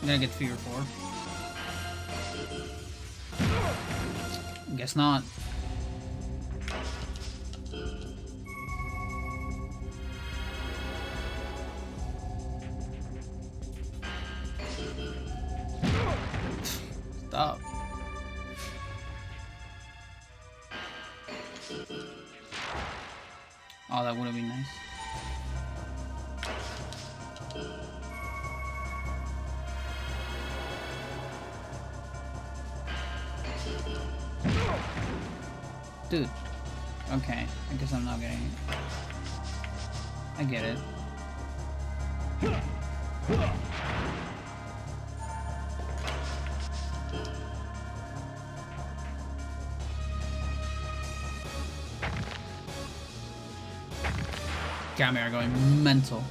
I'm gonna get 3 or 4. Guess not. Stop. Oh, that would have been nice. Dude. Okay, I guess I'm not getting it. I get it. Kami are going mental.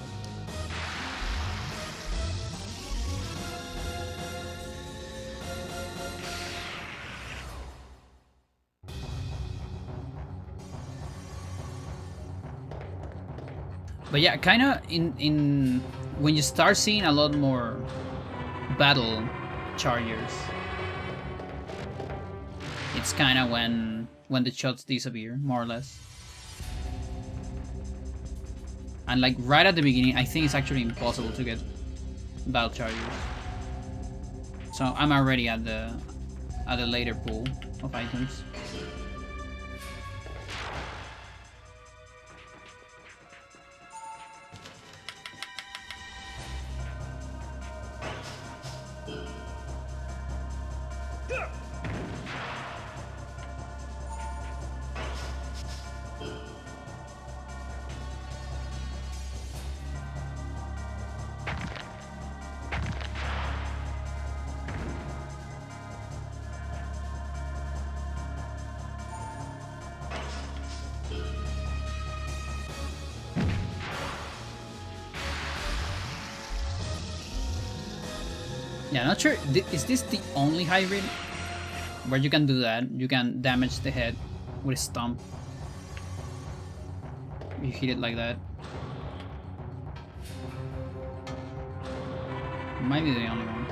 But yeah, kind of in when you start seeing a lot more battle chargers, it's kind of when the shots disappear, more or less. And like right at the beginning, I think it's actually impossible to get battle chargers. So I'm already at the later pool of items. Yeah, not sure. Is this the only hybrid where you can do that? You can damage the head with a stomp. You hit it like that. Might be the only one.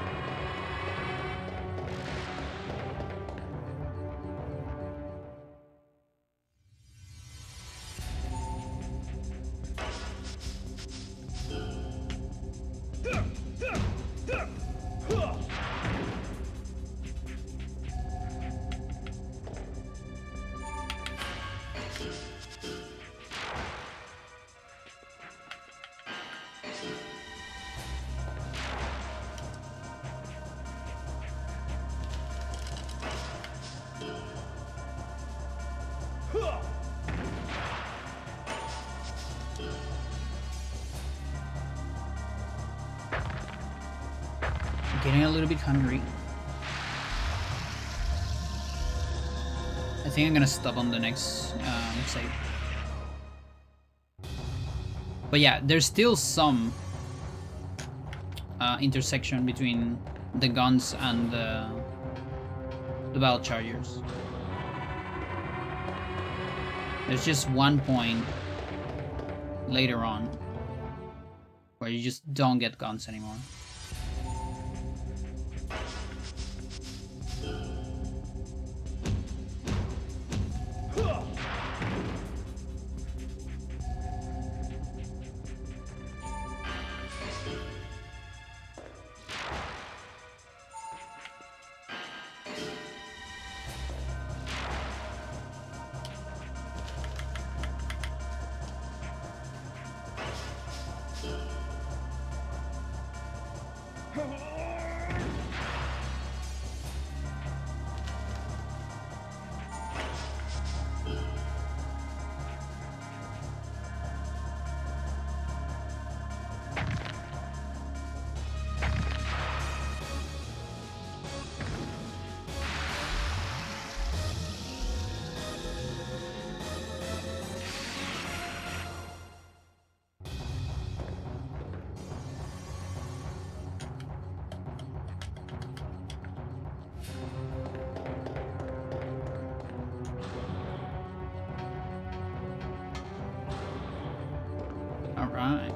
Getting a little bit hungry. I think I'm gonna stop on the next save. But yeah, there's still some intersection between the guns and the battle chargers. There's just one point later on where you just don't get guns anymore. Alright.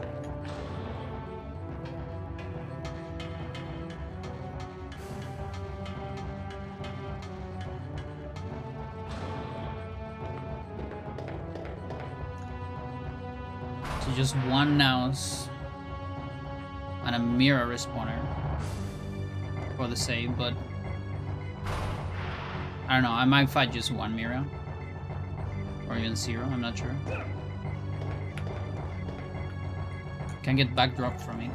So just one Naos and a mirror respawner for the save, but I don't know, I might fight just one mirror. Or even zero, I'm not sure. Can get backdropped from it.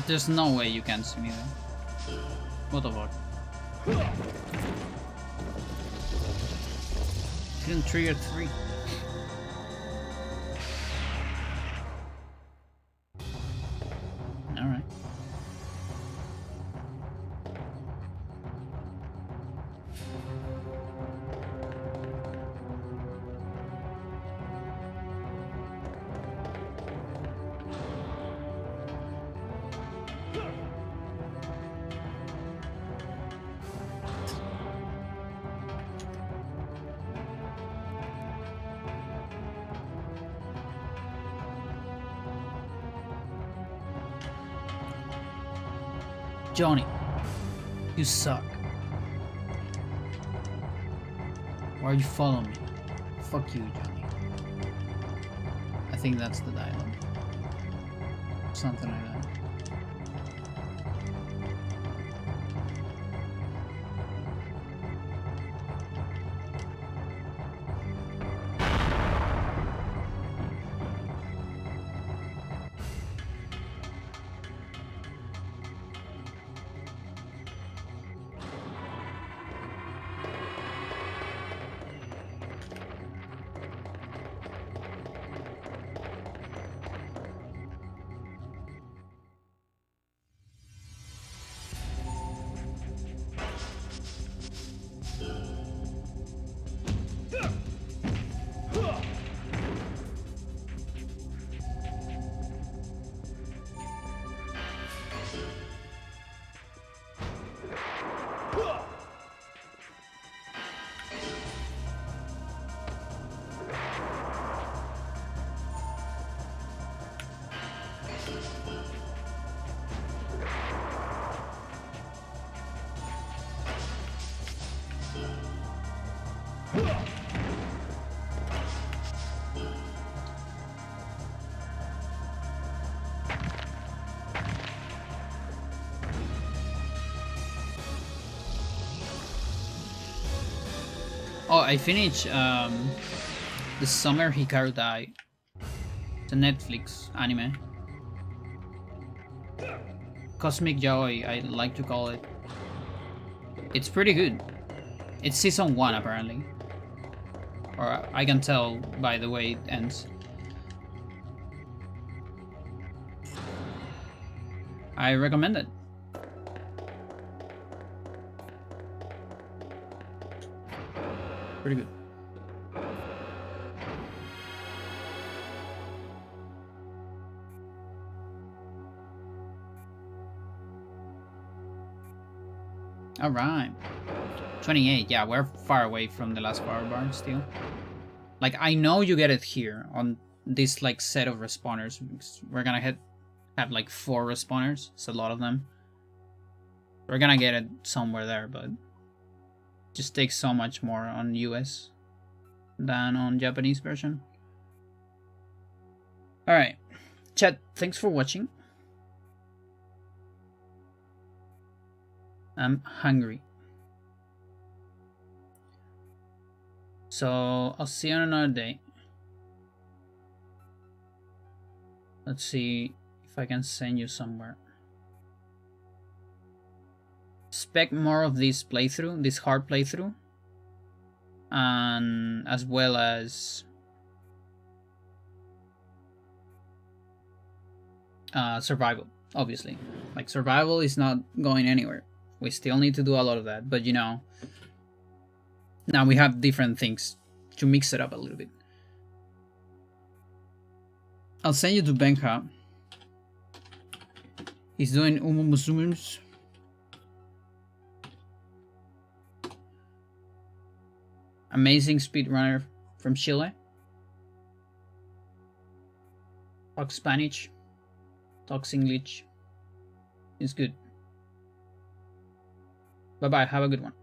There's no way you can see me there. What the fuck? Didn't trigger 3. Alright. Johnny, you suck. Why are you following me? Fuck you, Johnny. I think that's the dialogue. Something like that. Oh, I finished The Summer Hikaru Died. It's a Netflix anime. Cosmic Joy, I like to call it. It's pretty good. It's season 1 apparently. Or I can tell by the way it ends. I recommend it. Pretty good. All right. 28. Yeah, we're far away from the last power bar still. Like, I know you get it here on this like set of respawners. We're gonna have like 4 respawners. It's a lot of them. We're gonna get it somewhere there, but just takes so much more on US than on Japanese version. Alright, chat, thanks for watching. I'm hungry. So I'll see you on another day. Let's see if I can send you somewhere. Expect more of this playthrough, this hard playthrough, and as well as survival, obviously. Like, survival is not going anywhere. We still need to do a lot of that, but you know, now we have different things to mix it up a little bit. I'll send you to Benha. He's doing Umumusumums. Amazing speedrunner from Chile. Talks Spanish. talks English. It's good. Bye bye. Have a good one.